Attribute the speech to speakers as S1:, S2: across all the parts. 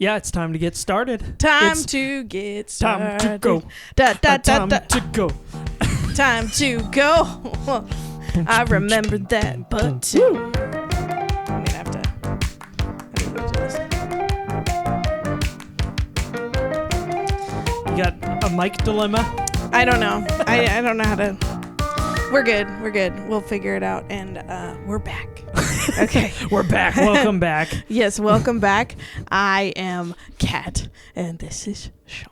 S1: Yeah, it's time to get started.
S2: Time to
S1: go. Time to go.
S2: Time to go. I remember that, but I'm gonna have to do this.
S1: You got a mic dilemma?
S2: I don't know. I don't know how to. We're good. We'll figure it out, and we're back. Okay.
S1: We're back. Welcome back.
S2: Yes, welcome back. I am Kat, and this is Sean.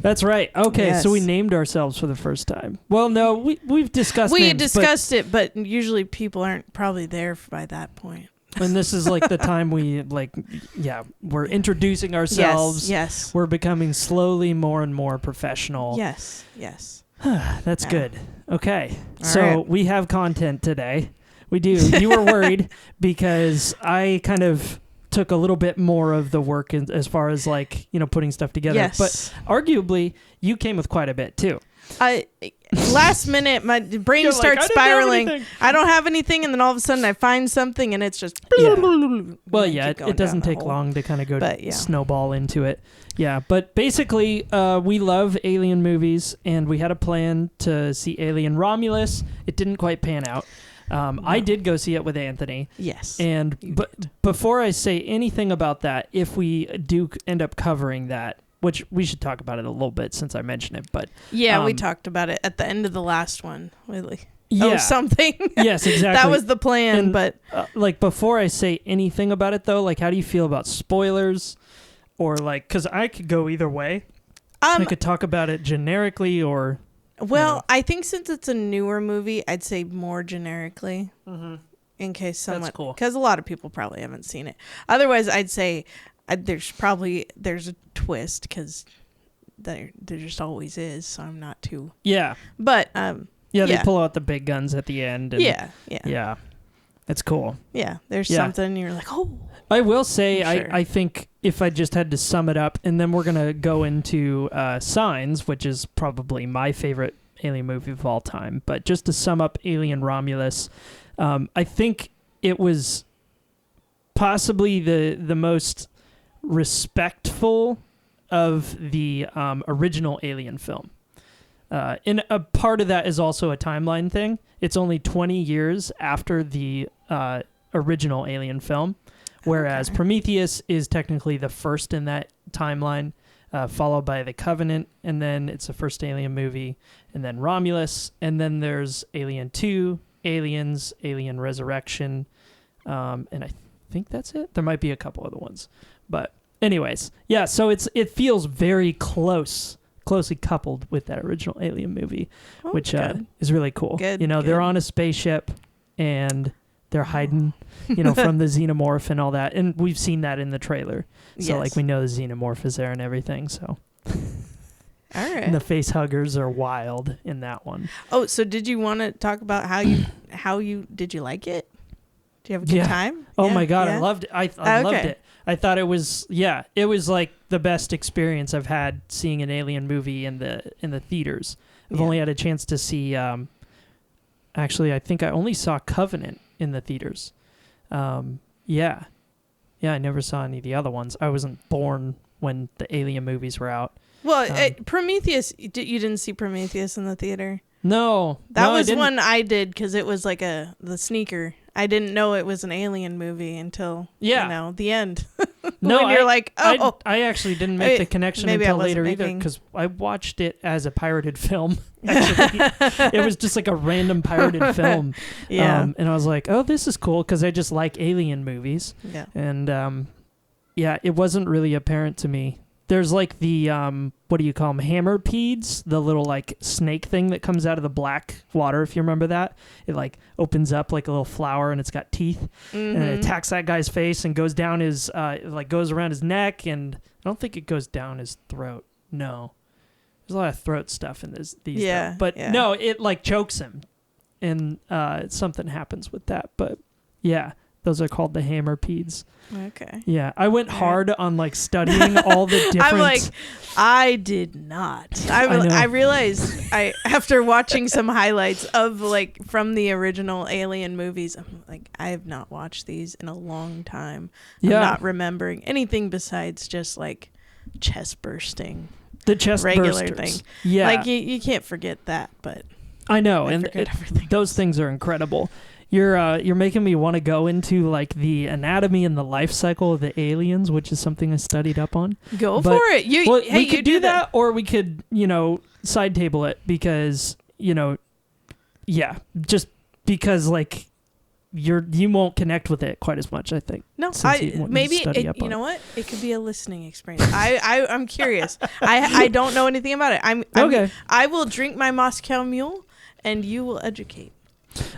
S1: That's right. Okay,
S2: Yes.
S1: So we named ourselves for the first time. Well, no, we've discussed
S2: We
S1: names,
S2: discussed it, but usually people aren't probably there by that point.
S1: and this is like the time we're introducing ourselves.
S2: Yes.
S1: We're becoming slowly more and more professional.
S2: Yes.
S1: That's good. Okay.
S2: All
S1: So
S2: right.
S1: we have content today. We do. You were worried because I kind of took a little bit more of the work as far as putting stuff together.
S2: Yes.
S1: But arguably, you came with quite a bit too.
S2: Last minute, my brain
S1: You're like,
S2: starts
S1: "I didn't have
S2: spiraling.
S1: anything."
S2: I don't have anything, and then all of a sudden I find something, and it's just.
S1: Yeah.
S2: Well,
S1: Well, yeah, it doesn't take long to kind of go snowball into it. Yeah, but basically, we love alien movies, and we had a plan to see Alien Romulus. It didn't quite pan out. I did go see it with Anthony.
S2: Yes.
S1: And before I say anything about that, if we do end up covering that, which we should talk about it a little bit since I mentioned it, but
S2: yeah, we talked about it at the end of the last one. Really.
S1: yeah,
S2: Oh, something.
S1: yes, exactly.
S2: That was the plan,
S1: And,
S2: but
S1: before I say anything about it though, how do you feel about spoilers, or because I could go either way. I could talk about it generically or.
S2: Well, I think since it's a newer movie, I'd say more generically, in case someone,
S1: That's cool.
S2: because a lot of people probably haven't seen it. Otherwise, I'd say there's a twist, because there just always is. So I'm not too.
S1: Yeah.
S2: But
S1: They pull out the big guns at the end. And yeah, it's cool.
S2: Yeah, there's something you're like, oh.
S1: I will say,
S2: Sure.
S1: I think if I just had to sum it up, and then we're going to go into Signs, which is probably my favorite alien movie of all time. But just to sum up Alien Romulus, I think it was possibly the most respectful of the original Alien film. And a part of that is also a timeline thing. It's only 20 years after the original Alien film. Whereas Prometheus is technically the first in that timeline, followed by The Covenant, and then it's the first Alien movie, and then Romulus, and then there's Alien 2, Aliens, Alien Resurrection, and I think that's it. There might be a couple other ones. But anyways, yeah, so it feels very closely coupled with that original Alien movie, which is really cool.
S2: Good.
S1: They're on a spaceship, and they're hiding, from the Xenomorph and all that. And we've seen that in the trailer. So, we know the Xenomorph is there and everything, so.
S2: All right.
S1: And the face huggers are wild in that one.
S2: Oh, so did you want to talk about how you did you like it? Did you have a good time?
S1: Oh,
S2: Yeah?
S1: my God,
S2: Yeah?
S1: I loved it. I loved it. I thought it was, it was like the best experience I've had seeing an alien movie in the theaters. I've only had a chance to see, actually, I think I only saw Covenant in the theaters. I never saw any of the other ones. I wasn't born when the Alien movies were out.
S2: Well, Prometheus, you didn't see Prometheus in the theater?
S1: No.
S2: That was one I did, because it was like the sneaker. I didn't know it was an alien movie until the end.
S1: No,
S2: you're like, oh.
S1: I actually didn't make the connection until later either, because I watched it as a pirated film. Actually, it was just like a random pirated film.
S2: Yeah.
S1: And I was like, oh, this is cool, because I just like alien movies.
S2: Yeah.
S1: And it wasn't really apparent to me. There's like the, what do you call them, hammerpedes, the little snake thing that comes out of the black water, if you remember that. It opens up like a little flower, and it's got teeth, and it attacks that guy's face and goes down his, goes around his neck, and I don't think it goes down his throat. No. There's a lot of throat stuff in these.
S2: Yeah.
S1: But no, it chokes him, and something happens with that. But yeah, Those are called the hammerpedes.
S2: Okay.
S1: Yeah, I went hard on like studying all the different.
S2: I'm like, I did not. I realized after watching some highlights of like from the original Alien movies, I'm like, I have not watched these in a long time.
S1: Yeah.
S2: I'm not remembering anything besides just like chest bursting.
S1: The chest
S2: regular
S1: bursters.
S2: thing.
S1: Yeah,
S2: like you can't forget that, but
S1: I know,
S2: I
S1: and
S2: everything
S1: those things are incredible. You're making me want to go into like the anatomy and the life cycle of the aliens, which is something I studied up on.
S2: Go for it.
S1: We could do that, or we could, side table it because, just because like you won't connect with it quite as much, I think.
S2: No, you know what? It could be a listening experience. I'm curious. I don't know anything about it.
S1: Okay.
S2: I will drink my Moscow Mule, and you will educate.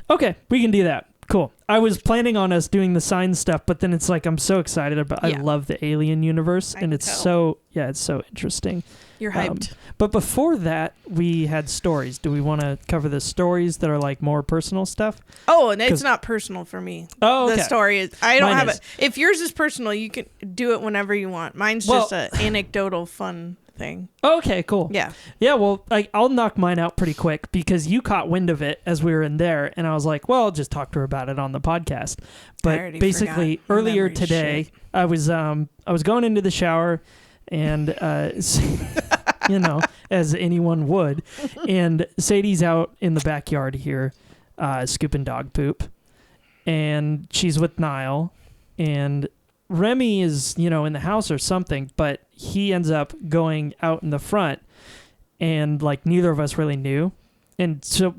S1: Okay, we can do that. Cool. I was planning on us doing the sign stuff, but then it's like I'm so excited about. I love the Alien universe, and it's so interesting.
S2: You're hyped.
S1: But before that, we had stories. Do we want to cover the stories that are like more personal stuff?
S2: Oh, and it's not personal for me.
S1: Oh, okay.
S2: The story is. I don't have it. If yours is personal, you can do it whenever you want. Mine's just an anecdotal fun thing.
S1: Okay, cool.
S2: Yeah.
S1: Well, I'll knock mine out pretty quick because you caught wind of it as we were in there, and I was like, well, I'll just talk to her about it on the podcast. But basically, earlier today, I was going into the shower, and as anyone would, and Sadie's out in the backyard here, scooping dog poop, and she's with Niall, and Remy is, in the house or something, but he ends up going out in the front, and like neither of us really knew. And so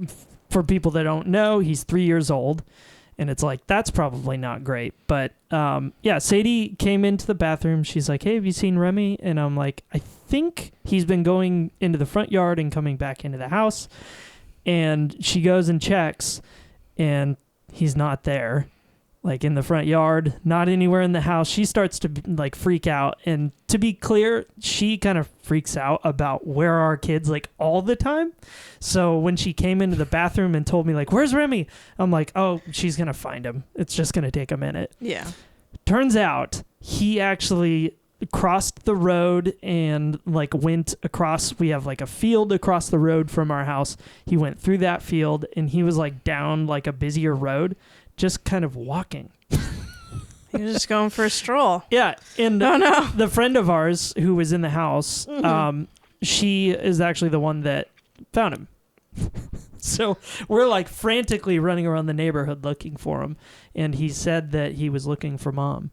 S1: for people that don't know, he's 3 years old, and it's like, that's probably not great. But Sadie came into the bathroom. She's like, hey, have you seen Remy? And I'm like, I think he's been going into the front yard and coming back into the house. And she goes and checks, and he's not there. Like in the front yard, not anywhere in the house. She starts to like freak out. And to be clear, she kind of freaks out about where are our kids like all the time. So when she came into the bathroom and told me like, where's Remy? I'm like, oh, she's going to find him. It's just going to take a minute.
S2: Yeah.
S1: Turns out he actually crossed the road and like went across. We have like a field across the road from our house. He went through that field and he was like down like a busier road, just kind of walking.
S2: He was just going for a stroll.
S1: Yeah. And the friend of ours who was in the house, she is actually the one that found him. So we're like frantically running around the neighborhood looking for him. And he said that he was looking for Mom.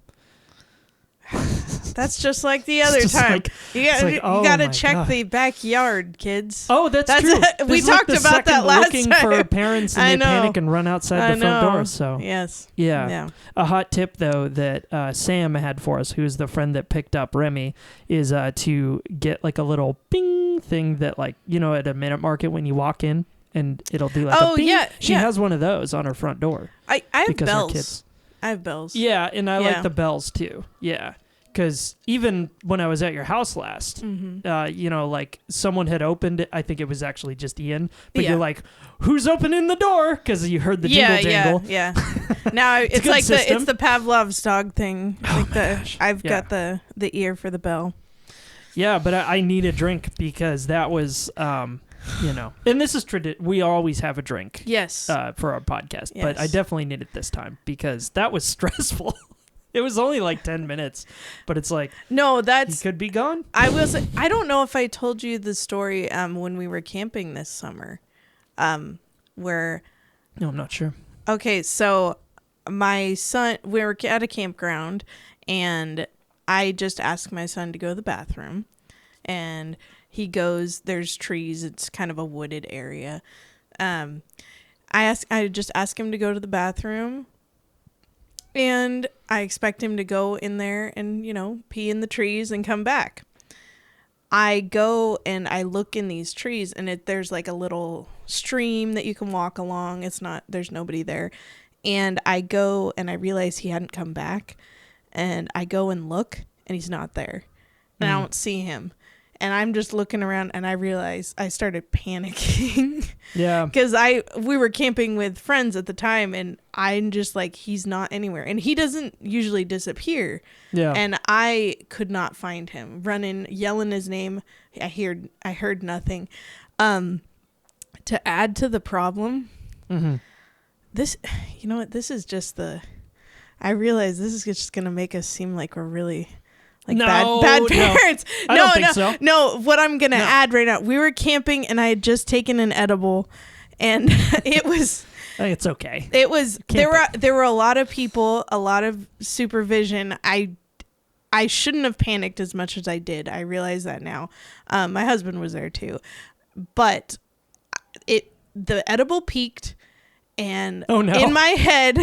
S2: That's just like the other time.
S1: Like,
S2: you got to check the backyard, kids.
S1: Oh, that's true.
S2: We talked about that last
S1: looking
S2: time.
S1: For parents and they panic and run outside the front door. So
S2: yes,
S1: yeah. A hot tip though that Sam had for us, who's the friend that picked up Remy, is to get like a little bing thing that like at a minute market when you walk in and it'll do like a bing. Yeah. She has one of those on her front door.
S2: I have bells. I have bells.
S1: Yeah, and I like the bells too. Yeah. Because even when I was at your house last, like someone had opened it. I think it was actually just Ian. But you're like, who's opening the door? Because you heard the jingle jangle.
S2: Yeah. Now it's like it's the Pavlov's dog thing. Like I've got the ear for the bell.
S1: Yeah, but I need a drink because that was, and this is we always have a drink.
S2: Yes.
S1: For our podcast,
S2: yes.
S1: But I definitely need it this time because that was stressful. It was only like 10 minutes, but it's like,
S2: no, he
S1: could be gone.
S2: I don't know if I told you the story when we were camping this summer, where.
S1: No, I'm not sure.
S2: Okay. So my son, we were at a campground and I just asked my son to go to the bathroom and he goes, there's trees. It's kind of a wooded area. I just asked him to go to the bathroom. And I expect him to go in there and, pee in the trees and come back. I go and I look in these trees and there's like a little stream that you can walk along. There's nobody there. And I go and I realize he hadn't come back. And I go and look and he's not there. And I don't see him. And I'm just looking around, and I realized I started panicking.
S1: Yeah.
S2: Because we were camping with friends at the time, and I'm just like, he's not anywhere. And he doesn't usually disappear.
S1: Yeah.
S2: And I could not find him. Running, yelling his name. I heard nothing. To add to the problem, this, you know what, this is just I realize this is just going to make us seem like we're really... Like bad parents.
S1: I don't think so.
S2: No, what I'm going to add right now. We were camping and I had just taken an edible and it was
S1: it's okay.
S2: It was there were a lot of people, a lot of supervision. I shouldn't have panicked as much as I did. I realize that now. My husband was there too. But the edible peaked. And in my head,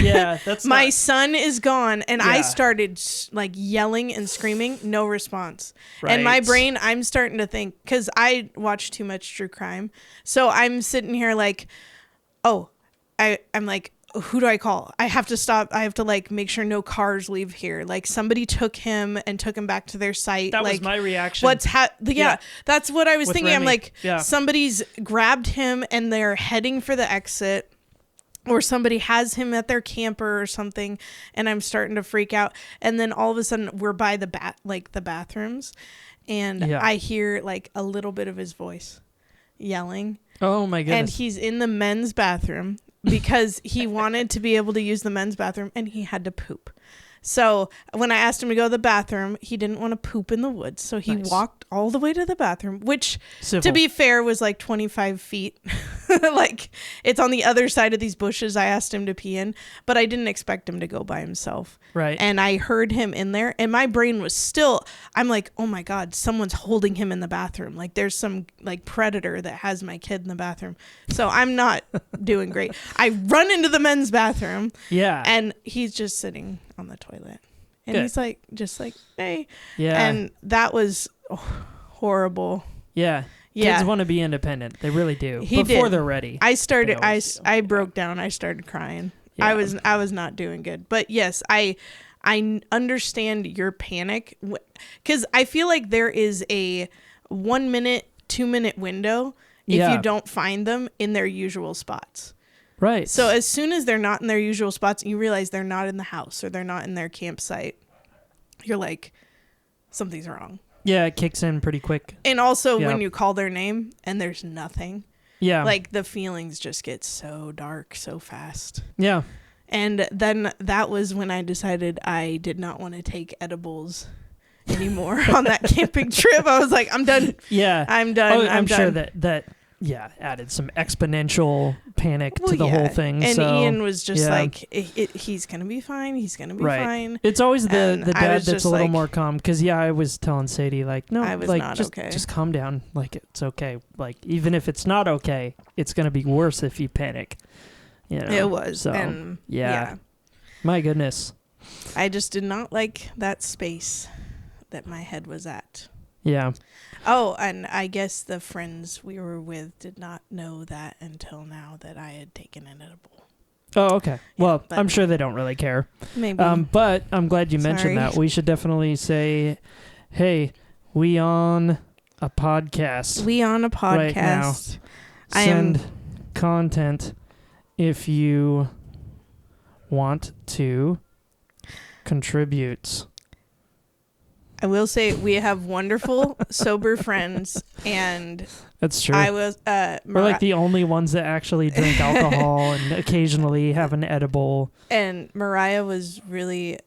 S2: my son is gone. And I started like yelling and screaming. No response. Right. And my brain, I'm starting to think, because I watch too much true crime. So I'm sitting here like, I'm like, who do I call? I have to stop. I have to like make sure no cars leave here. Like somebody took him and took him back to their site.
S1: That
S2: like,
S1: was my reaction.
S2: That's what I was thinking.
S1: Remy.
S2: I'm like, somebody's grabbed him and they're heading for the exit. Or somebody has him at their camper or something, and I'm starting to freak out. And then all of a sudden, we're by the bathrooms, and I hear like a little bit of his voice yelling.
S1: Oh my goodness!
S2: And he's in the men's bathroom because he wanted to be able to use the men's bathroom, and he had to poop. So when I asked him to go to the bathroom, he didn't want to poop in the woods. So he walked all the way to the bathroom, which to be fair was like 25 feet. Like it's on the other side of these bushes I asked him to pee in, but I didn't expect him to go by himself.
S1: Right.
S2: And I heard him in there and my brain was still, I'm like, oh my God, someone's holding him in the bathroom. Like there's some like predator that has my kid in the bathroom. So I'm not doing great. I run into the men's bathroom.
S1: Yeah.
S2: And he's just sitting on the toilet. And
S1: Good.
S2: he's like, just like, hey.
S1: Yeah.
S2: And that was horrible.
S1: Yeah. Kids want to be independent. They really do. Before they're ready.
S2: I broke down. I started crying. Yeah. I was not doing good. But yes, I understand your panic because I feel like there is a 1 minute, 2 minute window if you don't find them in their usual spots.
S1: Right.
S2: So as soon as they're not in their usual spots, you realize they're not in the house or they're not in their campsite. You're like, something's wrong.
S1: Yeah, it kicks in pretty quick.
S2: And also when you call their name and there's nothing.
S1: Yeah.
S2: Like the feelings just get so dark so fast.
S1: Yeah.
S2: And then that was when I decided I did not want to take edibles anymore on that camping trip. I was like, I'm done.
S1: Yeah.
S2: I'm done.
S1: I'm sure that added some exponential panic to the whole thing.
S2: And Ian was just like, he's going to be fine. He's going to be fine.
S1: It's always the dad that's a little more calm. Because, I was telling Sadie, like, no, just calm down. Like, it's okay. Like, even if it's not okay, it's going to be worse if you panic. You know?
S2: It was.
S1: So,
S2: and
S1: my goodness.
S2: I just did not like that space that my head was at.
S1: Yeah.
S2: Oh, and I guess the friends we were with did not know that until now that I had taken an edible.
S1: Oh, okay. Well, I'm sure they don't really care.
S2: Maybe.
S1: But I'm glad you mentioned that. We should definitely say, hey, we on a podcast.
S2: We on a podcast. Right now.
S1: Send content if you want to contribute.
S2: I will say we have wonderful sober friends, and
S1: that's true.
S2: I was
S1: we're like the only ones that actually drink alcohol and occasionally have an edible. And
S2: Mariah was really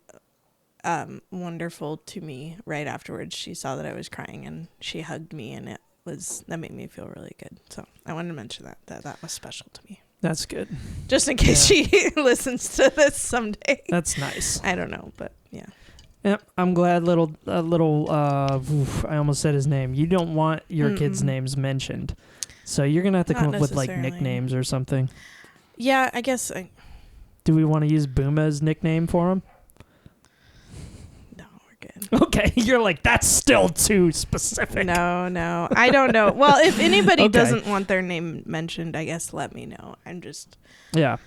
S2: wonderful to me right afterwards. She saw that I was crying and she hugged me, and that made me feel really good. So I wanted to mention that was special to me.
S1: That's good.
S2: Just in case she listens to this someday.
S1: That's nice.
S2: I don't know, but yeah.
S1: Yep, I'm glad I almost said his name. You don't want your kids' names mentioned. So you're going to have to come up with like nicknames or something.
S2: Yeah, I guess.
S1: Do we want to use Booma's nickname for him?
S2: No, we're good.
S1: Okay, you're like, that's still too specific.
S2: No, I don't know. Well, if anybody doesn't want their name mentioned, I guess let me know. I'm just...
S1: Yeah.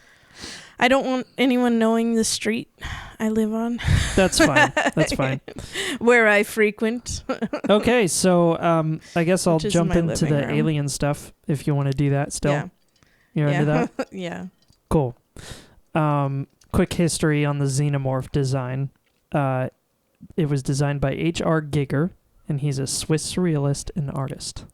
S2: I don't want anyone knowing the street I live on.
S1: That's fine. That's fine.
S2: Where I frequent.
S1: Okay, so I guess I'll
S2: Which is
S1: jump
S2: my
S1: into the
S2: living room.
S1: alien stuff if you want to do that still.
S2: Yeah.
S1: You're into that?
S2: Yeah.
S1: Cool. Quick history on the Xenomorph design. It was designed by H.R. Giger, and he's a Swiss surrealist and artist,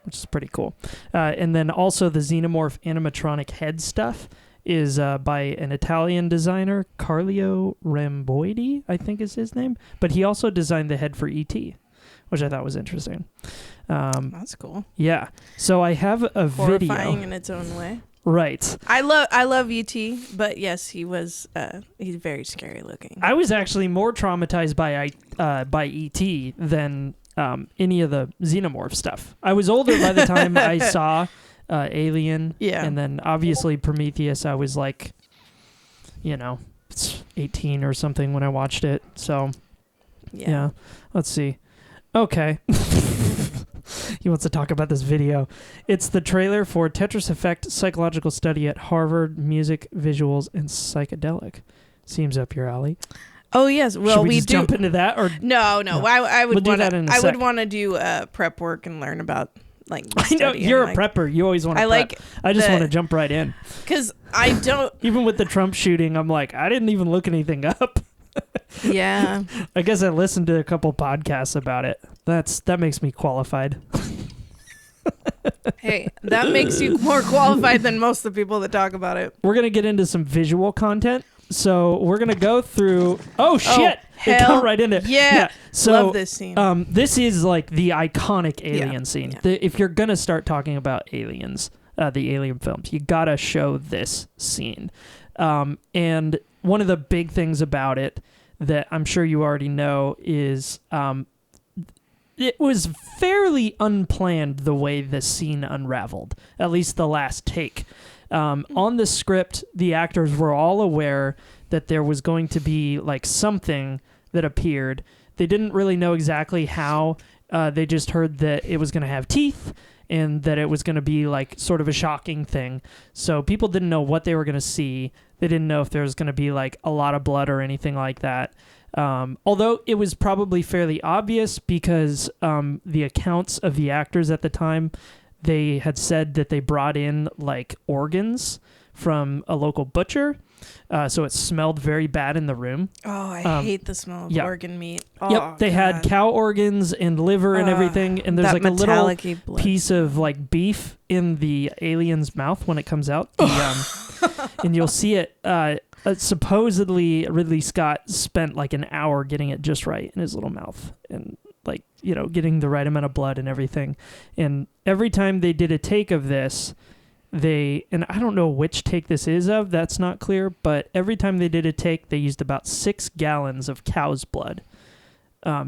S1: which is pretty cool. And then also the Xenomorph animatronic head stuff is by an Italian designer, Carlo Ramboidi, I think is his name. But he also designed the head for E.T., which I thought was interesting.
S2: That's cool.
S1: Yeah. So I have a
S2: Horrifying
S1: video.
S2: in its own way.
S1: Right.
S2: I love E.T., but yes, he's very scary looking.
S1: I was actually more traumatized by E.T. than any of the Xenomorph stuff. I was older by the time I saw Alien.
S2: Yeah.
S1: And then obviously Prometheus, I was like, 18 or something when I watched it. So, yeah. Let's see. Okay. He wants to talk about this video. It's the trailer for Tetris Effect Psychological Study at Harvard, Music, Visuals, and Psychedelic. Seems up your alley.
S2: Oh yes. Well,
S1: Should we just
S2: do
S1: jump into that, or
S2: no. I would
S1: We'll do
S2: want
S1: that in a
S2: I
S1: sec.
S2: would want to do prep work and learn about like. The
S1: I know
S2: study
S1: you're
S2: and,
S1: a prepper. You always want to.
S2: I like.
S1: I just want to jump right in.
S2: Because I don't.
S1: Even with the Trump shooting, I'm like, I didn't even look anything up.
S2: Yeah.
S1: I guess I listened to a couple podcasts about it. That makes me qualified.
S2: Hey, that makes you more qualified than most of the people that talk about it.
S1: We're gonna get into some visual content. So we're gonna go through. Oh shit! It
S2: hell
S1: got right into it.
S2: yeah.
S1: So
S2: Love this scene.
S1: this is like the iconic alien
S2: Yeah,
S1: scene.
S2: yeah.
S1: If you're gonna start talking about aliens, the alien films, you gotta show this scene. And one of the big things about it that I'm sure you already know is it was fairly unplanned the way the scene unraveled, at least the last take. On the script, the actors were all aware that there was going to be like something that appeared. They didn't really know exactly how. They just heard that it was going to have teeth and that it was going to be like sort of a shocking thing. So people didn't know what they were going to see. They didn't know if there was going to be like a lot of blood or anything like that. Although it was probably fairly obvious because the accounts of the actors at the time, they had said that they brought in like organs from a local butcher. So it smelled very bad in the room.
S2: Oh, I hate the smell of organ meat. Oh,
S1: Yep, they had cow organs and liver and everything, and there's like a little piece of like beef in the alien's mouth when it comes out. And you'll see it. Supposedly, Ridley Scott spent like an hour getting it just right in his little mouth, and like getting the right amount of blood and everything. And every time they did a take of this, and I don't know which take this is of, that's not clear, but every time they did a take, they used about 6 gallons of cow's blood.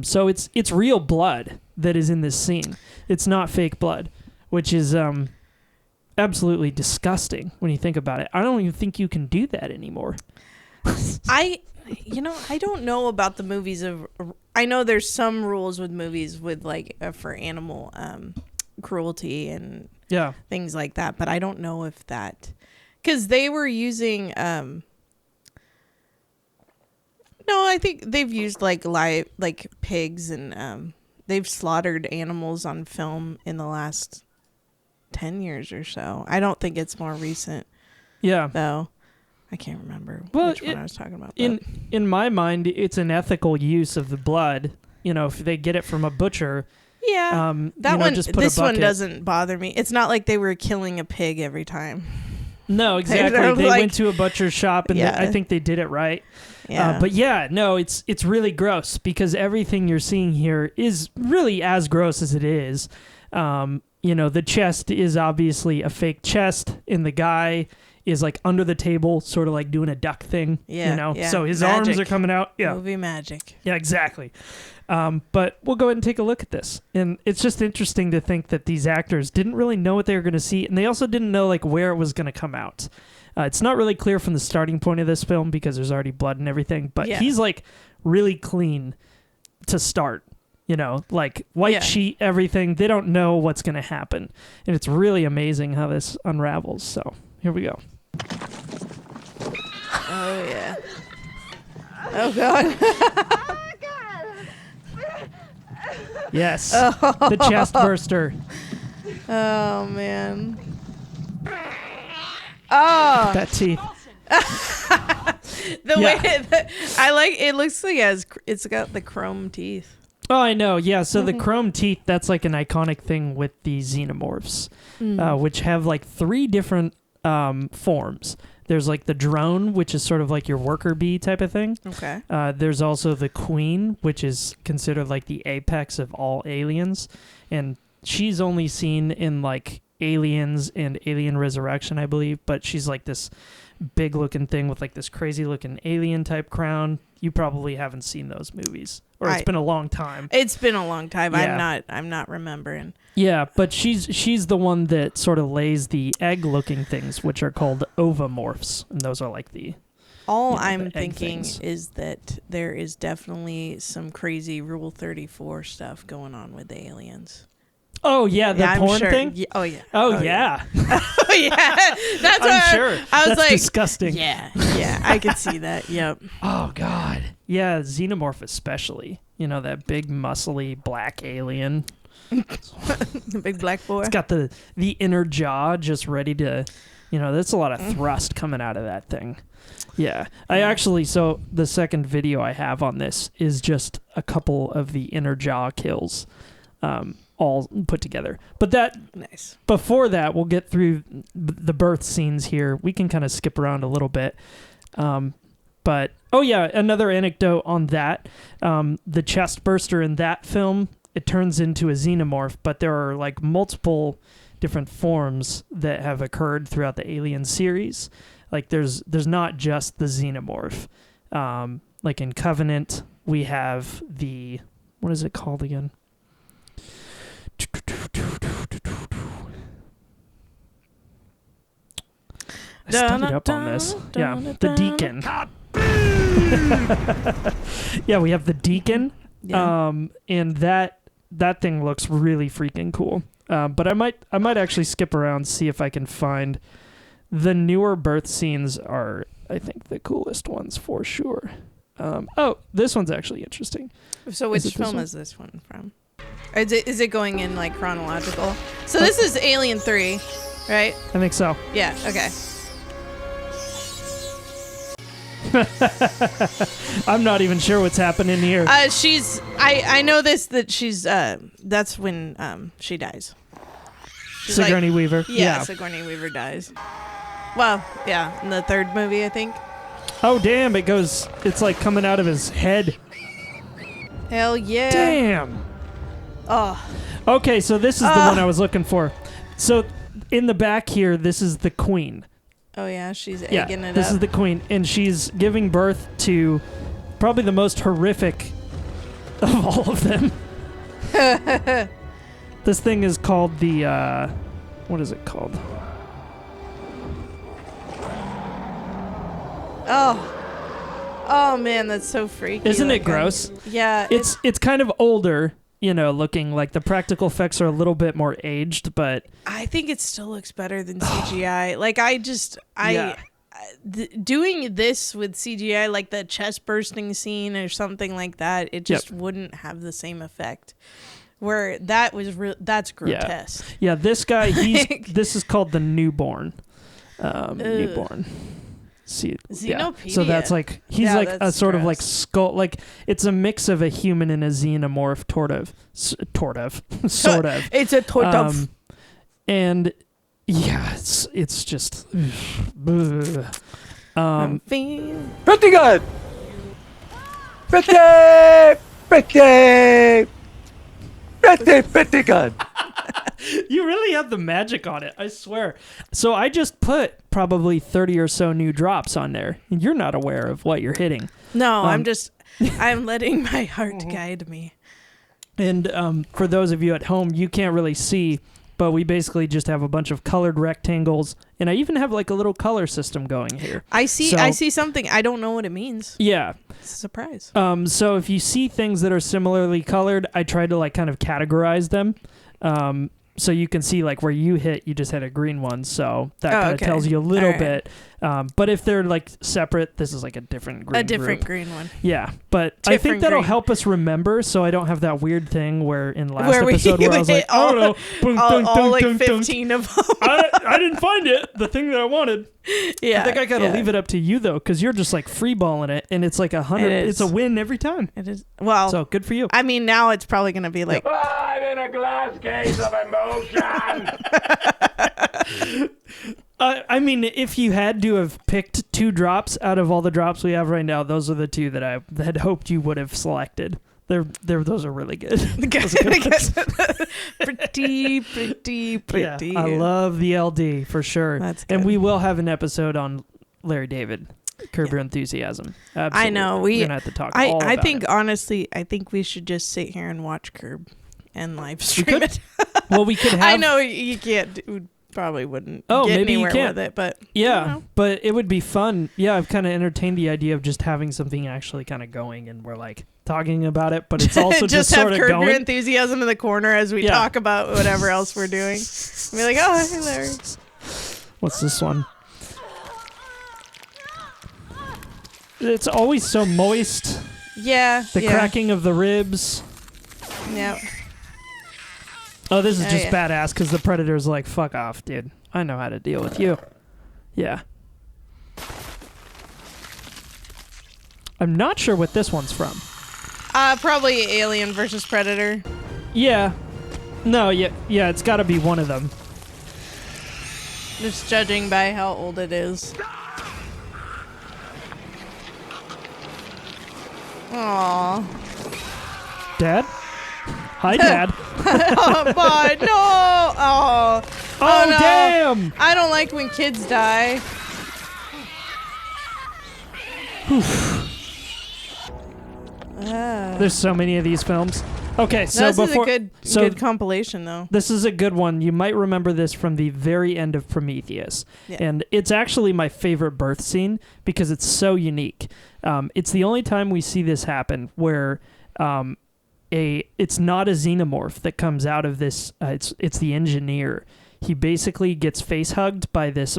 S1: So it's real blood that is in this scene. It's not fake blood, which is absolutely disgusting when you think about it. I don't even think you can do that anymore.
S2: I don't know about the movies of. I know there's some rules with movies with like for animal cruelty and things like that, but I don't know if that because they were using. No, I think they've used like live like pigs and they've slaughtered animals on film in the last 10 years or so. I don't think it's more recent. Yeah. Though. I can't remember which one I was talking about.
S1: In my mind, it's an ethical use of the blood. If they get it from a butcher.
S2: Yeah. That one, this one doesn't bother me. It's not like they were killing a pig every time.
S1: No, exactly. They went to a butcher's shop and I think they did it right.
S2: Yeah.
S1: But yeah, no, it's really gross because everything you're seeing here is really as gross as it is. The chest is obviously a fake chest, and the guy is like under the table, sort of like doing a duck thing. Yeah. So his arms are coming out. Yeah.
S2: Movie magic.
S1: Yeah, exactly. But we'll go ahead and take a look at this. And it's just interesting to think that these actors didn't really know what they were going to see, and they also didn't know like where it was going to come out. It's not really clear from the starting point of this film because there's already blood and everything, but he's like really clean to start. Like white sheet, everything. They don't know what's going to happen. And it's really amazing how this unravels. So here we go.
S2: Oh yeah. Oh god.
S1: Yes. The chest burster.
S2: Oh man. Oh.
S1: That teeth.
S2: The way that I like it looks like it's got the chrome teeth.
S1: Oh, I know. Yeah, so the chrome teeth, that's like an iconic thing with the xenomorphs, which have like 3 different forms. There's like the drone, which is sort of like your worker bee type of thing.
S2: Okay.
S1: There's also the queen, which is considered like the apex of all aliens. And she's only seen in like Aliens and Alien Resurrection, I believe. But she's like this big looking thing with like this crazy looking alien type crown. You probably haven't seen those movies, or it's been a long time.
S2: It's been a long time.
S1: Yeah.
S2: I'm not remembering.
S1: Yeah, but she's the one that sort of lays the egg-looking things, which are called ovomorphs, and those are like the.
S2: All I'm thinking
S1: things.
S2: is that there is definitely some crazy Rule 34 stuff going on with the aliens.
S1: Oh yeah, the porn thing.
S2: Oh yeah.
S1: Oh yeah.
S2: Oh yeah. That's what
S1: I'm sure.
S2: I was
S1: That's
S2: like,
S1: disgusting.
S2: Yeah, I could see that. Yep.
S1: Oh god. Yeah, xenomorph especially. You know, that big muscly black alien.
S2: The big black boy.
S1: It's got the inner jaw just ready to, that's a lot of thrust coming out of that thing. Yeah. So the second video I have on this is just a couple of the inner jaw kills. All put together. But
S2: nice. Before
S1: that, we'll get through the birth scenes here. We can kind of skip around a little bit. But, another anecdote on that. The chest burster in that film, it turns into a xenomorph, but there are like multiple different forms that have occurred throughout the Alien series. Like there's not just the xenomorph. Like in Covenant, we have what is it called again? I studied up on this. Yeah, the Deacon. Yeah, we have the Deacon.
S2: Yeah.
S1: And that thing looks really freaking cool. But I might actually skip around, see if I can find the newer birth scenes are, I think, the coolest ones for sure. This one's actually interesting.
S2: So which film is this one from? Is it going in like chronological? So this is Alien 3, right?
S1: I think so.
S2: Yeah, okay.
S1: I'm not even sure what's happening here.
S2: I know that she's that's when she dies.
S1: Sigourney Weaver.
S2: Yeah, Sigourney Weaver dies. Well, yeah, in the third movie, I think.
S1: Oh damn, it's like coming out of his head.
S2: Hell yeah.
S1: Damn.
S2: Oh.
S1: Okay, so this is the one I was looking for. So in the back here, this is the queen.
S2: Oh yeah, she's egging it up.
S1: This is the queen, and she's giving birth to probably the most horrific of all of them. This thing is called the, what is it called?
S2: Oh man, that's so freaky.
S1: Isn't it gross?
S2: Yeah.
S1: It's kind of older, looking like the practical effects are a little bit more aged, but
S2: I think it still looks better than CGI. Like doing this with CGI, like the chest bursting scene or something like that, it just wouldn't have the same effect. Where that was that's grotesque.
S1: Yeah, this guy, this is called the newborn. Newborn. See,
S2: Xenopedia.
S1: So that's like he's like a sort of like skull, like it's a mix of a human and a xenomorph, sort of.
S2: It's a tortoise.
S1: And yeah, it's just
S3: Pretty good. Pretty good.
S1: You really have the magic on it, I swear. So I just put probably 30 or so new drops on there, and you're not aware of what you're hitting.
S2: No, I'm letting my heart guide me.
S1: And for those of you at home, you can't really see, but we basically just have a bunch of colored rectangles, and I even have like a little color system going here.
S2: I see something. I don't know what it means.
S1: Yeah.
S2: It's a surprise.
S1: So if you see things that are similarly colored, I try to like kind of categorize them. so you can see like where you hit, you just had a green one, so that kind of
S2: okay.
S1: tells you a little
S2: All right.
S1: bit. But if they're like separate, this is like a different green group.
S2: Green one.
S1: Yeah, but I think
S2: Different
S1: that'll
S2: green.
S1: help us remember, so I don't have that weird thing where in last
S2: Where we
S1: episode where I was like,
S2: hit all-
S1: I don't know, boom,
S2: All,
S1: dunk,
S2: all
S1: dunk,
S2: like
S1: dunk, dunk.
S2: 15 of them.
S1: I didn't find it, the thing that I wanted.
S2: Yeah.
S1: I think I gotta leave it up to you though, because you're just like freeballing it, and it's like 100.
S2: It
S1: It's
S2: is.
S1: a win every time.
S2: It is. Well,
S1: So good for you.
S2: I mean, now it's probably going to be like,
S3: I'm in a glass case of emotion.
S1: I mean, if you had to have picked 2 drops out of all the drops we have right now, those are the 2 that I had hoped you would have selected. Those are really good. Those are good ones.
S2: pretty.
S1: Yeah, I love the LD for sure.
S2: That's good.
S1: And we will have an episode on Larry David, Curb Your Enthusiasm. Absolutely.
S2: I know.
S1: We're gonna have to talk all
S2: I
S1: about
S2: think
S1: it.
S2: honestly, I think we should just sit here and watch Curb and live
S1: We
S2: stream
S1: could.
S2: it.
S1: Well, we could have.
S2: I know you can't. Probably wouldn't
S1: Oh,
S2: get
S1: maybe you
S2: anywhere
S1: can't.
S2: with it, but
S1: Yeah, but it would be fun. Yeah, I've kind of entertained the idea of just having something actually kind of going, and we're like talking about it, but it's also just
S2: have
S1: sort of
S2: Curb Your
S1: going.
S2: Enthusiasm in the corner as we
S1: Yeah.
S2: talk about whatever else we're doing. Be like, oh, hey, Larry.
S1: What's this one? It's always so moist.
S2: Yeah.
S1: The
S2: yeah.
S1: cracking of the ribs.
S2: Yeah.
S1: Oh, this is
S2: Oh,
S1: just
S2: yeah.
S1: badass because the Predator's like, fuck off, dude. I know how to deal with you. Yeah. I'm not sure what this one's from.
S2: Probably Alien versus Predator.
S1: Yeah. No, yeah, it's got to be one of them.
S2: Just judging by how old it is. Aww.
S1: Dad? Hi, Dad.
S2: Oh, bud, no! Oh.
S1: Oh,
S2: no.
S1: damn!
S2: I don't like when kids die.
S1: There's so many of these films. Okay, so
S2: This
S1: before
S2: is a good compilation, though.
S1: this is a good one. You might remember this from the very end of Prometheus.
S2: Yeah.
S1: And it's actually my favorite birth scene because it's so unique. It's the only time we see this happen where it's not a xenomorph that comes out of this. It's the engineer. He basically gets face hugged by this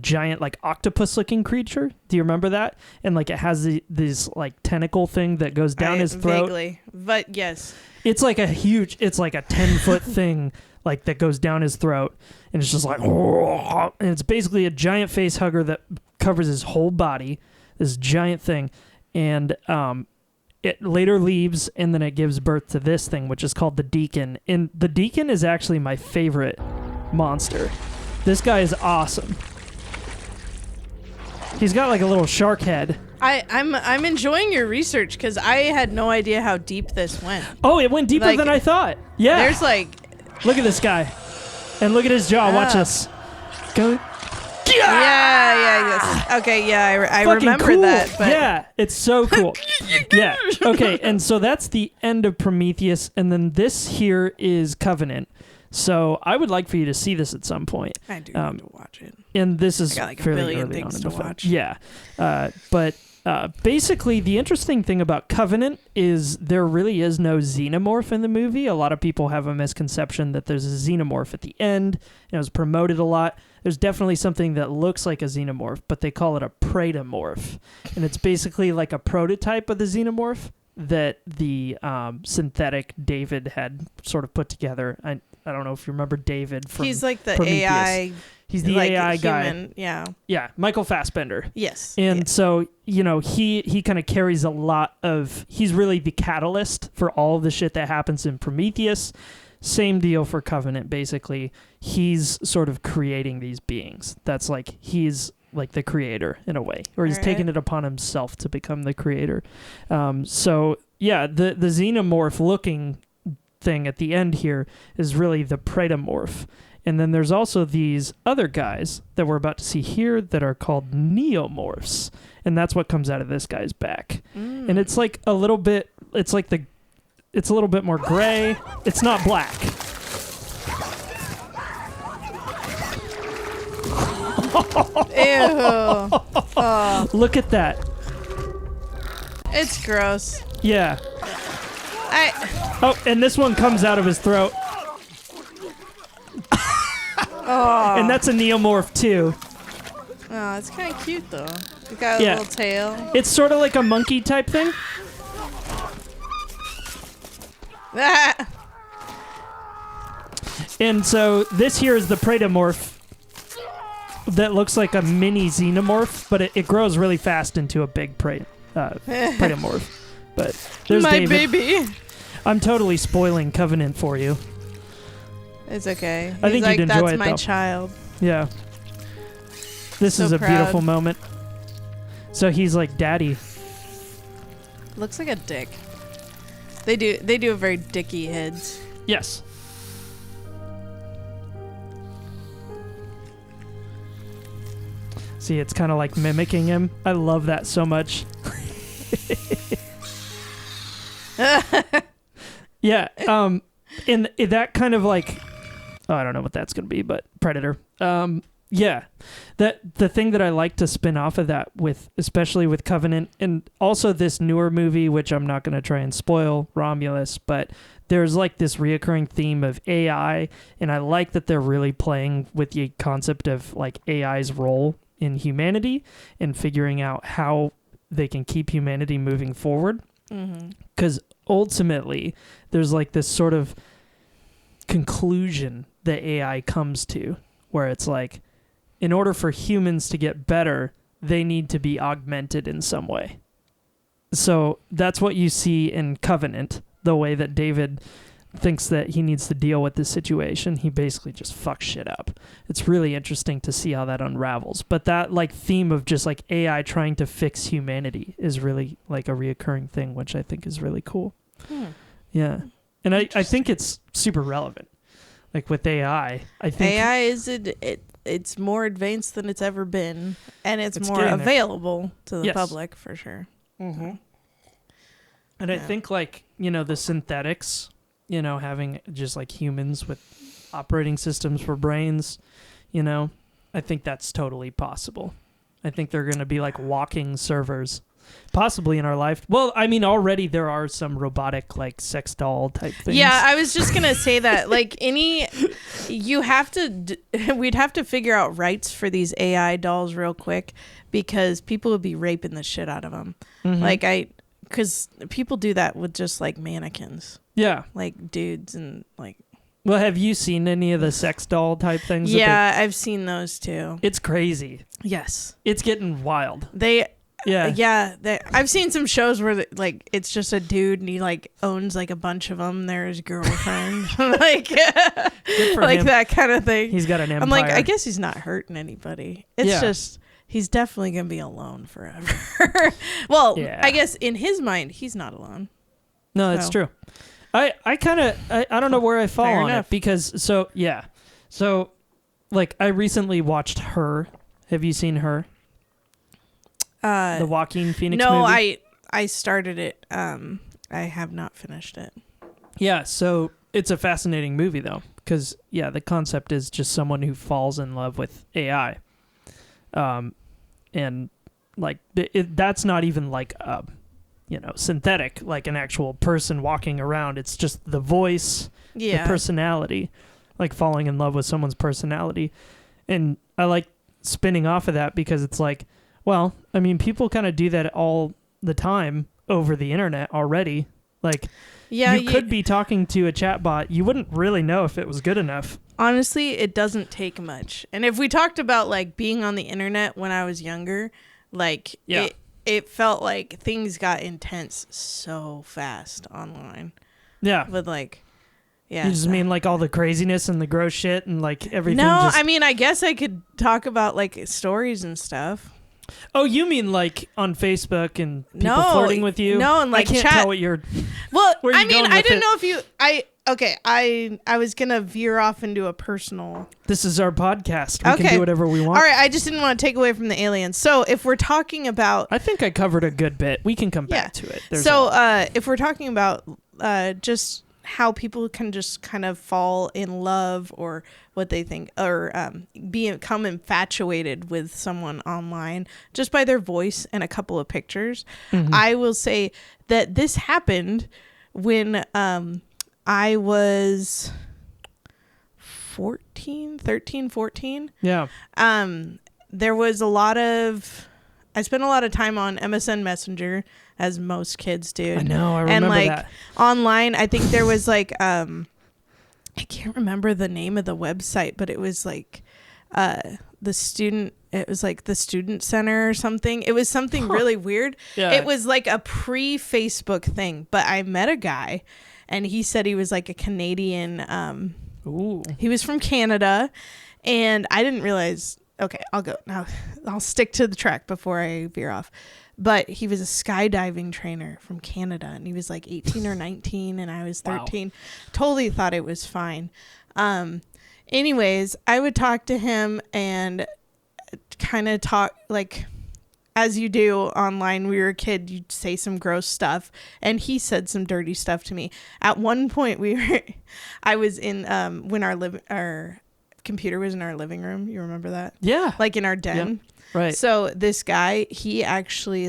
S1: giant like octopus looking creature. Do you remember that? And like it has this like tentacle thing that goes down his throat.
S2: Vaguely, but yes.
S1: It's like a 10-foot thing like that goes down his throat, and it's just like, and it's basically a giant face hugger that covers his whole body, this giant thing, and it later leaves, and then it gives birth to this thing, which is called the Deacon. And the Deacon is actually my favorite monster. This guy is awesome. He's got like a little shark head.
S2: I'm enjoying your research because I had no idea how deep this went.
S1: Oh, it went deeper
S2: Like,
S1: than I thought. Yeah.
S2: There's like,
S1: Look at this guy. And look at his jaw. Watch
S2: Ah.
S1: this. Go.
S2: yes. Okay, yeah, I
S1: Fucking
S2: remember
S1: cool.
S2: that. But
S1: Yeah, it's so cool. Yeah. Okay, and so that's the end of Prometheus, and then this here is Covenant. So I would like for you to see this at some point.
S2: I do need to watch it.
S1: And this is
S2: I got like a
S1: fairly
S2: billion
S1: early
S2: things
S1: on in
S2: to
S1: the film.
S2: watch.
S1: Yeah, but basically the interesting thing about Covenant is there really is no xenomorph in the movie. A lot of people have a misconception that there's a xenomorph at the end, and it was promoted a lot. There's definitely something that looks like a xenomorph, but they call it a predomorph, and it's basically like a prototype of the xenomorph that the synthetic David had sort of put together. I don't know if you remember David from
S2: He's like the
S1: Prometheus.
S2: AI.
S1: He's the
S2: like
S1: AI guy.
S2: human. Yeah.
S1: Yeah, Michael Fassbender.
S2: Yes.
S1: And so, you know, he kind of carries a lot of... He's really the catalyst for all of the shit that happens in Prometheus. Same deal for Covenant, basically. He's sort of creating these beings. That's like... He's like the creator, in a way. Or he's taken it upon himself to become the creator. So, yeah, the xenomorph-looking thing at the end here is really the predomorph. And then there's also these other guys that we're about to see here that are called neomorphs. And that's what comes out of this guy's back. And it's like a little bit, it's a little bit more gray. It's not black.
S2: Ew. Oh,
S1: Look at that.
S2: it's gross.
S1: Yeah. Oh, and this one comes out of his throat.
S2: Oh,
S1: And that's a neomorph too.
S2: oh, it's kind of cute though. It got a
S1: Yeah.
S2: little tail.
S1: It's sort of like a monkey type thing. And so this here is the predomorph that looks like a mini xenomorph, but it grows really fast into a big predomorph. But there's
S2: My
S1: David.
S2: baby.
S1: I'm totally spoiling Covenant for you.
S2: It's okay.
S1: I think
S2: He's like,
S1: you'd enjoy
S2: that's
S1: it,
S2: my
S1: though.
S2: child.
S1: Yeah. This
S2: So
S1: is a
S2: proud.
S1: beautiful moment. So he's like daddy.
S2: Looks like a dick. They do a very dicky heads.
S1: Yes. See, it's kind of like mimicking him. I love that so much. Yeah. And that kind of like, oh, I don't know what that's going to be, but Predator. Yeah. The thing that I like to spin off of that with, especially with Covenant and also this newer movie, which I'm not going to try and spoil, Romulus, but there's like this reoccurring theme of AI. And I like that they're really playing with the concept of like AI's role in humanity and figuring out how they can keep humanity moving forward. Because ultimately, there's like this sort of conclusion that AI comes to where it's like, in order for humans to get better, they need to be augmented in some way. So that's what you see in Covenant, the way that David thinks that he needs to deal with this situation. He basically just fucks shit up. It's really interesting to see how that unravels. But that like theme of just like AI trying to fix humanity is really like a reoccurring thing, which I think is really cool. Yeah. And I think it's super relevant. Like with AI, I think
S2: AI is it's more advanced than it's ever been, and it's more
S1: getting there.
S2: available to the
S1: Yes.
S2: public for sure.
S1: And I think like, the synthetics, having just like humans with operating systems for brains, I think that's totally possible. I think they're going to be like walking servers, possibly in our life. Well, I mean, already there are some robotic like sex doll type things.
S2: Yeah, I was just gonna say that. Like we'd have to figure out rights for these AI dolls real quick because people would be raping the shit out of them. Because people do that with just like mannequins,
S1: Yeah.
S2: like dudes and like.
S1: Well, have you seen any of the sex doll type things?
S2: Yeah, I've seen those too.
S1: It's crazy.
S2: Yes,
S1: It's getting wild.
S2: Yeah, I've seen some shows where like it's just a dude and he like owns like a bunch of them. They're his girlfriend, like
S1: Good for
S2: like
S1: him.
S2: that kind of thing.
S1: He's got an empire.
S2: I'm like, I guess he's not hurting anybody. It's
S1: Yeah.
S2: just he's definitely gonna be alone forever. Well,
S1: Yeah.
S2: I guess in his mind, he's not alone.
S1: No, that's
S2: So.
S1: true. I kind of, I don't know where I fall
S2: Fair
S1: on
S2: enough.
S1: it because, so like I recently watched Her. Have you seen Her? The Joaquin Phoenix
S2: No,
S1: movie?
S2: I started it. I have not finished it.
S1: Yeah, so it's a fascinating movie though because, the concept is just someone who falls in love with AI. And like that's not even like synthetic, like an actual person walking around. It's just the voice,
S2: Yeah.
S1: the personality, like falling in love with someone's personality. And I like spinning off of that because it's like, well, I mean, people kind of do that all the time over the internet already. Like,
S2: Yeah,
S1: you could be talking to a chatbot. You wouldn't really know if it was good enough.
S2: Honestly, it doesn't take much. And if we talked about like being on the internet when I was younger, like it felt like things got intense so fast online.
S1: Yeah.
S2: With like, yeah.
S1: You just mean like all the craziness and the gross shit and like everything?
S2: No,
S1: just...
S2: I mean, I guess I could talk about like stories and stuff.
S1: Oh, you mean like on Facebook and people
S2: No,
S1: flirting with you?
S2: no, and, like,
S1: I can't
S2: chat-
S1: tell what you're...
S2: Well,
S1: Where are
S2: I
S1: you
S2: mean,
S1: going
S2: I
S1: with
S2: didn't
S1: it?
S2: know if you, I was going to veer off into a personal.
S1: This is our podcast. We
S2: Okay.
S1: can do whatever we want.
S2: All right. I just didn't want to take away from the aliens. So if we're talking about,
S1: I think I covered a good bit. We can come back to it.
S2: If we're talking about just how people can just kind of fall in love or what they think or become infatuated with someone online just by their voice and a couple of pictures, I will say that this happened when I was 13, 14.
S1: Yeah.
S2: There was I spent a lot of time on MSN Messenger, as most kids do.
S1: I know, I remember
S2: and
S1: that.
S2: Online, I think there was I can't remember the name of the website, but it was the student center or something. It was something really weird.
S1: Yeah.
S2: It was like a pre-Facebook thing, but I met a guy and he said he was like a Canadian.
S1: Ooh.
S2: He was from Canada, and I didn't realize. Okay, I'll go now. I'll stick to the track before I veer off. But he was a skydiving trainer from Canada, and he was like 18 or 19, and I was 13. Wow. Totally thought it was fine. Anyways, I would talk to him and kind of talk as you do online. When we were a kid, you'd say some gross stuff, and he said some dirty stuff to me. At one point, I was in when our computer was in our living room. You remember that?
S1: Yeah.
S2: Like in our den.
S1: Yep. Right.
S2: So this guy, he actually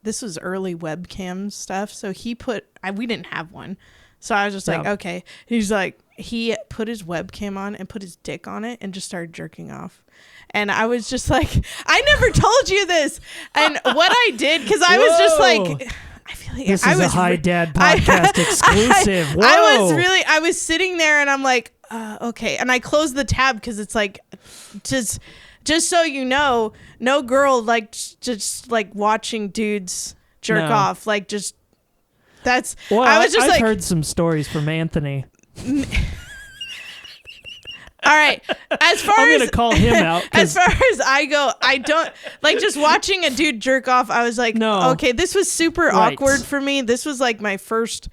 S2: this was early webcam stuff. So we didn't have one. So I was just like, okay. He's like, he put his webcam on and put his dick on it and just started jerking off. And I was just like, I never told you this. And what I did, because I was just like, I feel like
S1: this is a Hi Dad podcast exclusive. Whoa.
S2: I was sitting there and I'm like, okay. And I closed the tab because it's like, just so you know, no girl just watching dudes jerk off. That's.
S1: Well,
S2: I was just
S1: I've heard some stories from Anthony.
S2: All right. As far
S1: I'm
S2: as
S1: gonna call him out.
S2: As far as I go, I don't just watching a dude jerk off. I was like, no. Okay, this was super awkward for me. This was like my first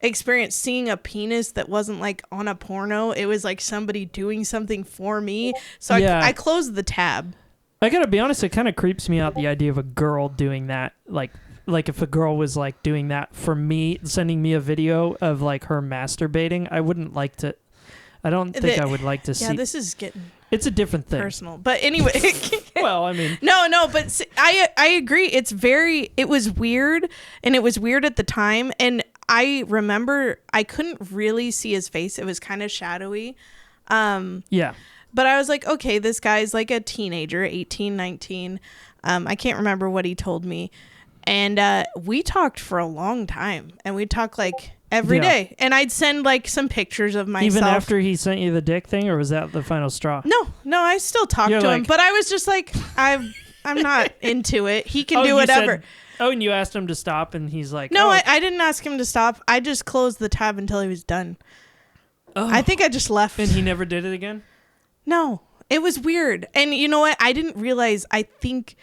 S2: experience seeing a penis that wasn't like on a porno. It was like somebody doing something for me. So I closed the tab.
S1: I gotta be honest, it kind of creeps me out, the idea of a girl doing that. Like if a girl was like doing that for me, sending me a video of like her masturbating, I wouldn't like to. I don't think I would like to see.
S2: Yeah, this is getting.
S1: It's a different thing.
S2: Personal, but anyway.
S1: Well, I mean.
S2: No, but I agree. It was weird, and it was weird at the time, and I remember I couldn't really see his face. It was kind of shadowy.
S1: Yeah.
S2: But I was like, okay, this guy's like a teenager, 18, 19. I can't remember what he told me. And we talked for a long time, and we'd talk like every day. And I'd send like some pictures of myself.
S1: Even after he sent you the dick thing, or was that the final straw?
S2: No, I still talked to him, but I was just like, I'm not into it. He can do whatever.
S1: And you asked him to stop, and he's like,
S2: no, I didn't ask him to stop. I just closed the tab until he was done. Oh. I think I just left.
S1: And he never did it again?
S2: No, it was weird. And you know what? I didn't realize. I think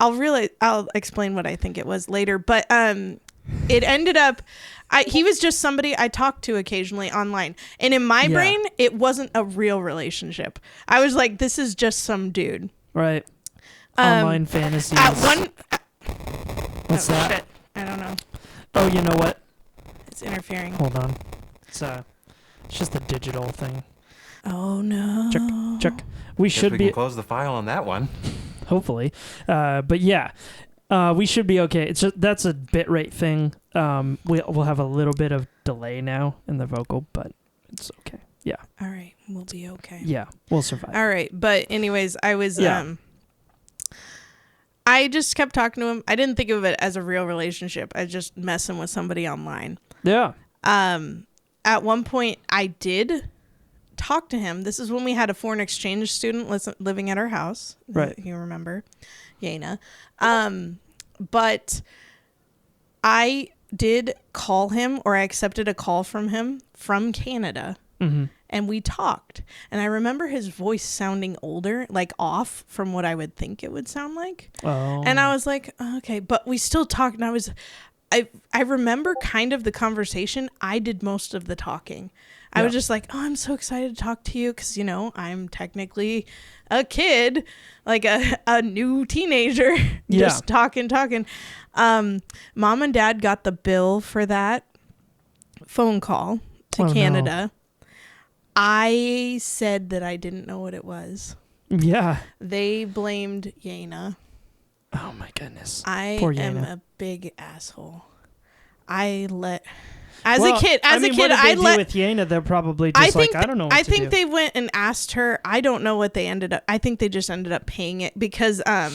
S2: I'll explain what I think it was later. But it ended up, he was just somebody I talked to occasionally online. And in my brain, it wasn't a real relationship. I was like, this is just some dude.
S1: Right. Online fantasies. What's that?
S2: Shit. I don't know.
S1: Oh, you know what?
S2: It's interfering.
S1: Hold on. It's just a digital thing.
S2: Oh no.
S1: Check. We should be.
S4: Can close the file on that one.
S1: Hopefully. But yeah. We should be okay. It's just, that's a bitrate thing. We'll have a little bit of delay now in the vocal, but it's okay. Yeah.
S2: All right. We'll be okay.
S1: Yeah. We'll survive.
S2: All right. But anyways, I was I just kept talking to him. I didn't think of it as a real relationship. I was just messing with somebody online.
S1: Yeah.
S2: At one point I did talk to him. This is when we had a foreign exchange student living at our house.
S1: Right.
S2: You remember? Yana. But I did call him, or I accepted a call from him from Canada.
S1: Mm-hmm.
S2: And we talked. And I remember his voice sounding older, like off from what I would think it would sound like.
S1: Oh.
S2: And I was like, okay, but we still talked. And I remember kind of the conversation. I did most of the talking. I was just like, oh, I'm so excited to talk to you because, you know, I'm technically a kid, like a new teenager, just talking. Mom and Dad got the bill for that phone call to Canada. No. I said that I didn't know what it was.
S1: Yeah.
S2: They blamed Yana.
S1: Oh, my goodness.
S2: I
S1: Poor
S2: am
S1: Yana.
S2: a big asshole. As a kid,
S1: what did they
S2: I
S1: do
S2: let
S1: with Yena. They're probably just I don't know. What
S2: I
S1: to
S2: think
S1: do.
S2: they went and asked her. I don't know what they ended up. I think they just ended up paying it because I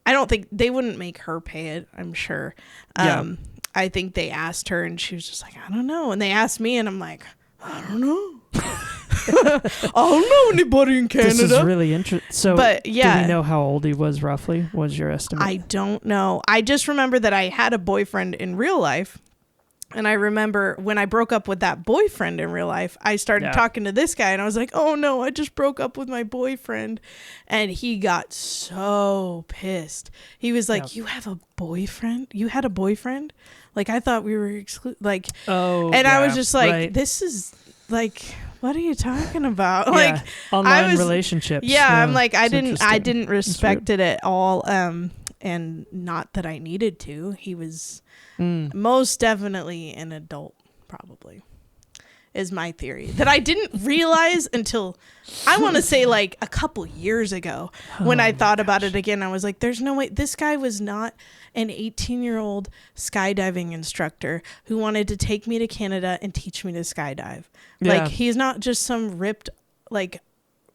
S2: don't think they wouldn't make her pay it. I'm sure. I think they asked her and she was just like, I don't know. And they asked me and I'm like, I don't know. I don't know anybody in Canada.
S1: This is really interesting. So,
S2: but yeah,
S1: do we know how old he was roughly? Was your estimate?
S2: I don't know. I just remember that I had a boyfriend in real life. And I remember when I broke up with that boyfriend in real life, I started talking to this guy and I was like, oh no, I just broke up with my boyfriend. And he got so pissed. He was like, you have a boyfriend? You had a boyfriend? Like, I thought we were like, and I was just like, this is like, what are you talking about? Like
S1: online relationships.
S2: Yeah, I'm like, I didn't respect it at all. And not that I needed to. He was most definitely an adult, probably, is my theory. That I didn't realize until, I want to say, like, a couple years ago when I thought about it again. I was like, there's no way. This guy was not an 18-year-old skydiving instructor who wanted to take me to Canada and teach me to skydive. Yeah. Like, he's not just some ripped, like,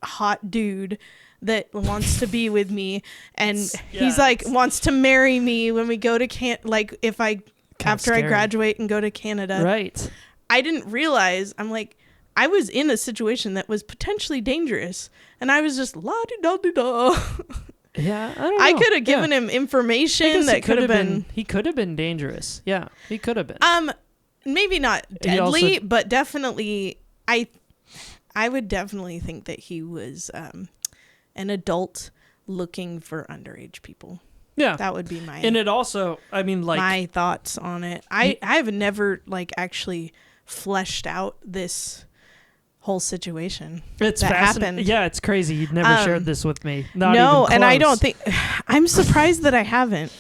S2: hot dude that wants to be with me and he's like wants to marry me when we go to like if I after I graduate and go to Canada.
S1: Right.
S2: I didn't realize I was in a situation that was potentially dangerous and I was just la-di-da-di-da.
S1: Yeah, I don't know.
S2: I could have given him information that could have been
S1: he could have been dangerous. Yeah, he could have been.
S2: Maybe not deadly, but definitely I would definitely think that he was an adult looking for underage people. Yeah. That would be my...
S1: And it also, I mean, like...
S2: my thoughts on it. I have never, like, actually fleshed out this whole situation.
S1: It's fascinating. Yeah, it's crazy. You'd never shared this with me. Not
S2: no,
S1: even close.
S2: And I don't think... I'm surprised that I haven't.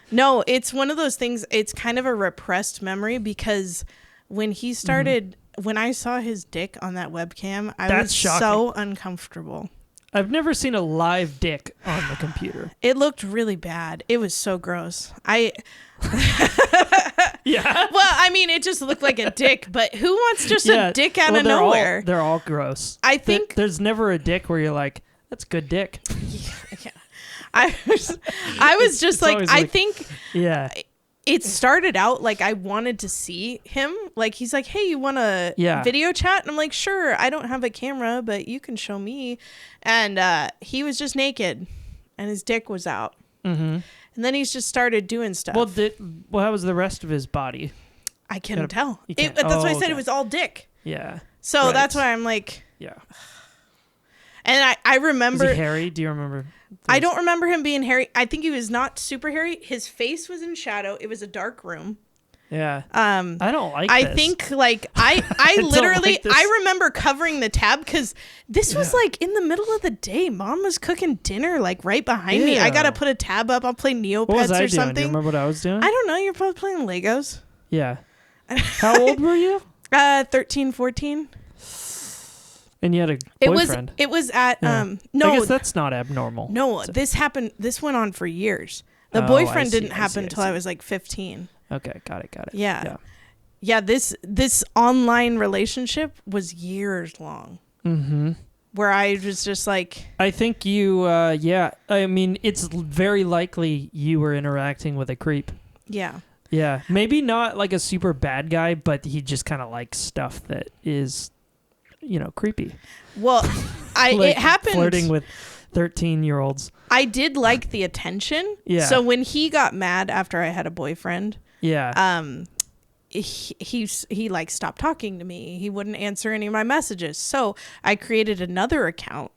S2: No, it's one of those things, it's kind of a repressed memory because when he started... When I saw his dick on that webcam, I was shocking. So uncomfortable.
S1: I've never seen a live dick on the computer.
S2: It looked really bad. It was so gross.
S1: Yeah.
S2: Well, I mean, it just looked like a dick, but who wants just a dick out of nowhere?
S1: They're all gross.
S2: I think
S1: there's never a dick where you're like, that's good dick.
S2: Yeah. I was just like, I think.
S1: Yeah.
S2: It started out like I wanted to see him. Like, he's like, hey, you want to video chat? And I'm like, sure. I don't have a camera, but you can show me. And he was just naked and his dick was out. Mm-hmm. And then he's just started doing stuff.
S1: Well, how was the rest of his body?
S2: I couldn't tell. That's why I said it was all dick.
S1: Yeah.
S2: So that's why I'm like...
S1: Yeah.
S2: And I remember...
S1: Was he hairy? Do you remember?
S2: I don't remember him being hairy. I think he was not super hairy. His face was in shadow. It was a dark room.
S1: Yeah. I don't like
S2: this.
S1: I
S2: think like I literally I remember covering the tab because this was like in the middle of the day. Mom was cooking dinner like right behind me. I gotta put a tab up. I'll play Neopets or something. Do
S1: you remember what I was doing?
S2: I don't know. You're probably playing Legos.
S1: Yeah. How old were you?
S2: 13, 14.
S1: And you had a boyfriend.
S2: It was at no.
S1: I guess that's not abnormal.
S2: No, this happened. This went on for years. The boyfriend didn't happen until I was like 15.
S1: Okay, got it.
S2: Yeah. This online relationship was years long. Mm-hmm. Where I was just like,
S1: I think you. I mean, it's very likely you were interacting with a creep.
S2: Yeah.
S1: Yeah, maybe not like a super bad guy, but he just kind of likes stuff that is, creepy.
S2: Well,
S1: like
S2: it happened
S1: flirting with 13-year-olds.
S2: I did like the attention.
S1: Yeah.
S2: So when he got mad after I had a boyfriend, he like stopped talking to me. He wouldn't answer any of my messages. So I created another account.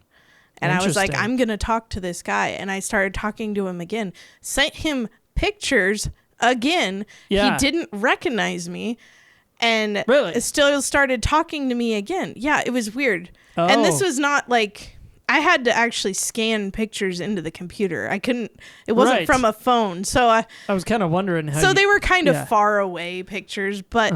S2: And I was like, I'm going to talk to this guy. And I started talking to him again. Sent him pictures again. Yeah. He didn't recognize me. And still started talking to me again. Yeah, it was weird. Oh. And this was not like... I had to actually scan pictures into the computer. I couldn't... It wasn't from a phone. So I
S1: was kind of wondering how...
S2: So they were kind of far away pictures. But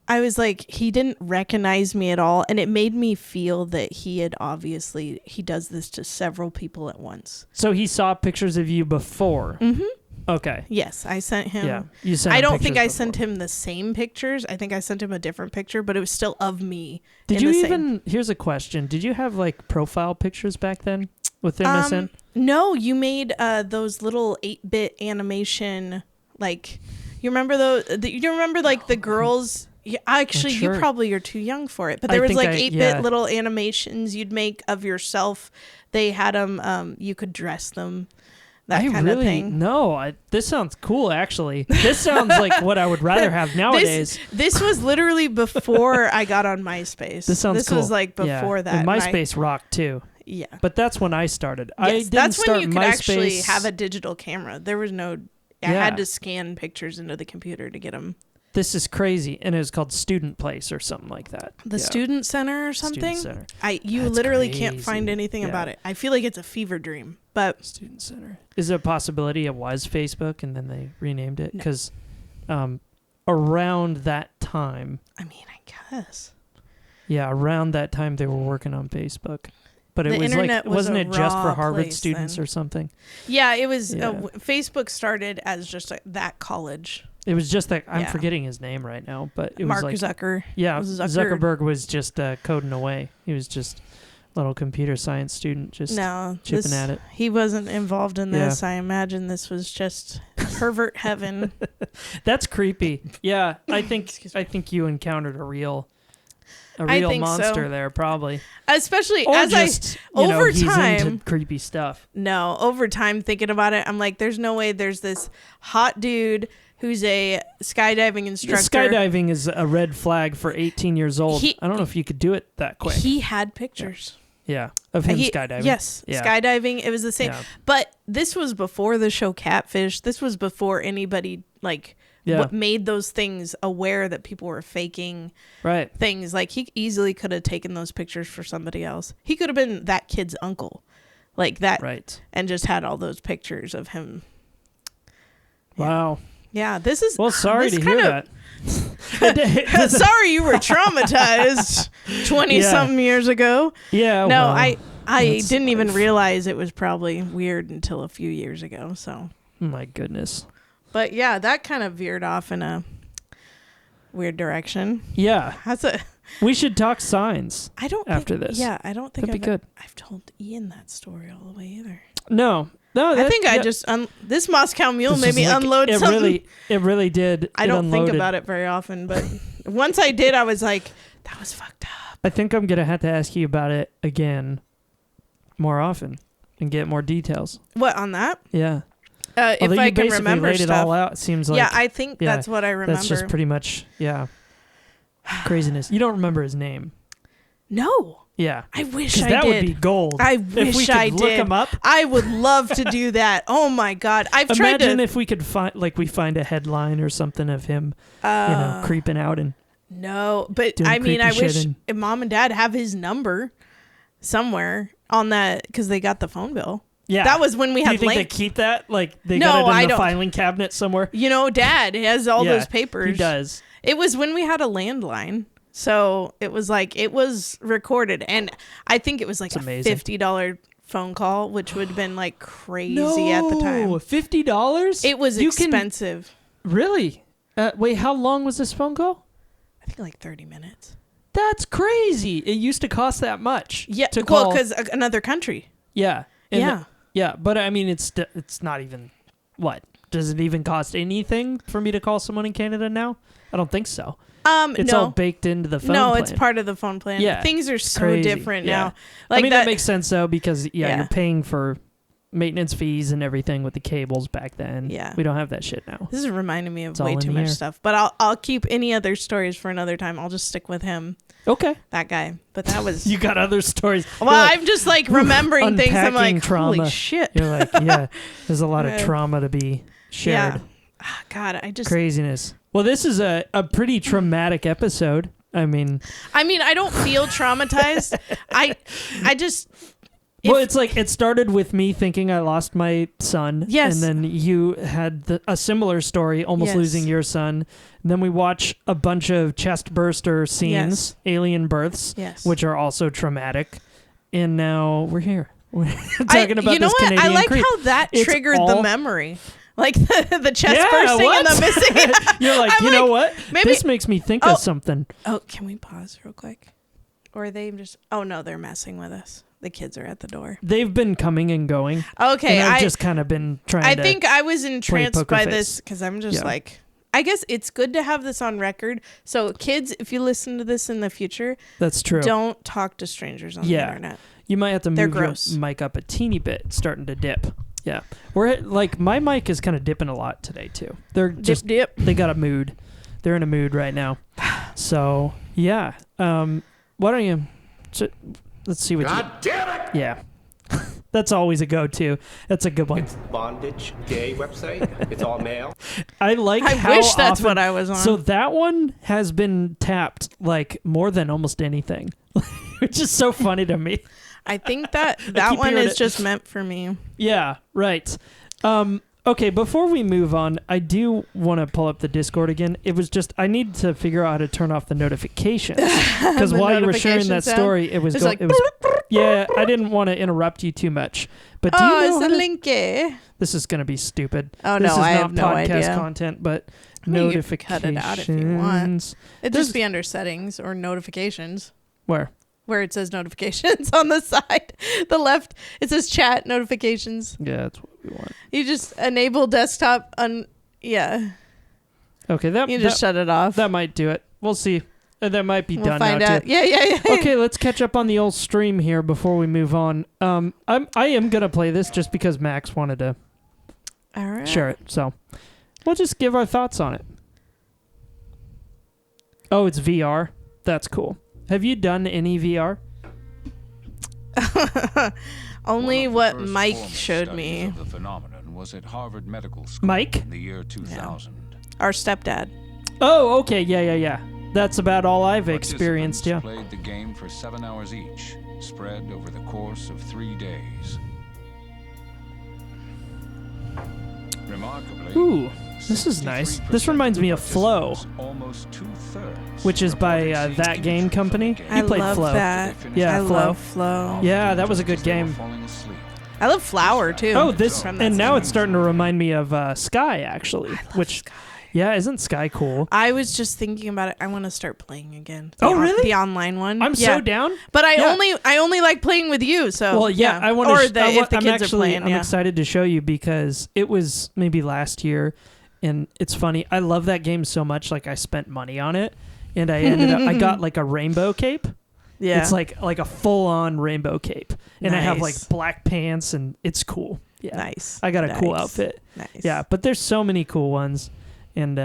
S2: I was like, he didn't recognize me at all. And it made me feel that he had obviously... He does this to several people at once.
S1: So he saw pictures of you before?
S2: Mm-hmm.
S1: Okay.
S2: Yes, I sent him.
S1: Yeah. You sent
S2: I
S1: him
S2: don't think
S1: pictures
S2: I
S1: before.
S2: sent him the same pictures. I think I sent him a different picture, but it was still of me.
S1: Did
S2: in
S1: you
S2: the
S1: even... Here's a question. Did you have, like, profile pictures back then with MSN?
S2: No, you made those little 8-bit animation, like, you remember those? You remember, like, the girls... Yeah, actually,
S1: sure.
S2: you probably are too young for it, but
S1: I
S2: there was
S1: think
S2: like
S1: I-
S2: 8-bit
S1: yeah.
S2: little animations you'd make of yourself. They had them. You could dress them. That kind of thing.
S1: No, this sounds cool, actually. This sounds like what I would rather have nowadays.
S2: This was literally before I got on MySpace.
S1: This sounds cool.
S2: was like before that.
S1: And MySpace rocked, too.
S2: Yeah.
S1: But that's when I started. I
S2: Yes,
S1: didn't
S2: that's
S1: start
S2: when you could
S1: MySpace.
S2: actually have a digital camera. There was no... I
S1: Yeah.
S2: had to scan pictures into the computer to get them.
S1: This is crazy. And it was called Student Place or something like that.
S2: The
S1: Yeah.
S2: Student Center or something?
S1: Student Center.
S2: You
S1: That's
S2: literally can't
S1: crazy.
S2: find anything
S1: Yeah.
S2: about it. I feel like it's a fever dream. But
S1: Student Center. Is there a possibility it was Facebook and then they renamed it?
S2: No.
S1: Because around that time,
S2: I mean, I guess.
S1: yeah, around that time they were working on Facebook. But it
S2: The
S1: was
S2: internet
S1: like,
S2: was
S1: wasn't
S2: a
S1: it just for
S2: raw
S1: Harvard
S2: place
S1: students
S2: then.
S1: or something?
S2: Yeah, it was.
S1: Yeah.
S2: Facebook started as just that college.
S1: It was just that, I'm
S2: Yeah.
S1: forgetting his name right now, but it
S2: Mark
S1: was like,
S2: Zucker.
S1: yeah,
S2: was Zucker.
S1: Zuckerberg was just coding away. He was just a little computer science student just
S2: No,
S1: chipping at it.
S2: he wasn't involved in
S1: Yeah.
S2: this. I imagine this was just pervert heaven.
S1: That's creepy. Yeah, I
S2: Excuse
S1: think you encountered a real
S2: I think
S1: monster
S2: so.
S1: there, probably.
S2: Especially
S1: Or
S2: as
S1: just,
S2: over
S1: he's
S2: time-
S1: into creepy stuff.
S2: No, over time thinking about it, I'm like, there's no way there's this hot dude who's a skydiving instructor.
S1: Skydiving is a red flag for 18 years old. I don't know if you could do it that quick.
S2: He had pictures.
S1: Yeah, of him skydiving.
S2: Yes,
S1: Yeah.
S2: skydiving. It was the same.
S1: Yeah.
S2: But this was before the show Catfish. This was before anybody
S1: Yeah.
S2: what made those things aware that people were faking
S1: Right.
S2: things. Like he easily could have taken those pictures for somebody else. He could have been that kid's uncle, like that,
S1: Right.
S2: and just had all those pictures of him. Yeah.
S1: Wow.
S2: Yeah, this is
S1: Well, sorry
S2: this
S1: to hear
S2: kind
S1: that.
S2: Sorry you were traumatized 20 something years ago.
S1: Yeah.
S2: No,
S1: well,
S2: I
S1: that's
S2: didn't even
S1: life.
S2: realize it was probably weird until a few years ago. So,
S1: My goodness.
S2: but yeah, that kind of veered off in a weird direction.
S1: Yeah.
S2: That's a.
S1: We should talk signs.
S2: I don't
S1: After
S2: think,
S1: this.
S2: Yeah, I don't think
S1: That'd be good.
S2: I've told Ian that story all the way either.
S1: No.
S2: I think I just this Moscow Mule made me unload
S1: it
S2: something.
S1: It really did.
S2: I don't think about it very often, but once I did, I was like, that was fucked up.
S1: I think I'm gonna have to ask you about it again more often and get more details.
S2: What on that?
S1: Yeah.
S2: If
S1: Although
S2: I
S1: you
S2: can
S1: basically
S2: remember
S1: laid it
S2: stuff.
S1: all out, it seems like
S2: Yeah, I think that's what I remember.
S1: that's just pretty much craziness. You don't remember his name.
S2: No.
S1: Yeah.
S2: I wish
S1: 'Cause
S2: I
S1: that
S2: did.
S1: would be gold.
S2: I
S1: if we
S2: wish
S1: could
S2: I
S1: look
S2: did.
S1: him up.
S2: I would love to do that. Oh my god. I've tried
S1: Imagine
S2: to
S1: if we could find we find a headline or something of him, creeping out and
S2: No, but
S1: doing
S2: I mean, I
S1: creepy shit
S2: wish
S1: and-
S2: if mom and dad have his number somewhere on that because they got the phone bill.
S1: yeah.
S2: That was when we
S1: Do you
S2: had
S1: think they
S2: link.
S1: keep that? Like they
S2: No,
S1: got it in
S2: I
S1: the
S2: don't.
S1: filing cabinet somewhere?
S2: You know, dad has all
S1: Yeah,
S2: those papers.
S1: He does.
S2: It was when we had a landline. So it was like, it was recorded. And I think it was like
S1: It's
S2: a
S1: amazing.
S2: $50 phone call, which would have been like crazy at the time.
S1: $50?
S2: It was
S1: You
S2: expensive.
S1: Really? Wait, how long was this phone call?
S2: I think like 30 minutes.
S1: That's crazy. It used to cost that much.
S2: Yeah.
S1: To
S2: Well,
S1: call.
S2: because another country.
S1: Yeah. And
S2: Yeah.
S1: yeah, but I mean, it's not even, what? Does it even cost anything for me to call someone in Canada now? I don't think so. It's
S2: no.
S1: all baked into the phone
S2: No,
S1: plan.
S2: it's part of the phone plan.
S1: Yeah,
S2: Things are so
S1: crazy.
S2: different
S1: Yeah.
S2: now. Like
S1: I mean, that makes sense, though, because,
S2: Yeah.
S1: you're paying for maintenance fees and everything with the cables back then.
S2: Yeah.
S1: We don't have that shit now.
S2: This is reminding me of
S1: It's all
S2: way
S1: in
S2: too
S1: the
S2: much
S1: air.
S2: stuff. But I'll keep any other stories for another time. I'll just stick with him,
S1: Okay.
S2: that guy. But that was...
S1: You got other stories.
S2: well,
S1: You're like,
S2: I'm just like remembering things. I'm
S1: unpacking
S2: like,
S1: trauma.
S2: holy shit.
S1: You're like, yeah, there's a lot of
S2: Yeah.
S1: trauma to be shared.
S2: Yeah. Ah, God, I just...
S1: Craziness. Well, this is a pretty traumatic episode. I mean,
S2: I don't feel traumatized. I just...
S1: well, it's like it started with me thinking I lost my son.
S2: Yes.
S1: And then you had a similar story, almost
S2: Yes.
S1: losing your son. And then we watch a bunch of chest burster scenes,
S2: Yes.
S1: alien births,
S2: Yes.
S1: which are also traumatic. And now we're here. We're talking about
S2: you know
S1: this
S2: what?
S1: Canadian
S2: I like
S1: creep.
S2: how that
S1: It's
S2: triggered
S1: all-
S2: the memory. Like the chest
S1: Yeah,
S2: bursting
S1: what?
S2: and the missing.
S1: You're like,
S2: I'm
S1: you know
S2: like,
S1: what?
S2: maybe-
S1: This makes me think of something.
S2: Oh, can we pause real quick? Or are they just... Oh, no, they're messing with us. The kids are at the door.
S1: They've been coming and going.
S2: Okay,
S1: And I've just kind of been trying to...
S2: I think I was entranced
S1: poker
S2: by
S1: face.
S2: this because I'm just
S1: Yeah.
S2: like... I guess it's good to have this on record. So kids, if you listen to this in the future,
S1: That's true.
S2: don't talk to strangers on the
S1: Yeah.
S2: internet.
S1: You might have to
S2: They're
S1: move your
S2: gross.
S1: mic up a teeny bit. It's starting to dip. Yeah. Like, my mic is kind of dipping a lot today, too. They're just...
S2: Dip.
S1: They got a mood. They're in a mood right now. So, yeah. Why don't you... Let's see what
S3: God damn it!
S1: Yeah. That's always a go-to. That's a good one.
S4: It's bondage gay website. It's all male.
S1: I like
S2: I
S1: how
S2: wish that's
S1: often-
S2: what I was on.
S1: So that one has been tapped like more than almost anything, which is so funny to me.
S2: I think that
S1: keep
S2: one
S1: hearing
S2: is
S1: it.
S2: just meant for me.
S1: Yeah, right. Okay, before we move on, I do want to pull up the Discord again. It was just I need to figure out how to turn off the notifications because
S2: The
S1: while you were sharing
S2: notification
S1: that
S2: sound?
S1: story, it was
S2: It's
S1: going.
S2: like,
S1: Yeah, I didn't want to interrupt you too much. But do you know
S2: it's
S1: how
S2: a
S1: to-
S2: linky.
S1: This is going to be stupid.
S2: Oh,
S1: this
S2: no,
S1: is
S2: I
S1: not
S2: have no
S1: podcast
S2: idea.
S1: content, but
S2: I mean, you could
S1: notifications.
S2: cut it out if you want. It'd just be under settings or notifications.
S1: Where?
S2: Where it says notifications on the side. The left, it says chat notifications.
S1: Yeah, that's what we want.
S2: You just enable desktop. Yeah.
S1: Okay, that
S2: You just shut it off.
S1: that might do it. We'll see. That might be
S2: We'll
S1: done
S2: find
S1: now
S2: out.
S1: too.
S2: Yeah.
S1: Okay, let's catch up on the old stream here before we move on. I am gonna play this just because Max wanted to
S2: All right.
S1: share it, so we'll just give our thoughts on it. Oh, it's VR. That's cool. Have you done any VR?
S2: Only
S5: One of
S2: what
S5: the first
S2: Mike
S5: foremost
S2: showed
S5: studies
S2: me.
S5: of the phenomenon was at Harvard Medical School
S1: Mike?
S5: in the year 2000.
S2: Our stepdad.
S1: Oh, okay. Yeah. That's about all I've experienced. Yeah.
S5: Participants played the game for 7 hours each, spread over the course of 3 days. Remarkably,
S1: Ooh, this is nice. This reminds me of Flow,
S5: almost 2/3
S1: which is by
S5: reported
S1: that
S5: seeing
S1: game
S5: images
S1: company.
S5: of the game
S2: I
S1: played
S2: love
S1: Flow.
S2: that.
S1: Yeah,
S2: I
S1: Flow.
S2: love Flow.
S1: Yeah, that was a good
S5: As they were
S1: game.
S5: falling asleep.
S2: I love Flower too.
S1: Oh, this
S2: From that
S1: and now
S2: same-
S1: it's starting to remind me of Sky actually, which
S2: Sky.
S1: yeah, isn't Sky cool?
S2: I was just thinking about it. I want to start playing again.
S1: Oh, really?
S2: The online one.
S1: I'm
S2: Yeah.
S1: so down.
S2: But I
S1: Yeah.
S2: only like playing with you. So
S1: Well, yeah, I want
S2: Or
S1: to.
S2: if the kids are playing.
S1: I'm
S2: Yeah.
S1: excited to show you because it was maybe last year, and it's funny. I love that game so much. Like I spent money on it, and I ended up. I got like a rainbow cape.
S2: Yeah.
S1: It's like a full on rainbow cape, and I have like
S2: Nice.
S1: black pants, and it's cool. Yeah,
S2: Nice.
S1: I got a cool
S2: Nice.
S1: outfit.
S2: Nice.
S1: Yeah, but there's so many cool ones, and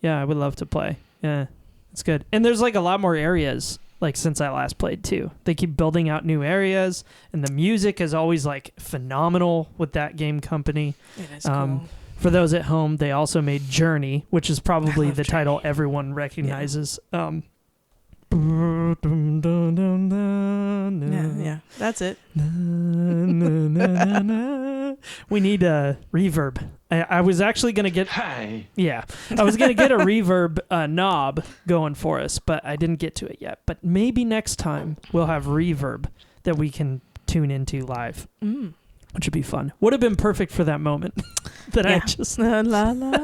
S1: yeah, I would love to play. Yeah, it's good. And there's like a lot more areas like since I last played too. They keep building out new areas, and the music is always like phenomenal with that game company.
S2: It is cool.
S1: For those at home, they also made Journey, which is probably
S2: love
S1: the title everyone recognizes.
S2: Yeah, yeah. That's it.
S1: We need a reverb. I was actually going to get... Yeah. I was going to get a reverb knob going for us, but I didn't get to it yet. But maybe next time we'll have reverb that we can tune into live, which would be fun. Would have been perfect for that moment. That I
S2: Yeah.
S1: just...
S2: La, la, la.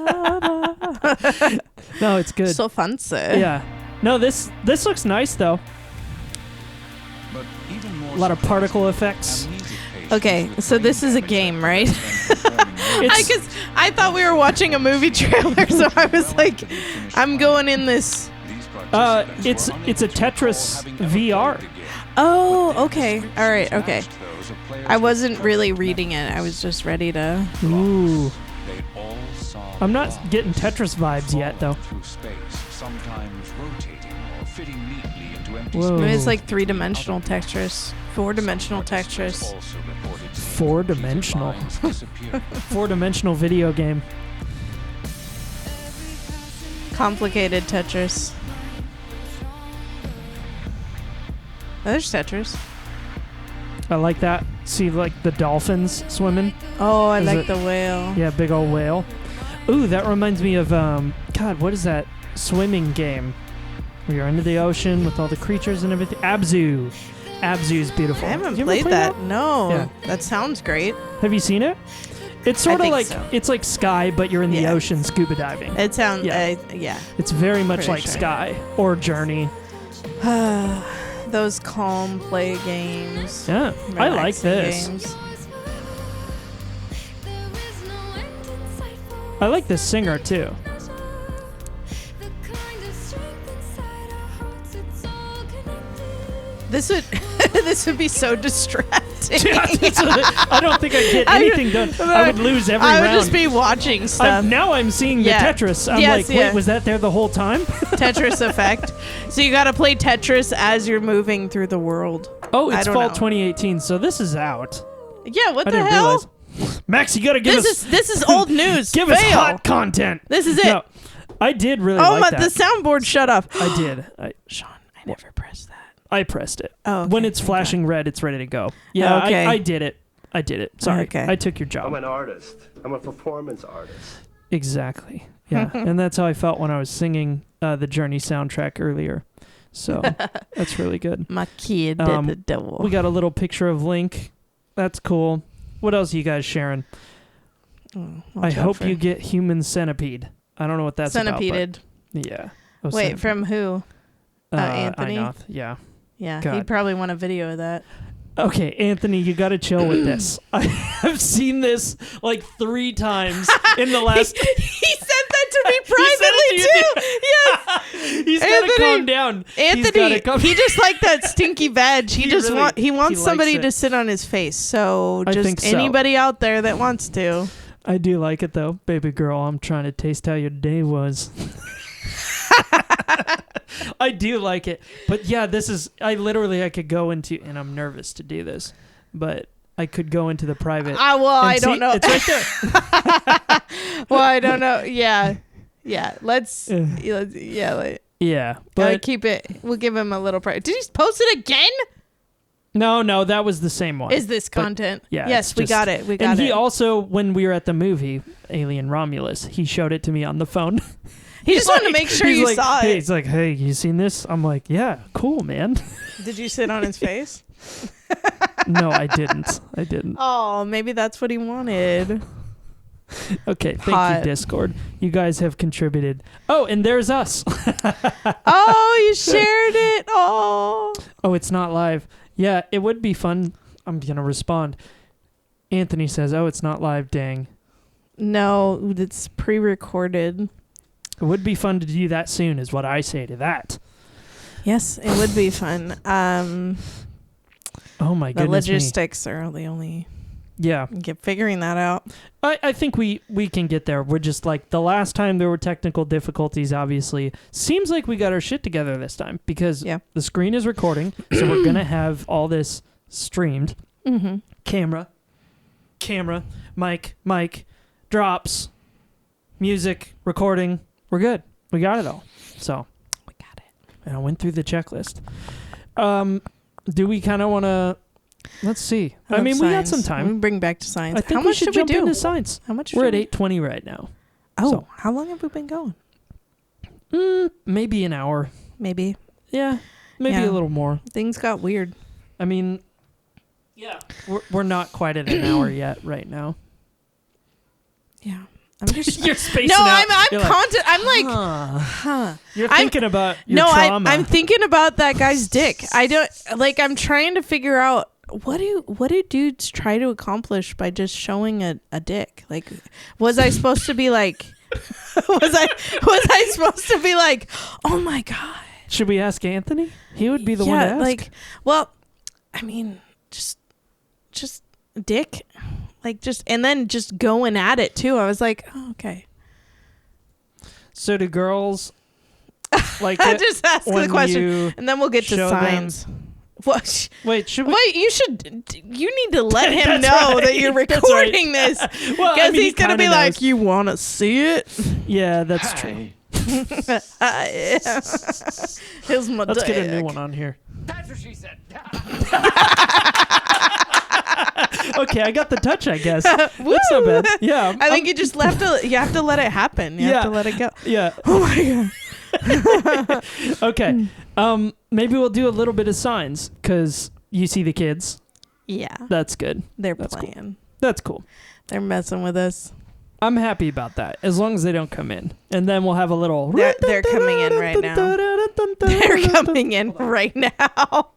S1: No, it's good.
S2: So fancy.
S1: Yeah. No, this looks nice, though.
S5: But even more
S1: A lot of particle
S5: surprising,
S1: effects.
S5: amnesic patients
S2: Okay,
S5: with
S2: so this
S5: brain
S2: is a
S5: damage
S2: game,
S5: that
S2: right?
S5: prevent them from forming
S1: It's-
S2: I thought we were watching a movie trailer, so I was like, I'm going in this.
S5: These participants were
S1: It's a
S5: unable to recall
S1: Tetris
S5: having ever
S1: VR.
S5: played the game.
S2: Oh,
S5: But the
S2: okay.
S5: descriptions
S2: All right, okay.
S5: matched those of players
S2: I
S5: with
S2: wasn't really
S5: perfect
S2: reading it. I
S5: memories.
S2: was just ready to.
S1: Ooh.
S5: They all saw
S1: I'm not
S5: blobs
S1: getting Tetris vibes yet, though.
S5: falling through space, sometimes rotating or fitting neatly into empty
S1: Whoa.
S5: space.
S2: It's like 3-dimensional Tetris, 4-dimensional
S5: Some
S2: Tetris.
S5: participants also reported seeing
S1: 4-dimensional.
S5: completed lines disappear.
S1: 4-dimensional video game.
S2: Complicated Tetris. There's Tetris.
S1: I like that. See, like the dolphins swimming.
S2: Oh, I
S1: Is
S2: like
S1: it-
S2: the whale.
S1: Yeah, big old whale. Ooh, that reminds me of God, what is that swimming game? Where you're under the ocean with all the creatures and everything. Abzu. Abzu is beautiful.
S2: I haven't
S1: Did you ever
S2: played
S1: play
S2: that. No.
S1: Yeah.
S2: That sounds great.
S1: Have you seen it? It's sort of
S2: think
S1: like
S2: so.
S1: it's like Sky, but you're in the
S2: Yeah.
S1: ocean scuba diving.
S2: It sounds,
S1: Yeah.
S2: yeah.
S1: It's very much
S2: Pretty
S1: like
S2: sure.
S1: Sky or Journey.
S2: Those calm play games.
S1: Yeah, I like
S2: relaxing
S1: this.
S2: games.
S1: I like this singer too.
S2: This would this would be so distracting.
S1: I don't think I'd get anything done. I would lose every
S2: I would
S1: round.
S2: just be watching stuff.
S1: Now I'm seeing the
S2: Yeah.
S1: Tetris. I'm
S2: Yes,
S1: like,
S2: yeah.
S1: wait, was that there the whole time?
S2: Tetris effect. So you got to play Tetris as you're moving through the world.
S1: Oh,
S2: I
S1: it's
S2: don't
S1: fall
S2: know.
S1: 2018, so this is out.
S2: Yeah, what
S1: I
S2: the
S1: didn't
S2: hell?
S1: realize. Max, you gotta give us
S2: This is old news.
S1: give
S2: Fail.
S1: us hot content.
S2: This is it.
S1: No, I did really
S2: Oh
S1: like
S2: my!
S1: that.
S2: The soundboard shut off.
S1: I did.
S2: Sean, I never pressed that.
S1: I pressed it.
S2: Oh, okay.
S1: When it's
S2: Okay.
S1: flashing red, it's ready to go. Yeah,
S2: Okay.
S1: I did it. I did it. Sorry,
S2: Okay.
S1: I took your job.
S4: I'm an artist. I'm a performance artist.
S1: Exactly. Yeah, and that's how I felt when I was singing the Journey soundtrack earlier. So that's really good.
S2: My kid did the devil.
S1: We got a little picture of Link. That's cool. What else are you guys sharing? I hope you get Human Centipede. I don't know what that's
S2: Centipeded.
S1: about. Yeah. Oh,
S2: Wait,
S1: Centipede.
S2: from who? Anthony?
S1: Einoth, yeah.
S2: Yeah,
S1: God.
S2: he'd probably want a video of that.
S1: Okay, Anthony, you got to chill with this. I have seen this like 3 times in the last.
S2: He sent that to me
S1: He
S2: privately
S1: sent it
S2: too. Yes.
S1: He's got to
S2: Anthony-
S1: calm down. He's gotta
S2: Anthony,
S1: calm-
S2: he just like that stinky veg. He just
S1: really-
S2: he wants
S1: he
S2: somebody
S1: likes
S2: to
S1: it.
S2: sit on his face. So
S1: I
S2: just
S1: think so.
S2: anybody out there that wants to.
S1: I do like it though, baby girl. I'm trying to taste how your day was. I do like it, but yeah, this is. I could go into, and I'm nervous to do this, but I could go into the private.
S2: I don't
S1: see,
S2: know.
S1: It's right there.
S2: Well, I don't know. Yeah. Let's.
S1: Yeah.
S2: Yeah.
S1: Yeah,
S2: Gotta
S1: but
S2: keep it. We'll give him a little price. Did he post it again?
S1: no, that was the same one.
S2: Is this
S1: But,
S2: content?
S1: yeah,
S2: Yes,
S1: it's
S2: we
S1: just-
S2: got it. We got
S1: and
S2: it.
S1: he also, when we were at the movie Alien Romulus, he showed it to me on the phone.
S2: He just wanted to make sure
S1: he's
S2: you
S1: like,
S2: saw
S1: hey,
S2: it.
S1: He's like, hey, you seen this? I'm like, yeah, cool, man.
S2: Did you sit on his face?
S1: No, I didn't.
S2: Oh, maybe that's what he wanted.
S1: Okay, thank
S2: Hot.
S1: you, Discord. You guys have contributed. Oh, and there's us.
S2: Oh, you shared it. Oh.
S1: Oh, it's not live. Yeah, it would be fun. I'm going to respond. Anthony says, oh, it's not live, dang.
S2: No, it's pre-recorded.
S1: It would be fun to do that soon, is what I say to that.
S2: Yes, it would be fun.
S1: Oh, my
S2: The
S1: goodness me.
S2: logistics are the only...
S1: Yeah.
S2: Get figuring that out.
S1: I think we can get there. We're just like, the last time there were technical difficulties, obviously. Seems like we got our shit together this time because the screen is recording, so we're going to have all this streamed.
S2: Mm-hmm.
S1: Camera, mic, drops, music, recording. We're good. We got it all. So
S2: We got it.
S1: and I went through the checklist. Do we kind of want to... Let's see. I mean, we got some
S2: We
S1: time.
S2: bring back to science.
S1: I think
S2: How
S1: we
S2: much
S1: should
S2: did
S1: jump
S2: we do?
S1: into science.
S2: How much?
S1: We're at
S2: did
S1: 8:20 right now.
S2: Oh,
S1: so.
S2: how long have we been going?
S1: Maybe an hour.
S2: Maybe.
S1: Yeah, maybe
S2: Yeah.
S1: a little more.
S2: Things got weird.
S1: I mean, yeah, we're not quite at an hour yet right now.
S2: Yeah. I'm just
S1: You're spacing
S2: No,
S1: out.
S2: I'm
S1: You're like,
S2: content. I'm like,
S1: huh. You're
S2: I'm-
S1: thinking about your
S2: no,
S1: trauma.
S2: I'm thinking about that guy's dick. I don't like. I'm trying to figure out what do dudes try to accomplish by just showing a dick? Like, was I supposed to be like, was I supposed to be like, oh my god?
S1: Should we ask Anthony? He would be the one to ask.
S2: like, well, I mean, just dick, like and then just going at it too. I was like, oh, okay.
S1: So do girls like
S2: I
S1: it
S2: just ask
S1: when
S2: the question,
S1: you
S2: and then we'll get to
S1: show them-
S2: signs. What?
S1: Wait, should we?
S2: Wait, you need to let him
S1: That's
S2: know
S1: right.
S2: that you're
S1: That's
S2: recording
S1: right.
S2: this. Because
S1: Well, I mean,
S2: he's going to be
S1: kinda
S2: like,
S1: knows.
S2: you want to see it?
S1: Yeah, that's true.
S2: Yeah. Here's my
S1: Let's
S2: dick.
S1: get a new one on here.
S3: That's what she said.
S1: Okay, I got the touch, I guess. That's not bad. Yeah.
S2: I think you just have to let it happen. You have to let it go.
S1: Yeah.
S2: Oh my god.
S1: Okay. Maybe we'll do a little bit of signs because you see the kids.
S2: Yeah.
S1: That's good.
S2: They're
S1: That's cool.
S2: playing.
S1: That's cool.
S2: They're messing with us.
S1: I'm happy about that, as long as they don't come in. And then we'll have a little...
S2: They're coming in right now. They're coming in right now.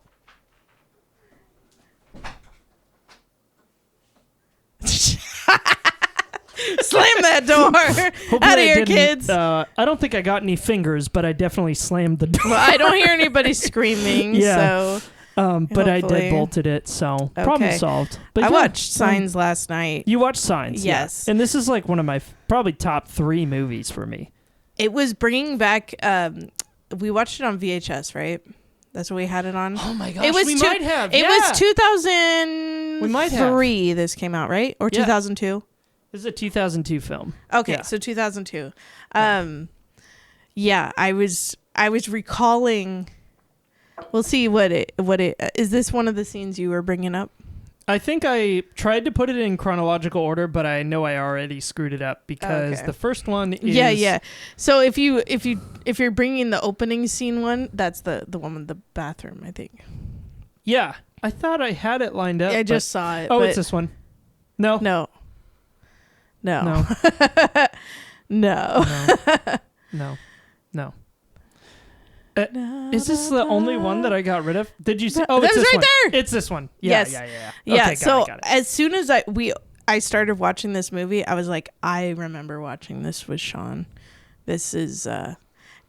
S2: Slam that door.
S1: Hopefully
S2: Out of
S1: I
S2: here,
S1: didn't,
S2: kids.
S1: I don't think I got any fingers, but I definitely slammed the door.
S2: Well, I don't hear anybody screaming,
S1: Yeah.
S2: so...
S1: But I
S2: Hopefully.
S1: deadbolted it, so problem
S2: Okay.
S1: solved. But
S2: I
S1: yeah,
S2: watched Signs last night.
S1: You watched Signs? yeah.
S2: Yes.
S1: And this is like one of my probably top 3 movies for me.
S2: It was bringing back... we watched it on VHS, right? That's what we had it on?
S1: Oh my gosh,
S2: It was
S1: we might have.
S2: It
S1: yeah.
S2: was 2003
S1: We might have.
S2: this came out, right? Or
S1: Yeah.
S2: 2002?
S1: This is a 2002 film.
S2: Okay,
S1: Yeah.
S2: so 2002. Yeah, I was recalling. We'll see what it is. This one of the scenes you were bringing up?
S1: I think I tried to put it in chronological order, but I know I already screwed it up because
S2: Okay.
S1: the first one is
S2: Yeah. So if you're bringing the opening scene one, that's the one with the bathroom, I think.
S1: Yeah, I thought I had it lined up.
S2: I
S1: but-
S2: just saw it.
S1: Oh,
S2: but
S1: it's this one. No.
S2: No.
S1: No.
S2: No.
S1: No. No. Is this the only one that I got rid of? Did you see? Oh, it's
S2: That's
S1: this
S2: right
S1: one.
S2: there.
S1: It's this one. Yeah,
S2: Yes.
S1: Yeah.
S2: Yeah,
S1: Okay,
S2: so
S1: got it.
S2: as soon as I started watching this movie, I was like, I remember watching this with Sean. This is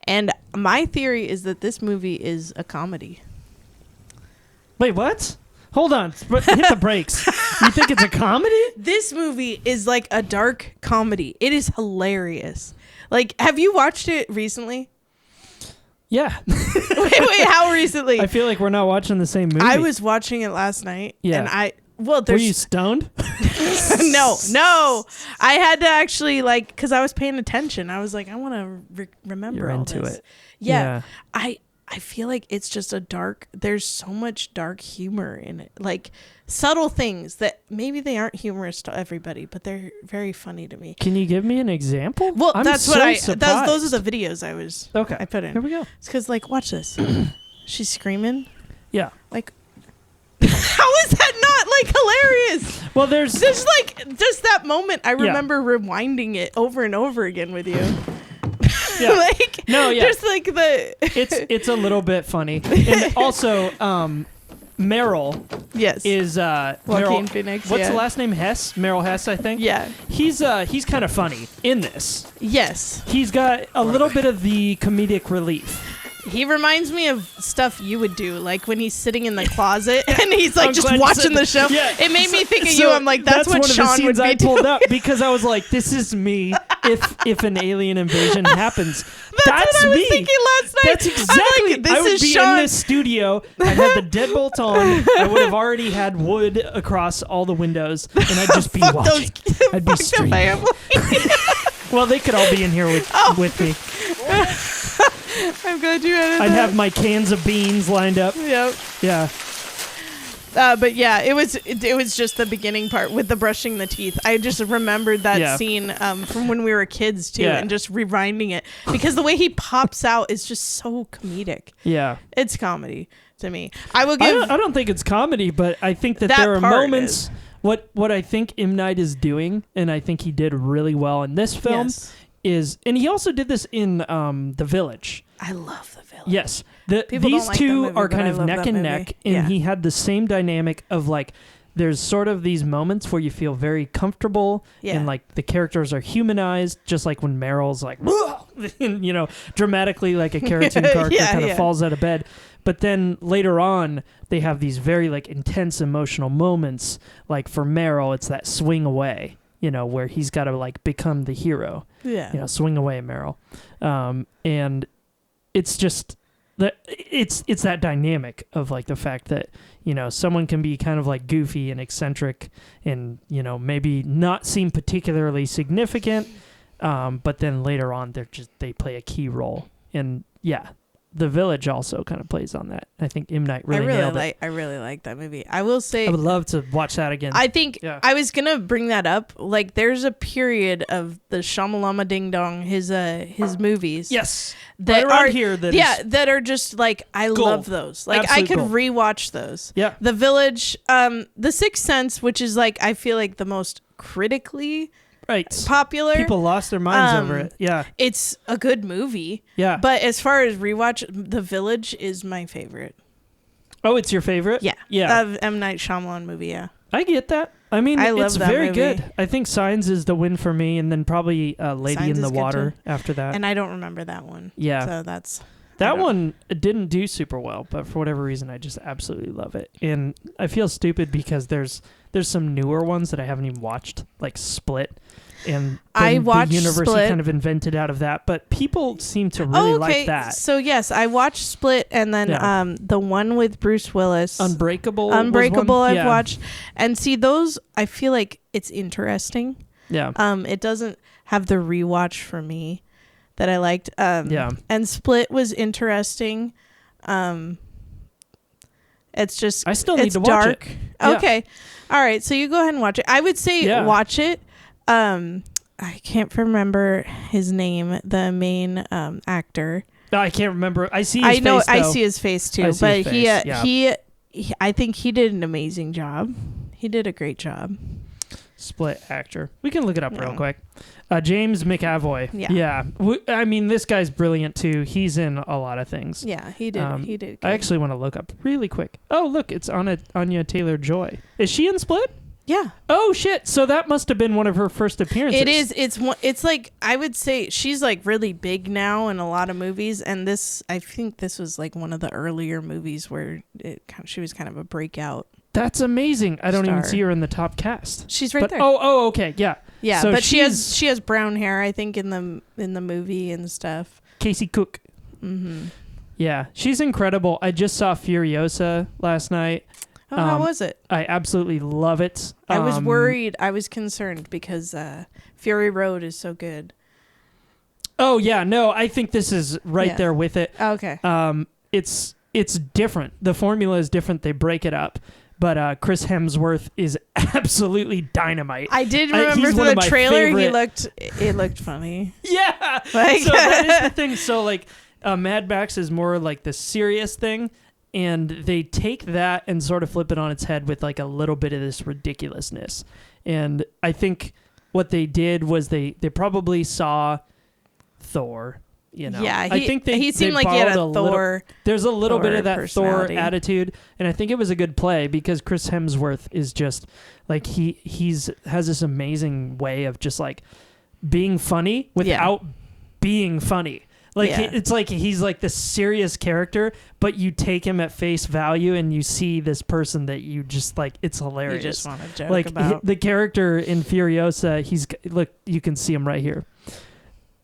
S2: and my theory is that this movie is a comedy.
S1: Wait, what? Hold on. Hit the brakes. You think it's a comedy?
S2: This movie is like a dark comedy. It is hilarious. Like, have you watched it recently?
S1: Yeah.
S2: wait, how recently?
S1: I feel like we're not watching the same movie.
S2: I was watching it last night.
S1: Yeah.
S2: And
S1: Were
S2: there's
S1: you stoned?
S2: no. I had to actually because I was paying attention. I was like, I want to remember
S1: You're
S2: all
S1: into
S2: this.
S1: it.
S2: Yeah. I feel like it's just there's so much dark humor in it. Like subtle things that maybe they aren't humorous to everybody, but they're very funny to me.
S1: Can you give me an example?
S2: Well,
S1: I'm
S2: that's
S1: so
S2: what
S1: surprised.
S2: those are the videos I put in.
S1: Here we go.
S2: It's because watch this. She's screaming.
S1: Yeah.
S2: Like, how is that not hilarious?
S1: Well, there's
S2: Just that moment, I remember rewinding it over and over again with you.
S1: yeah.
S2: Just the
S1: it's a little bit funny, and also Meryl
S2: yes
S1: is
S2: Joaquin
S1: Meryl,
S2: Phoenix.
S1: What's
S2: yeah.
S1: the last name? Hess. Meryl Hess, I think.
S2: Yeah.
S1: He's kind of funny in this.
S2: Yes.
S1: He's got a little bit of the comedic relief.
S2: He reminds me of stuff you would do, like when he's sitting in the closet and he's just
S1: glad you
S2: watching
S1: said
S2: the show.
S1: Yeah.
S2: It made me think of
S1: So
S2: you. I'm like, that's what
S1: one
S2: Sean
S1: of the scenes
S2: would be
S1: I pulled
S2: doing.
S1: up because I was like, this is me if an alien invasion happens.
S2: That's what I was
S1: me.
S2: thinking last night.
S1: That's exactly.
S2: I'm like, this
S1: I would
S2: is
S1: be
S2: Sean.
S1: in this studio. I had the deadbolt on. I would have already had wood across all the windows, and I'd just be watching. I'd be
S2: Fuck the
S1: streaming.
S2: family.
S1: Well, they could all be in here with me.
S2: I'm glad you added
S1: I'd
S2: that.
S1: have my cans of beans lined up.
S2: Yep.
S1: Yeah.
S2: But yeah, it was just the beginning part with the brushing the teeth. I just remembered that scene from when we were kids too, and just rewinding it because the way he pops out is just so comedic.
S1: Yeah.
S2: It's comedy to me. I will give.
S1: I don't think it's comedy, but I think that
S2: That
S1: there are
S2: part
S1: moments.
S2: is.
S1: What I think M. Night is doing, and I think he did really well in this film, is, and he also did this in The Village.
S2: I love The Village.
S1: Yes.
S2: People
S1: These
S2: don't like
S1: two
S2: that movie,
S1: are
S2: but
S1: kind
S2: I
S1: of
S2: love
S1: neck
S2: that
S1: and
S2: movie.
S1: neck, and
S2: Yeah.
S1: he had the same dynamic of there's sort of these moments where you feel very comfortable and the characters are humanized, just like when Meryl's and, dramatically like a cartoon character kind of falls out of bed. But then later on, they have these very intense emotional moments. Like for Meryl, it's that swing away, where he's got to become the hero.
S2: Yeah.
S1: Swing away, Meryl. And it's just that it's that dynamic of the fact that someone can be kind of goofy and eccentric and maybe not seem particularly significant, but then later on they play a key role. And The Village also kind of plays on that. I think M. Night really nailed it.
S2: I really like that movie. I will say
S1: I would love to watch that again.
S2: I think I was gonna bring that up. Like, there's a period of the Shamalama Ding Dong, his movies.
S1: Yes,
S2: that
S1: right around
S2: are
S1: here.
S2: that are just like I
S1: gold.
S2: love those. Like
S1: Absolute
S2: I could
S1: gold.
S2: rewatch those.
S1: Yeah.
S2: The Village, The Sixth Sense, which is like I feel like the most critically popular.
S1: People lost their minds over it. Yeah,
S2: it's a good movie.
S1: yeah.
S2: But as far as rewatch, The Village is my favorite.
S1: Oh, it's your favorite? Yeah.
S2: Of M. Night Shyamalan movie. Yeah.
S1: I get that. I mean,
S2: I love
S1: it's
S2: that
S1: very
S2: movie.
S1: good. I think Signs is the win for me, and then probably Lady
S2: Signs
S1: in the
S2: is good
S1: Water
S2: too.
S1: after that.
S2: And I don't remember that one.
S1: Yeah.
S2: So that's
S1: that one didn't do super well, but for whatever reason, I just absolutely love it. And I feel stupid because there's some newer ones that I haven't even watched, like Split. And
S2: I watched
S1: the universe
S2: Split.
S1: kind of invented out of that, but people seem to really like that.
S2: So yes, I watched Split, and then the one with Bruce Willis,
S1: Unbreakable.
S2: I've watched, and see those. I feel like it's interesting.
S1: Yeah.
S2: It doesn't have the rewatch for me that I liked.
S1: Yeah.
S2: And Split was interesting. It's just
S1: I still need to watch
S2: dark.
S1: it. Yeah.
S2: Okay. All right. So you go ahead and watch it. I would say watch it. I can't remember his name, the main actor.
S1: No, I can't remember. I see his face, though.
S2: I see his face too.
S1: I see
S2: But
S1: his face,
S2: he I think he did an amazing job. He did a great job.
S1: Split actor. We can look it up real quick. James McAvoy.
S2: Yeah.
S1: I mean, this guy's brilliant too. He's in a lot of things.
S2: Yeah, he did. He did.
S1: I actually want to look up really quick. Oh, look, it's Anya Taylor-Joy. Is she in Split?
S2: Yeah.
S1: Oh shit! So that must have been one of her first appearances.
S2: It is. It's like I would say she's like really big now in a lot of movies, and I think this was like one of the earlier movies where she was kind of a breakout.
S1: That's amazing. I don't even
S2: star.
S1: see her in the top cast.
S2: She's right there.
S1: Oh, okay, yeah.
S2: Yeah,
S1: so
S2: but she has brown hair, I think, in the movie and stuff.
S1: Casey Cook.
S2: Mm-hmm.
S1: Yeah, she's incredible. I just saw Furiosa last night.
S2: Oh, how was it?
S1: I absolutely love it.
S2: I was worried. I was concerned because Fury Road is so good.
S1: Oh yeah, no, I think this is right there with it.
S2: Okay.
S1: It's different. The formula is different. They break it up. But Chris Hemsworth is absolutely dynamite.
S2: I did remember from the trailer it looked funny.
S1: Yeah.
S2: Like,
S1: so that is the thing. So like Mad Max is more like the serious thing. And they take that and sort of flip it on its head with like a little bit of this ridiculousness. And I think what they did was they probably saw Thor, you know.
S2: Yeah,
S1: I think
S2: he seemed like he had a Thor.
S1: There's a little bit of that Thor
S2: personality.
S1: attitude, and I think it was a good play because Chris Hemsworth is just like he's has this amazing way of just like being funny without being funny. Like it's like he's like this serious character, but you take him at face value and you see this person that you just like. It's hilarious.
S2: You just want to joke
S1: like
S2: about.
S1: The character in Furiosa. Look, you can see him right here.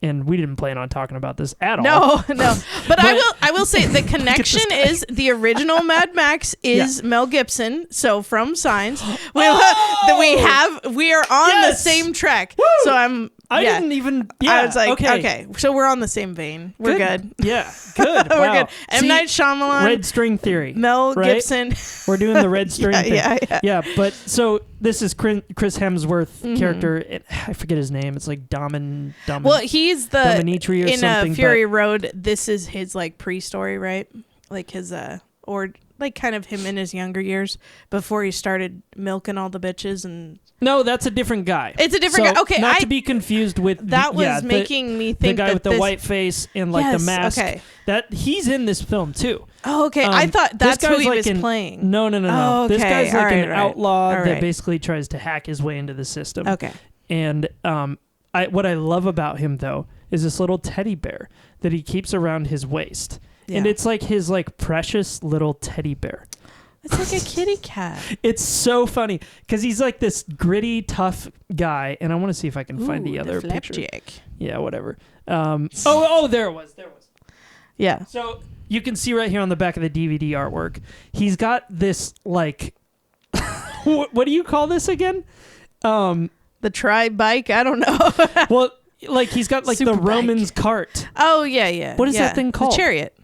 S1: And we didn't plan on talking about this at all.
S2: No. But I will say the connection is the original Mad Max is Mel Gibson. So from Signs, we are on the same track.
S1: Woo!
S2: So
S1: I didn't even. Yeah,
S2: I was like, okay. So we're on the same vein. We're good.
S1: Yeah, good.
S2: We're
S1: Wow.
S2: good. M. Night Shyamalan.
S1: Red string theory.
S2: Mel Gibson.
S1: We're doing the red string thing.
S2: Yeah.
S1: But so this is Chris Hemsworth character. I forget his name. It's like Domin.
S2: Well, he's the
S1: Dominitri or
S2: in
S1: something.
S2: Fury Road. This is his like pre-story, right? Like his or like kind of him in his younger years before he started milking all the bitches and.
S1: No, that's a different guy.
S2: It's a different guy. Okay,
S1: not to be confused with
S2: that was making me think
S1: the guy
S2: that
S1: with the white face and like the mask.
S2: Okay,
S1: that he's in this film too.
S2: Oh, okay. I thought that's who he was playing.
S1: No.
S2: Oh, okay.
S1: This guy's like an outlaw
S2: All
S1: that
S2: right.
S1: basically tries to hack his way into the system.
S2: Okay.
S1: And what I love about him though is this little teddy bear that he keeps around his waist, and it's like his like precious little teddy bear.
S2: It's like a kitty cat.
S1: It's so funny because he's like this gritty, tough guy, and I want to see if I can find the other picture. Yeah, whatever. Oh, there it was.
S2: Yeah.
S1: So you can see right here on the back of the DVD artwork, he's got this like, what do you call this again?
S2: The tri bike. I don't know.
S1: Well, like he's got like
S2: Super
S1: the
S2: bike.
S1: Romans cart.
S2: Oh yeah.
S1: What is that thing called?
S2: The chariot.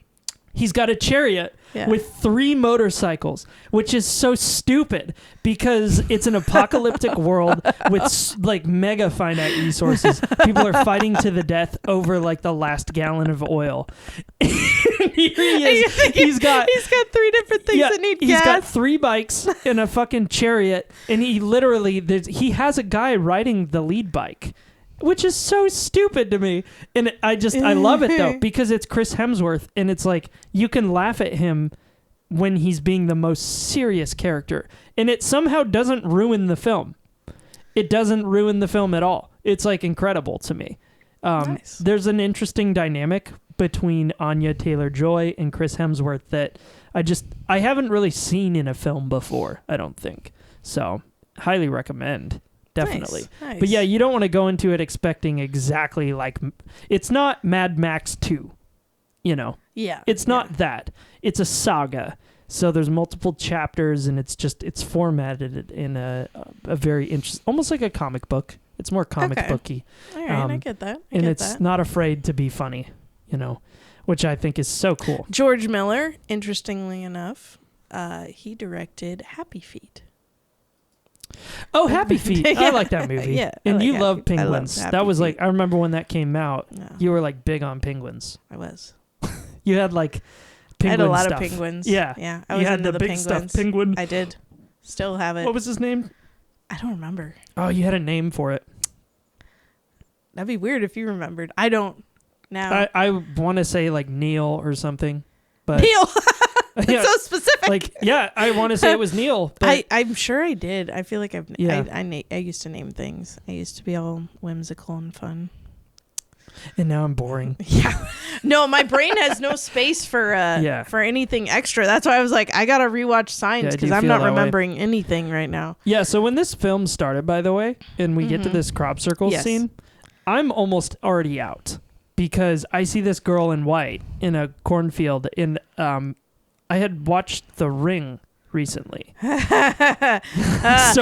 S1: He's got a chariot
S2: Yeah.
S1: with 3 motorcycles, which is so stupid because it's an apocalyptic world with like mega finite resources. People are fighting to the death over like the last gallon of oil. Here he is. He's got
S2: 3 different things that need
S1: He's
S2: gas.
S1: got 3 bikes and a fucking chariot, and he literally he has a guy riding the lead bike, which is so stupid to me. And I love it though, because it's Chris Hemsworth, and it's like you can laugh at him when he's being the most serious character, and it somehow doesn't ruin the film. It doesn't ruin the film at all. It's like incredible to me.
S2: Nice.
S1: There's an interesting dynamic between Anya Taylor-Joy and Chris Hemsworth that I haven't really seen in a film before, I don't think. So, highly recommend. Definitely.
S2: Nice.
S1: But yeah, you don't want to go into it expecting exactly like... It's not Mad Max 2, you know?
S2: Yeah.
S1: It's not that. It's a saga. So there's multiple chapters, and it's formatted in a very interesting... Almost like a comic book. It's more comic booky.
S2: All right, I get that.
S1: And it's not afraid to be funny, you know, which I think is so cool.
S2: George Miller, interestingly enough, he directed Happy Feet.
S1: Oh, Happy Feet.
S2: Yeah.
S1: I like that movie.
S2: Yeah, I
S1: And
S2: like
S1: you
S2: Happy-
S1: love
S2: I love
S1: penguins.
S2: Happy
S1: That was
S2: Feet.
S1: like, I remember when that came out,
S2: Yeah.
S1: you were like big on penguins.
S2: I was.
S1: You had like
S2: I had
S1: penguin
S2: a lot
S1: stuff.
S2: of penguins.
S1: Yeah.
S2: Yeah. I
S1: You
S2: was
S1: had
S2: into
S1: the
S2: the
S1: big
S2: penguins.
S1: stuffed penguin.
S2: I did. Still have it.
S1: What was his name?
S2: I don't remember.
S1: Oh, you had a name for it.
S2: That'd be weird if you remembered. I don't now.
S1: I want to say like Neil or something. But
S2: Neil. That's
S1: yeah,
S2: so specific.
S1: like, yeah, I want to say it was Neil. But
S2: I'm sure I did. I feel like
S1: Yeah.
S2: I used to name things. I used to be all whimsical and fun.
S1: and now I'm boring.
S2: Yeah. No, my brain has no space for for anything extra. That's why I was like, I gotta rewatch Signs
S1: Yeah, do
S2: because
S1: you
S2: I'm
S1: feel
S2: not
S1: that way?
S2: remembering anything right now.
S1: Yeah, so when this film started, by the way, and we get to this crop circle
S2: Yes.
S1: scene, I'm almost already out because I see this girl in white in a cornfield. I had watched The Ring recently. So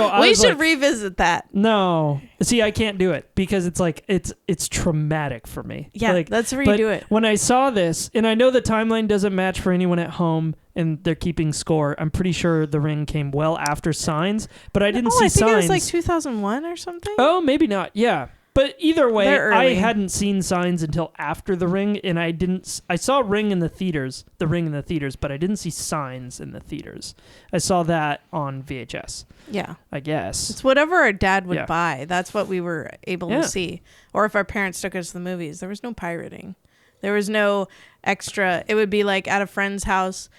S1: I
S2: We
S1: was
S2: should
S1: like,
S2: revisit that.
S1: no. See, I can't do it because it's like it's traumatic for me.
S2: Yeah,
S1: Like,
S2: let's
S1: but
S2: redo it.
S1: When I saw this, and I know the timeline doesn't match for anyone at home, and they're keeping score. I'm pretty sure The Ring came well after Signs, but I didn't see
S2: I think
S1: Signs.
S2: it was like 2001 or something.
S1: Oh, maybe not. Yeah. But either way,
S2: They're
S1: I
S2: early.
S1: hadn't seen Signs until after The Ring, and I saw Ring in the theaters, The Ring in the theaters, but I didn't see Signs in the theaters. I saw that on VHS,
S2: Yeah.
S1: I guess.
S2: It's whatever our dad would
S1: Yeah.
S2: buy. That's what we were able
S1: Yeah.
S2: to see. Or if our parents took us to the movies, there was no pirating. There was no extra. It would be like at a friend's house,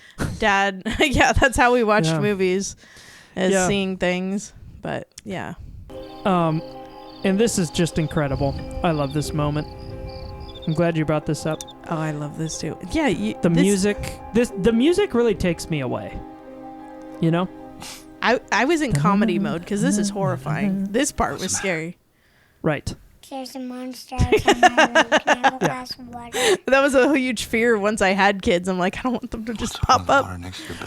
S2: dad. Yeah, that's how we watched
S1: Yeah.
S2: movies, is
S1: Yeah.
S2: seeing things. But yeah.
S1: And this is just incredible. I love this moment. I'm glad you brought this up.
S2: Oh, I love this too. Yeah,
S1: The music really takes me away. You know?
S2: I was in comedy mode because this is horrifying. This part was scary.
S1: Right.
S6: There's a monster outside my room. Can I have a glass of water?
S2: That was a huge fear once I had kids. I'm like, I don't want them to just pop up.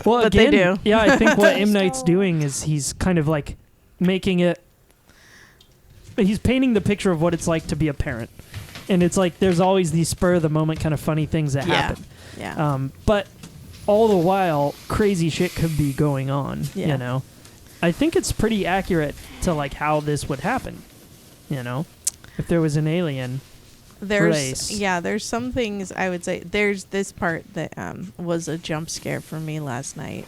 S1: Well,
S2: But they
S1: again,
S2: do.
S1: yeah, I think what M. Night's doing is he's kind of like making it. He's painting the picture of what it's like to be a parent, and it's like there's always these spur of the moment kind of funny things that happen.
S2: Yeah.
S1: But all the while, crazy shit could be going on.
S2: Yeah.
S1: You know, I think it's pretty accurate to like how this would happen. You know, if there was an alien. race.
S2: There's some things I would say. There's this part that was a jump scare for me last night.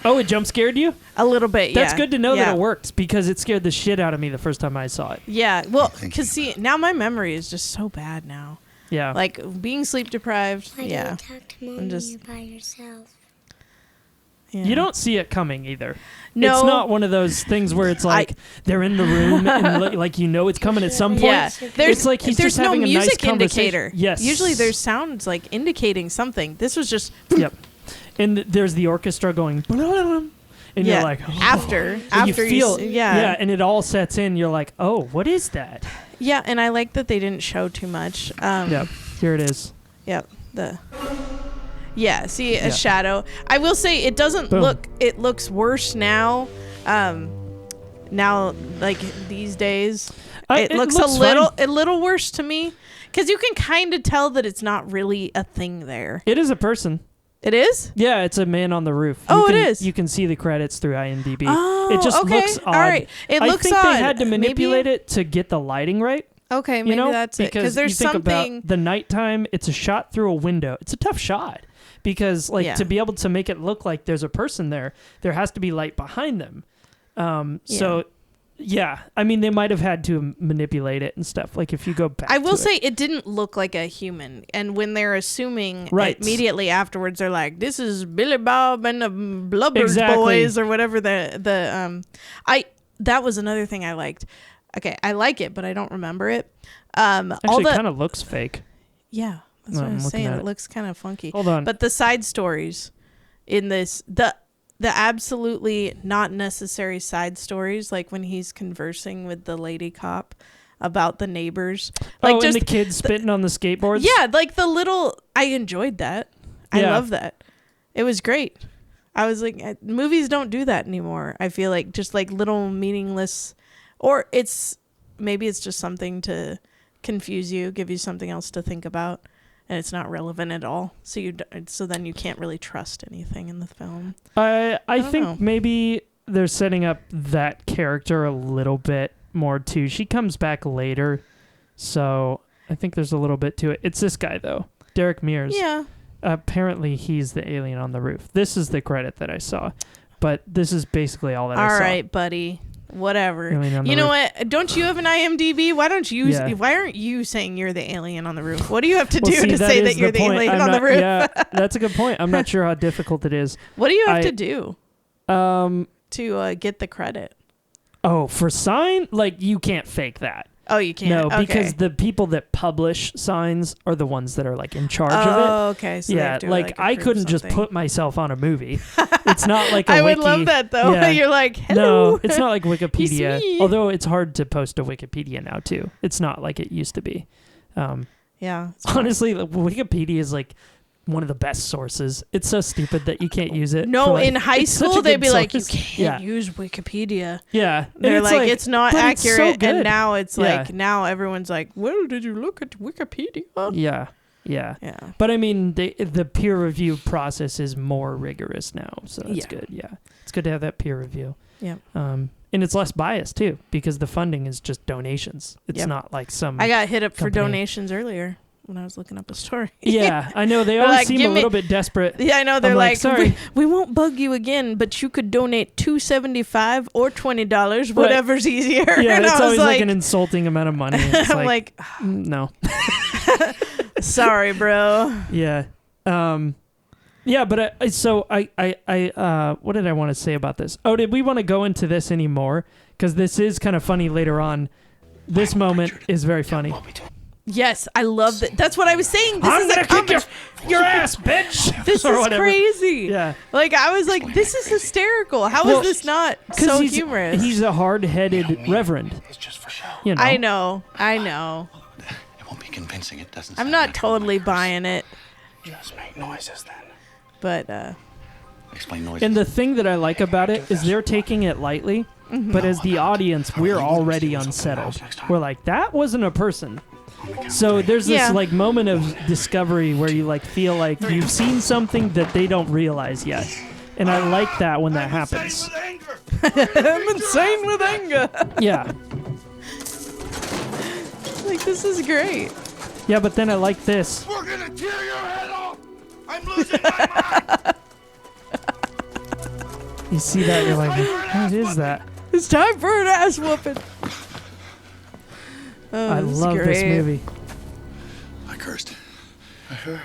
S1: Oh, it jump scared you?
S2: A little bit,
S1: That's
S2: yeah.
S1: good to know
S2: Yeah.
S1: that it worked because it scared the shit out of me the first time I saw it.
S2: Yeah, well, because see, now my memory is just so bad now.
S1: Yeah.
S2: Like being sleep deprived.
S6: Why do
S2: Yeah.
S6: you talk to Mom
S2: I'm
S6: when
S2: just-
S6: you're by yourself?
S2: Yeah.
S1: You don't see it coming either.
S2: No.
S1: It's not one of those things where it's like they're in the room and like you know it's coming at some point.
S2: Yeah, there's
S1: It's like he's
S2: there's
S1: just
S2: no
S1: having a nice
S2: music
S1: conversation.
S2: indicator.
S1: Yes.
S2: Usually there's sounds like indicating something. This was just
S1: Yep. And there's the orchestra going and
S2: yeah.
S1: you're like
S2: after
S1: and you
S2: after
S1: feel
S2: you yeah
S1: and it all sets in. You're like, oh, what is that?
S2: yeah, and I like that they didn't show too much.
S1: Yep. Here it is.
S2: Yep. See a
S1: Yeah.
S2: shadow. I will say it doesn't
S1: Boom.
S2: look. It looks worse now. Now like these days, it looks a little worse to me because you can kind of tell that it's not really a thing there.
S1: It is a person.
S2: It is?
S1: Yeah, it's a man on the roof.
S2: It is.
S1: You can see the credits through IMDb.
S2: Oh,
S1: it just
S2: okay.
S1: looks odd.
S2: All right. It looks
S1: I think
S2: odd.
S1: they had to manipulate it to get the lighting right.
S2: Okay, maybe that's it.
S1: Because
S2: there's
S1: you think
S2: something.
S1: about the nighttime, it's a shot through a window. It's a tough shot because, to be able to make it look like there's a person there has to be light behind them. So, yeah, I mean, they might have had to manipulate it and stuff. Like if you go back,
S2: I will say it didn't look like a human, and when they're assuming immediately afterwards, they're like, "This is Billy Bob and the Blubbers Boys" or whatever. That was another thing I liked. Okay, I like it, but I don't remember it.
S1: Actually, it kind of looks fake.
S2: Yeah, that's what I'm saying. It looks kind of funky.
S1: Hold on.
S2: But the side stories in this, the absolutely not necessary side stories, like when he's conversing with the lady cop about the neighbors. Like
S1: and the kids spitting on the skateboards?
S2: Yeah, like I enjoyed that. I love that. It was great. I was like, movies don't do that anymore. I feel like just like little meaningless, or maybe it's just something to confuse you, give you something else to think about, and it's not relevant at all. So then you can't really trust anything in the film.
S1: I think maybe they're setting up that character a little bit more too. She comes back later, so I think there's a little bit to it. It's this guy though, Derek Mears.
S2: Yeah.
S1: Apparently he's the alien on the roof. This is the credit that I saw, but this is basically all that I saw.
S2: All right, buddy. Whatever. You know what? Don't you have an IMDb? Why don't you?
S1: Yeah.
S2: Why aren't you saying you're the alien on the roof? What do you have to do to say that you're the alien on the roof?
S1: Yeah, that's a good point. I'm not sure how difficult it is.
S2: What do you have to do to get the credit?
S1: Oh, for sign? Like you can't fake that.
S2: Oh, you can't?
S1: No,
S2: okay.
S1: because the people that publish signs are the ones that are like in charge of it.
S2: Oh, okay. So
S1: yeah, like I couldn't just put myself on a movie. It's not like a
S2: I
S1: wiki.
S2: would love that though.
S1: Yeah.
S2: You're like, hello.
S1: No, it's not like Wikipedia.
S2: me.
S1: Although it's hard to post to Wikipedia now too. It's not like it used to be.
S2: Yeah.
S1: Honestly, Wikipedia is like one of the best sources. It's so stupid that you can't use it.
S2: No,
S1: in
S2: high school they'd be like, you can't
S1: Yeah.
S2: use Wikipedia.
S1: Yeah.
S2: They're like, it's not
S1: but it's so
S2: accurate.
S1: good.
S2: And now it's
S1: Yeah.
S2: like, now everyone's like, well, did you look at Wikipedia?
S1: Yeah. Yeah.
S2: Yeah.
S1: But I mean, the peer review process is more rigorous now, so that's good. Yeah, it's good to have that peer review.
S2: Yeah.
S1: And it's less biased too, because the funding is just donations. It's not like some.
S2: I got hit up for
S1: company.
S2: donations earlier when I was looking up a story.
S1: Yeah, I know they always
S2: like,
S1: seem a little bit desperate.
S2: Yeah, I know. They're
S1: I'm
S2: like,
S1: sorry,
S2: we won't bug you again, but you could donate $2.75 or $20, whatever's easier.
S1: Yeah,
S2: and
S1: it's
S2: I was
S1: always like
S2: like
S1: an insulting amount of money. It's
S2: I'm like,
S1: no.
S2: Sorry, bro.
S1: Yeah. Yeah, but I what did I want to say about this? Oh, did we want to go into this anymore? Because this is kind of funny later on. This moment is very funny.
S2: Yes, I love that. That's what I was saying. This
S1: I'm
S2: is
S1: gonna kick your ass, bitch.
S2: This
S1: Or
S2: is
S1: whatever.
S2: crazy.
S1: Yeah.
S2: Like I was like, this is hysterical. How is this not so humorous?
S1: He's a hard-headed reverend.
S4: It's just for show.
S1: You know.
S2: I know.
S4: It won't be convincing. It doesn't.
S2: I'm
S4: sound
S2: not
S4: like
S2: totally
S4: numbers.
S2: buying it,
S4: Just make noises then.
S2: but
S4: Explain noises.
S1: And the thing that I like about it is they're taking it lightly, but as the audience, we're already unsettled. We're like, that wasn't a person. So there's this like moment of discovery where you like feel like you've seen something that they don't realize yet. And I like that when that happens.
S2: I'm insane with anger.
S1: Yeah.
S2: Like this is great.
S1: Yeah, but then I like this.
S3: We're gonna tear your head off! I'm losing my mind!
S1: You see that, you're like, what is that?
S2: It's time for an ass whooping. Oh,
S1: I love this movie.
S4: I cursed. I heard.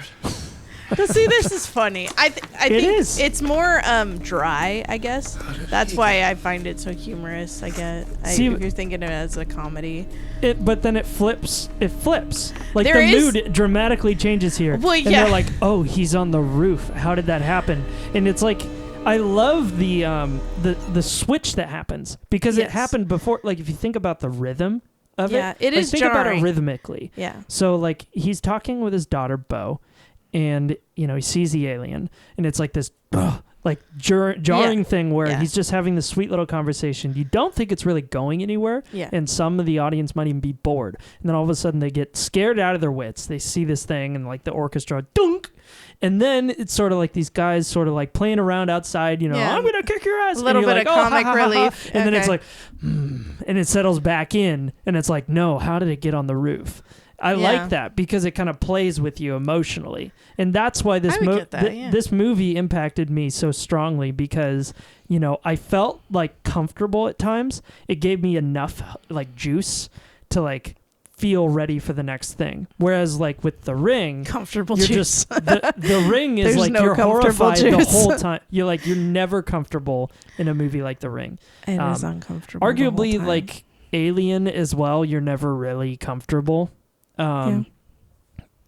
S2: See, this is funny. I think
S1: is.
S2: it's more dry, I guess. That's why I find it so humorous. I get.
S1: See,
S2: if you're thinking of it as a comedy.
S1: But then it flips. It flips. Like
S2: There
S1: the
S2: is-
S1: mood dramatically changes here.
S2: Well,
S1: and
S2: yeah.
S1: they're like, oh, he's on the roof. How did that happen? And it's like, I love the switch that happens because it
S2: Yes.
S1: happened before. Like if you think about the rhythm of
S2: Yeah, it
S1: like,
S2: is
S1: think about it
S2: jarring.
S1: rhythmically.
S2: Yeah.
S1: So like he's talking with his daughter Bo, and he sees the alien, and it's like this like jarring thing where
S2: Yeah.
S1: he's just having this sweet little conversation. You don't think it's really going anywhere,
S2: Yeah.
S1: and some of the audience might even be bored. And then all of a sudden they get scared out of their wits. They see this thing and like the orchestra dunk, And then it's sort of like these guys sort of like playing around outside, you know,
S2: Yeah.
S1: I'm going to kick your ass.
S2: A little
S1: and you're
S2: bit
S1: like,
S2: of
S1: "Oh,
S2: comic
S1: ha, ha, ha, ha."
S2: relief.
S1: And then it's
S2: Okay.
S1: like, and it settles back in. And it's like, no, how did it get on the roof? I
S2: Yeah.
S1: like that because it kind of plays with you emotionally. And that's why this,
S2: I would get that, yeah.
S1: this movie impacted me so strongly because, you know, I felt like comfortable at times. It gave me enough like juice to like feel ready for the next thing. Whereas like with The Ring,
S2: Comfortable
S1: you're
S2: juice.
S1: just the Ring is
S2: There's
S1: like
S2: no
S1: you're
S2: comfortable
S1: horrified the
S2: juice.
S1: whole time. You're never comfortable in a movie like The Ring.
S2: It is uncomfortable. the whole
S1: Arguably
S2: time.
S1: like Alien as well, you're never really comfortable.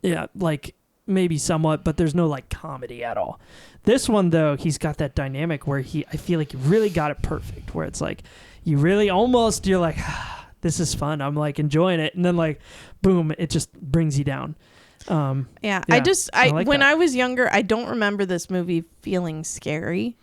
S1: Yeah, like maybe somewhat, but there's no like comedy at all. This one though, he's got that dynamic where I feel like he really got it perfect, where it's like you really almost, you're like, this is fun, I'm like enjoying it, and then like boom, it just brings you down.
S2: Yeah,
S1: Yeah,
S2: I
S1: I like
S2: when
S1: that.
S2: I was younger, I don't remember this movie feeling scary.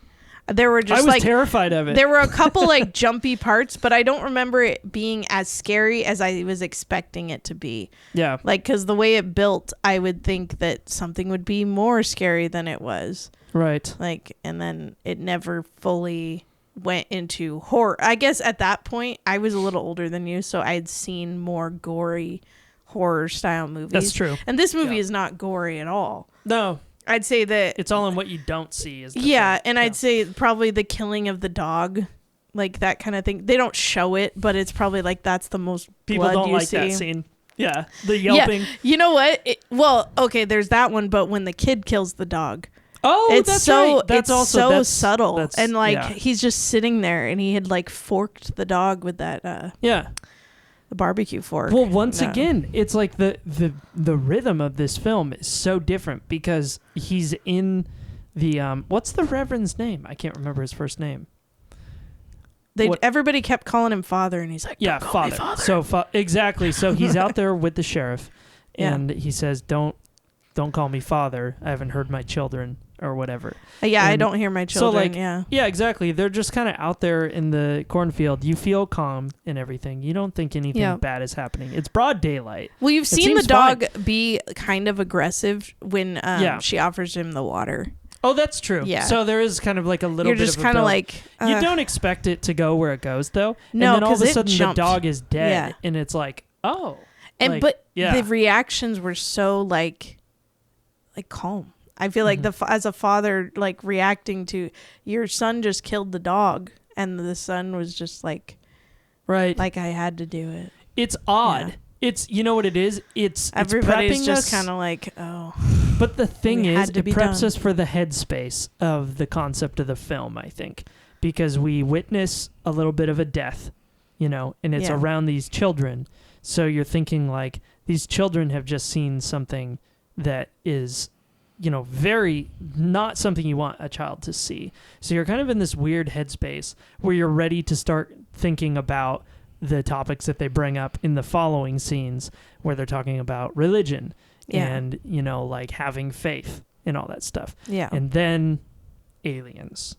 S2: There were
S1: I
S2: just
S1: was
S2: like
S1: terrified of it.
S2: there were a couple like jumpy parts, but I don't remember it being as scary as I was expecting it to be.
S1: Yeah.
S2: Like, because the way it built, I would think that something would be more scary than it was.
S1: Right.
S2: Like, and then it never fully went into horror. I guess at that point, I was a little older than you, so I'd seen more gory horror style movies.
S1: That's true.
S2: And this movie
S1: Yeah.
S2: is not gory at all.
S1: No,
S2: I'd say that
S1: it's all in what you don't see. Is the
S2: yeah,
S1: thing.
S2: and I'd say probably the killing of the dog, like that kind of thing. They don't show it, but it's probably like that's the most
S1: people
S2: blood
S1: don't
S2: you
S1: like
S2: see.
S1: that scene. Yeah, the yelping.
S2: Yeah, you know what? Well, okay, there's that one, but when the kid kills the dog,
S1: Oh,
S2: it's
S1: that's
S2: so
S1: right. That's
S2: it's
S1: also
S2: so
S1: that's,
S2: subtle,
S1: that's-
S2: and like
S1: yeah.
S2: he's just sitting there, and he had like forked the dog with that
S1: Yeah.
S2: the barbecue fork.
S1: Well, once
S2: No.
S1: again, it's like the rhythm of this film is so different because he's in the what's the Reverend's name? I can't remember his first name. What-
S2: Everybody kept calling him father, and he's like,
S1: Yeah,
S2: "Don't call me
S1: father.
S2: father."
S1: So exactly. So he's out there with the sheriff,
S2: Yeah.
S1: and he says, "Don't call me father. I haven't heard my children or whatever."
S2: Yeah, I
S1: and
S2: don't hear my
S1: so,
S2: children.
S1: like,
S2: yeah,
S1: Yeah, exactly. They're just kind of out there in the cornfield. You feel calm and everything. You don't think anything
S2: Yeah.
S1: bad is happening. It's broad daylight.
S2: well, you've
S1: It
S2: seen the
S1: seems fine.
S2: dog be kind of aggressive when
S1: Yeah.
S2: she offers him the water.
S1: Oh, that's true.
S2: Yeah.
S1: So there is kind of like a little
S2: You're
S1: bit
S2: just
S1: of a
S2: kind of
S1: build.
S2: like
S1: You don't expect it to go where it goes, though.
S2: No,
S1: and then all of
S2: 'cause
S1: a
S2: it
S1: sudden
S2: jumped.
S1: the dog is dead,
S2: Yeah.
S1: and it's like, oh,
S2: and
S1: like,
S2: but
S1: yeah.
S2: the reactions were so like calm. I feel like
S1: Mm-hmm.
S2: as a father, like reacting to your son just killed the dog, and the son was just like
S1: right.
S2: I had to do it.
S1: It's odd.
S2: Yeah.
S1: It's you know what it is. It's
S2: Everybody's
S1: prepping
S2: just
S1: us,
S2: kind of like, oh,
S1: But the thing
S2: We
S1: is,
S2: had to
S1: it
S2: be
S1: preps
S2: done.
S1: us for the headspace of the concept of the film. I think because we witness a little bit of a death, you know, and it's
S2: Yeah.
S1: around these children. So you're thinking like these children have just seen something that is, you know, very not something you want a child to see. So you're kind of in this weird headspace where you're ready to start thinking about the topics that they bring up in the following scenes where they're talking about religion
S2: Yeah.
S1: and, you know, like having faith and all that stuff.
S2: yeah,
S1: And then aliens.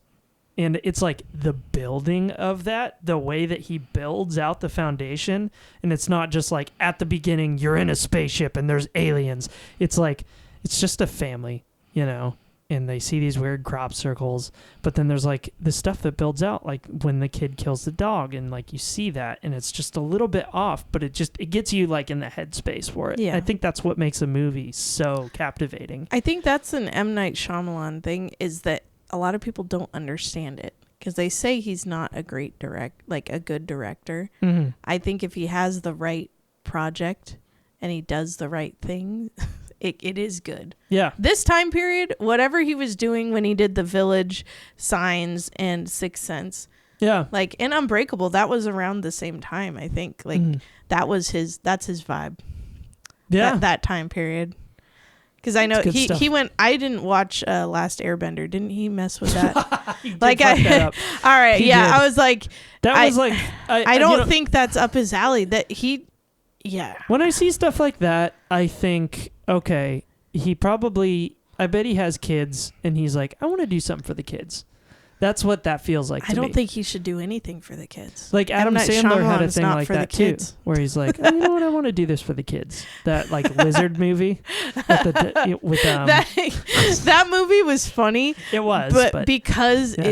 S1: And it's like the building of that, the way that he builds out the foundation. And it's not just like at the beginning, you're in a spaceship and there's aliens. It's like, it's just a family, you know, and they see these weird crop circles. But then there's like the stuff that builds out, like when the kid kills the dog and like you see that and it's just a little bit off, but it gets you like in the headspace for it.
S2: Yeah.
S1: I think that's what makes a movie so captivating.
S2: I think that's an M. Night Shyamalan thing, is that a lot of people don't understand it because they say he's not a great a good director.
S1: Mm-hmm.
S2: I think if he has the right project and he does the right thing, it is good.
S1: Yeah.
S2: This time period, whatever he was doing when he did The Village, Signs, and Sixth Sense,
S1: Yeah.
S2: like in Unbreakable, that was around the same time. I think like
S1: Mhm.
S2: that's his vibe.
S1: Yeah.
S2: that time period. Because I know
S1: It's good stuff.
S2: he went. I didn't watch Last Airbender. Didn't he mess with that?
S1: He did
S2: like
S1: fuck that up.
S2: all right,
S1: He
S2: yeah.
S1: did.
S2: I was like,
S1: That
S2: I-
S1: was like
S2: I don't
S1: you know,
S2: think that's up his alley. That he, yeah,
S1: when I see stuff like that, I think, okay, he probably, I bet he has kids, and he's like, I want to do something for the kids. That's what that feels like to
S2: I don't
S1: me.
S2: think he should do anything for the kids.
S1: Like Adam
S2: M. Night
S1: Sandler had a
S2: Shyamalan's
S1: thing
S2: not
S1: like
S2: for the
S1: that too,
S2: kids.
S1: where he's like, oh, you know what, I want to do this for the kids. That like lizard movie with
S2: that movie was funny.
S1: it was,
S2: but because
S1: yeah.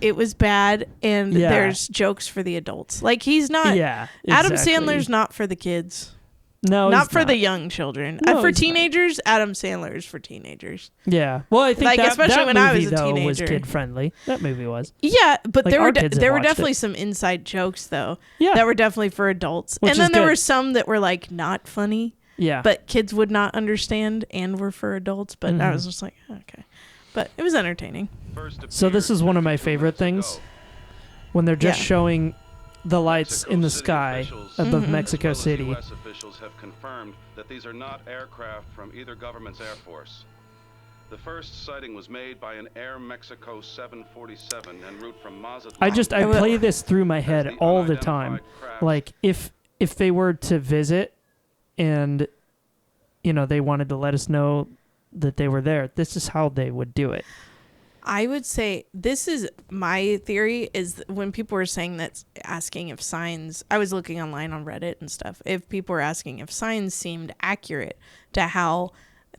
S2: it was bad, and
S1: Yeah.
S2: there's jokes for the adults. Like he's not.
S1: yeah,
S2: Adam
S1: exactly.
S2: Sandler's not for the kids.
S1: no,
S2: Not
S1: he's
S2: for the young children.
S1: No,
S2: For
S1: he's not.
S2: teenagers, Adam Sandler is for teenagers.
S1: Yeah, well, I think
S2: Like,
S1: that,
S2: especially
S1: that
S2: when I
S1: movie,
S2: was a
S1: though, was
S2: teenager.
S1: kid friendly. That movie was.
S2: Yeah, but
S1: Like,
S2: there
S1: our
S2: were
S1: kids have
S2: there were
S1: watched
S2: definitely
S1: it.
S2: some inside jokes though
S1: Yeah,
S2: that were definitely for adults,
S1: Which
S2: and then
S1: is
S2: there
S1: good.
S2: were some that were like not funny,
S1: yeah.
S2: but kids would not understand and were for adults. But I
S1: Mhm.
S2: was just like, okay, but it was entertaining.
S1: So this is one of my favorite things when they're just
S2: Yeah.
S1: showing the lights in the sky above
S2: Mhm.
S1: Mexico City.
S7: U.S. officials have confirmed that these are not aircraft from either government's air force. The first sighting was made by an Air Mexico 747 en route from Mazatlan.
S1: I play this through my head all the time. Like if they were to visit and they wanted to let us know that they were there, this is how they would do it.
S2: I would say this is my theory is when people were saying that, asking if signs, I was looking online on Reddit and stuff, if people were asking if signs seemed accurate to how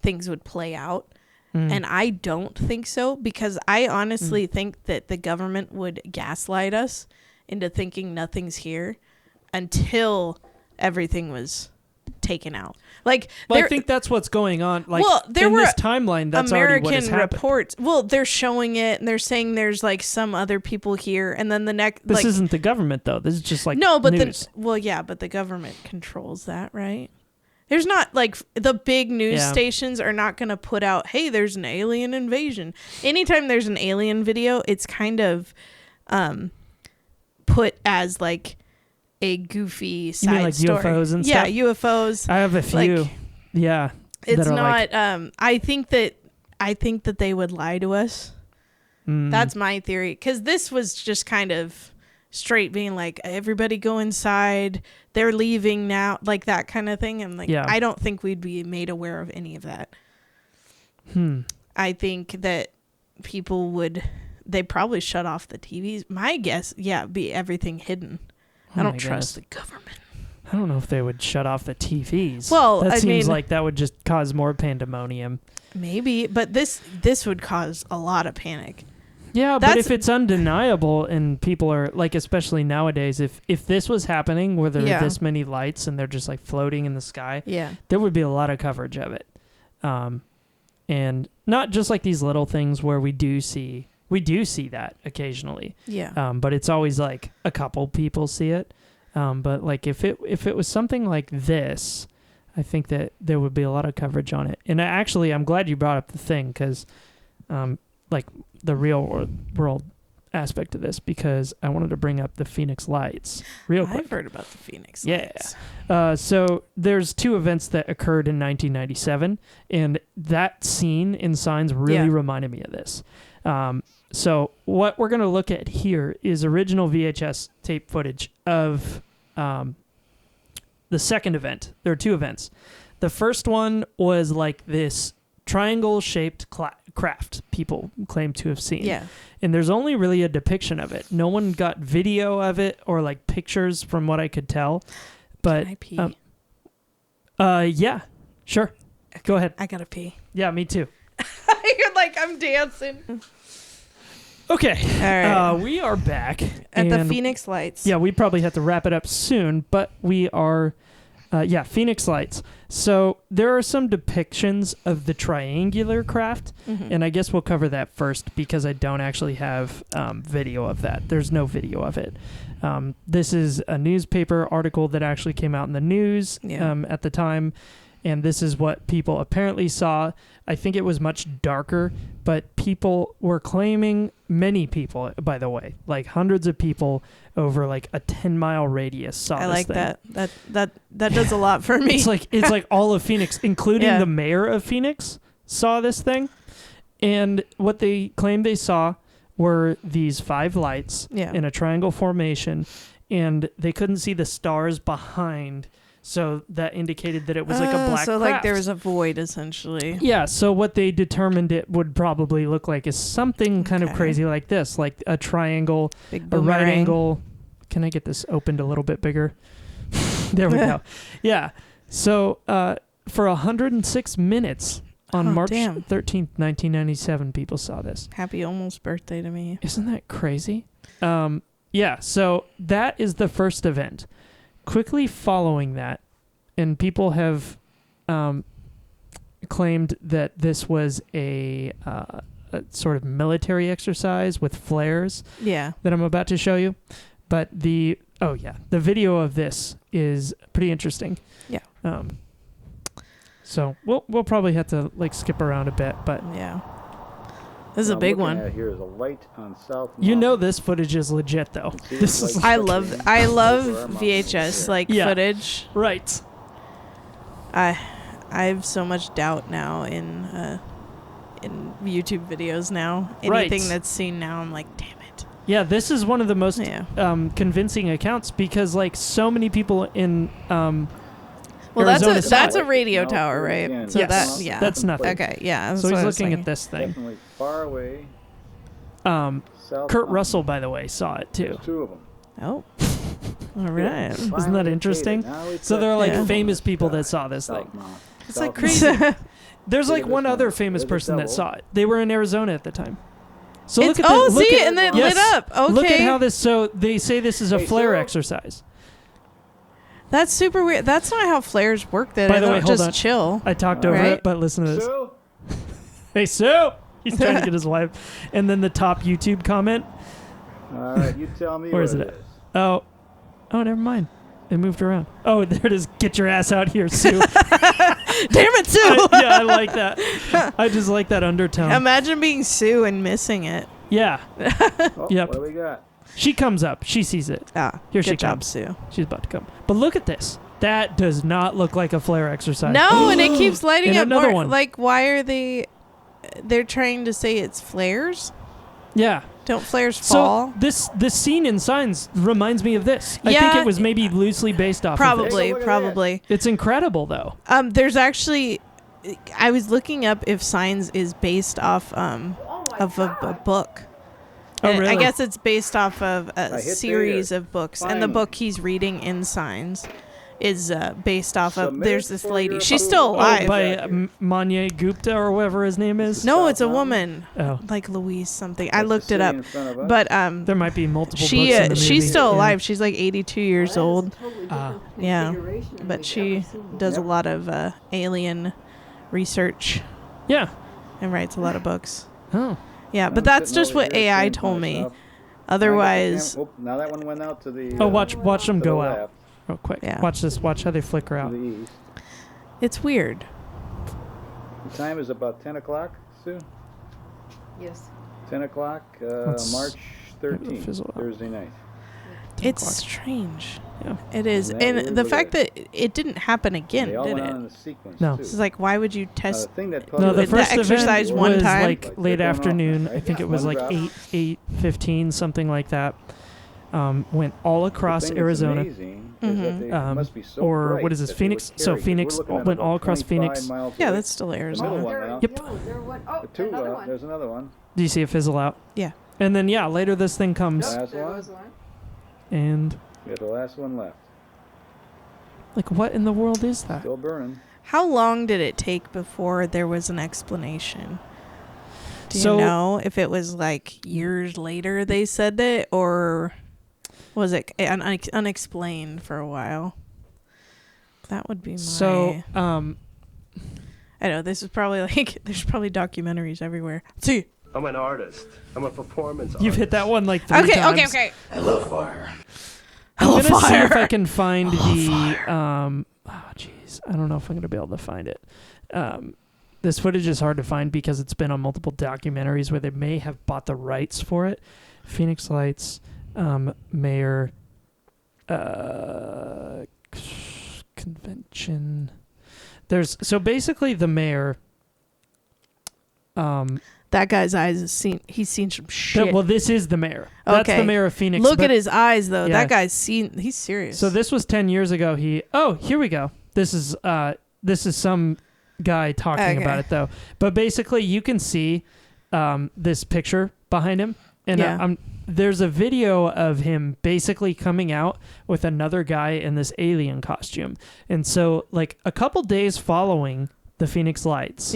S2: things would play out. And I don't think so, because I honestly think that the government would gaslight us into thinking nothing's here until everything was taken out. Like,
S1: Well, I think that's what's going on. Like,
S2: there
S1: in
S2: were
S1: this timeline, that's already what has
S2: American
S1: happened.
S2: reports. Well, they're showing it, and they're saying there's like some other people here, and then the next.
S1: This
S2: like,
S1: isn't the government, though. This is just like
S2: no, but
S1: news.
S2: but the government controls that, right? There's not like the big news
S1: Yeah.
S2: stations are not going to put out, hey, there's an alien invasion. Anytime there's an alien video, it's kind of put as like a goofy side
S1: You mean like
S2: story.
S1: UFOs and
S2: yeah,
S1: stuff?
S2: UFOs.
S1: I have a few.
S2: like,
S1: Yeah.
S2: It's
S1: that are
S2: not.
S1: like-
S2: I think that they would lie to us. That's my theory, because this was just kind of straight being like, everybody go inside, they're leaving now, like that kind of thing. And like,
S1: Yeah.
S2: I don't think we'd be made aware of any of that. I think that they probably shut off the TVs. My guess, be everything hidden. I
S1: Oh
S2: don't
S1: my
S2: trust
S1: goodness.
S2: the government.
S1: I don't know if they would shut off the TVs.
S2: Well,
S1: that
S2: I
S1: seems
S2: mean-
S1: like that would just cause more pandemonium.
S2: Maybe, but this would cause a lot of panic.
S1: Yeah, but
S2: That's-
S1: if it's undeniable and people are like, especially nowadays, if this was happening where there
S2: Yeah.
S1: are this many lights and they're just like floating in the sky,
S2: Yeah.
S1: there would be a lot of coverage of it. And not just like these little things where we do see that occasionally.
S2: Yeah.
S1: But it's always like a couple people see it. But like if it was something like this, I think that there would be a lot of coverage on it. And I'm glad you brought up the thing, because like the real world aspect of this, because I wanted to bring up the Phoenix Lights real quick.
S2: I've heard about the Phoenix
S1: Yeah.
S2: Lights.
S1: So there's two events that occurred in 1997, and that scene in Signs really
S2: Yeah.
S1: reminded me of this. So what we're going to look at here is original VHS tape footage of the second event. There are two events. The first one was like this triangle-shaped craft people claim to have seen.
S2: Yeah.
S1: And there's only really a depiction of it. No one got video of it or like pictures from what I could tell. But
S2: Can I pee?
S1: Yeah, sure. Go ahead.
S2: I gotta pee.
S1: Yeah, me too.
S2: You're like, I'm dancing.
S1: Okay.
S2: All right.
S1: We are back
S2: At the
S1: and
S2: Phoenix Lights.
S1: Yeah, we probably have to wrap it up soon, but we are, Phoenix Lights. So there are some depictions of the triangular craft, and I guess we'll cover that first because I don't actually have video of that. There's no video of it. This is a newspaper article that actually came out in the news at the time, and this is what people apparently saw. I think it was much darker, but people were claiming, many people, by the way, like hundreds of people over like a 10-mile radius saw
S2: I
S1: this
S2: like
S1: thing.
S2: that does a lot for me.
S1: It's like all of Phoenix, including
S2: Yeah.
S1: the mayor of Phoenix, saw this thing. And what they claimed they saw were these 5 lights
S2: Yeah.
S1: in a triangle formation, and they couldn't see the stars behind. So that indicated that it was like a black
S2: so
S1: craft.
S2: like there was a void essentially.
S1: Yeah, so what they determined it would probably look like is something kind of
S2: Okay.
S1: crazy like this, like a triangle,
S2: Big
S1: a right
S2: boomerang.
S1: angle. Can I get this opened a little bit bigger? There we go. Yeah. So for 106 minutes on
S2: Oh,
S1: March
S2: damn.
S1: 13th, 1997, people saw this.
S2: Happy almost birthday to me.
S1: Isn't that crazy? Yeah, so that is the first event. Quickly following that, and people have claimed that this was a sort of military exercise with flares
S2: Yeah.
S1: that I'm about to show you. But the video of this is pretty interesting.
S2: Yeah.
S1: So we'll probably have to like skip around a bit, but
S2: Yeah. This is a big one.
S8: Here is a light on South
S1: you know
S8: Mountain.
S1: this footage is legit though. This is
S2: I love VHS
S1: Yeah.
S2: footage.
S1: right.
S2: I have so much doubt now in YouTube videos now.
S1: Right.
S2: Anything that's seen now, I'm like, damn it.
S1: Yeah, this is one of the most
S2: Yeah.
S1: convincing accounts because like so many people in
S2: Well,
S1: Arizona
S2: that's
S1: saw
S2: a
S1: it.
S2: radio
S8: No,
S2: tower,
S8: we
S2: right?
S8: can't.
S2: So
S1: Yes,
S2: that yeah.
S1: that's nothing.
S2: Okay, yeah. that's
S1: So
S2: what
S1: he's
S2: I was
S1: looking at
S2: thinking.
S1: this thing.
S8: Definitely far away.
S1: Um,
S8: South
S1: Kurt
S8: Mountain.
S1: Russell, by the way, saw it too.
S8: There's two of them.
S2: Oh. All right.
S1: Isn't that interesting? So there are like
S2: Yeah.
S1: famous people that saw this thing.
S2: It's like crazy.
S1: There's like
S8: Look at
S1: one
S8: this
S1: other
S8: one.
S1: famous
S8: There's a
S1: person that
S8: double.
S1: saw it. They were in Arizona at the time. So
S2: It's-
S1: look at
S2: oh,
S1: look
S2: see,
S1: at,
S2: and then
S1: yes,
S2: lit up.
S1: Look at
S2: Okay.
S1: how this. So they say this is a
S8: Hey,
S1: flare
S8: so-
S1: exercise.
S2: That's super weird. That's not how flares work. That
S1: By the
S2: they
S1: way,
S2: don't
S1: hold
S2: just
S1: on.
S2: chill.
S1: I talked over
S2: Right?
S1: it, but listen to this.
S8: So,
S1: Hey Sue, he's trying to get his wife. And then the top YouTube comment.
S8: all right, you tell me
S1: Where
S8: what
S1: is it
S8: it
S1: at?
S8: is.
S1: Oh, never mind. It moved around. Oh, there it is. Get your ass out here, Sue.
S2: Damn it, Sue!
S1: I like that. I just like that undertone.
S2: Imagine being Sue and missing it.
S1: Yeah.
S8: Oh,
S1: Yep.
S8: What do we got?
S1: She comes up. She sees it.
S2: Ah,
S1: Here
S2: good
S1: she
S2: job,
S1: comes.
S2: Sue.
S1: She's about to come. But look at this. That does not look like a flare exercise.
S2: No, and it keeps lighting
S1: And
S2: up
S1: another
S2: more.
S1: one.
S2: Like, why are they? They're trying to say it's flares.
S1: Yeah.
S2: Don't flares fall?
S1: So this scene in Signs reminds me of this. I think
S2: Yeah.
S1: it was maybe loosely based off of
S2: Probably,
S8: Take a look at
S2: probably.
S1: this. It's incredible though.
S2: There's actually, I was looking up if Signs is based off of a book.
S1: Oh,
S2: And
S1: really?
S2: I guess it's based off of
S8: I
S2: a
S8: hit
S2: series
S8: there.
S2: of books, and the
S8: Finally.
S2: book he's reading in Signs is based off of.
S8: Submit
S2: There's this
S8: for
S2: lady.
S8: your
S2: She's
S8: approval.
S2: still alive.
S1: By Manye Gupta or whoever his name is.
S2: No,
S8: South
S2: it's a
S8: Mountain.
S2: woman,
S1: Oh,
S2: like Louise something. I
S8: That's the
S2: looked it
S8: city
S2: up,
S8: in front of us.
S2: but
S1: there might be multiple
S2: she
S1: books in the movie.
S2: she's still
S1: Yeah.
S2: alive. She's like 82 years old. Yeah,
S9: But
S2: but she does a
S8: Yep.
S2: lot of alien research
S1: Yeah.
S2: and writes a lot of books.
S1: Oh.
S2: Yeah,
S8: I'm
S2: but that's
S8: sitting
S2: just
S8: over
S2: what
S8: here
S2: AI
S8: seeing
S2: told me.
S8: myself.
S2: Otherwise,
S8: Oh, now that one went out to the.
S1: Oh, watch them
S8: to the
S1: go out
S8: left,
S1: real quick.
S2: Yeah.
S1: Watch this. Watch how they flicker
S8: to
S1: out.
S8: the east.
S2: it's weird.
S8: The time is about 10 o'clock, Sue.
S9: yes.
S8: 10 o'clock,
S1: Let's-
S8: March
S1: it'll
S8: 13th,
S1: fizzle out.
S8: Thursday night.
S1: 10
S2: It's
S1: o'clock.
S2: strange.
S1: Yeah.
S2: It is,
S8: And that
S2: and
S8: is
S2: the
S8: what
S2: fact
S8: it
S2: that it didn't happen again,
S8: They all
S2: did
S8: went
S2: it?
S8: on in a sequence,
S1: No.
S8: too.
S2: It's like, why would you test?
S8: The thing that
S1: No, the
S2: With the
S1: first
S2: exercise
S1: event
S2: one
S1: was
S2: time?
S1: like
S8: Like
S1: late
S8: they're going off
S1: afternoon.
S8: now,
S1: I
S8: right?
S1: think it was
S8: One
S1: like
S8: drop.
S1: 8:15, something like that. Went all
S8: The
S1: across
S8: thing that's
S1: Arizona.
S8: amazing is that they must be so
S1: or
S8: bright
S1: what is this,
S8: that they would
S1: Phoenix?
S8: carry,
S1: So
S8: 'cause
S1: Phoenix
S8: we're looking at
S1: went
S8: about
S1: all across
S8: 25
S1: Phoenix.
S8: miles
S2: Yeah,
S8: away.
S2: that's still
S8: Another
S2: Arizona.
S8: one went out.
S1: Yep.
S9: No, there went. Oh,
S8: The two
S9: another one.
S8: There's another one.
S1: Do you see it fizzle out?
S2: Yeah.
S1: And then yeah, later this thing comes
S8: Last
S9: There
S8: one.
S9: was one.
S1: and
S8: We have the last one left.
S1: like what in the world is that?
S8: Still burning.
S2: How long did it take before there was an explanation? Do you
S1: So-
S2: know if it was like years later they said it, or was it unexplained for a while? That would be my.
S1: So
S2: I know this is probably like there's probably documentaries everywhere. See.
S3: I'm an artist. I'm a performance
S1: you've hit that one like 3
S2: Okay,
S1: times.
S2: okay.
S4: I love fire.
S1: I'm
S2: Hello,
S1: gonna see if
S2: fire.
S1: I can find the oh jeez, I don't know if I'm gonna be able to find it. This footage is hard to find because it's been on multiple documentaries where they may have bought the rights for it. Phoenix Lights, Mayor, convention. So basically the mayor.
S2: That guy's eyes he's seen some shit.
S1: Well, this is the mayor. That's the mayor of Phoenix.
S2: Look at his eyes though.
S1: Yeah.
S2: That he's serious.
S1: So this was 10 years ago. Here we go. This is some guy talking about it though. But basically you can see this picture behind him, and there's a video of him basically coming out with another guy in this alien costume. And so like a couple days following the Phoenix Lights,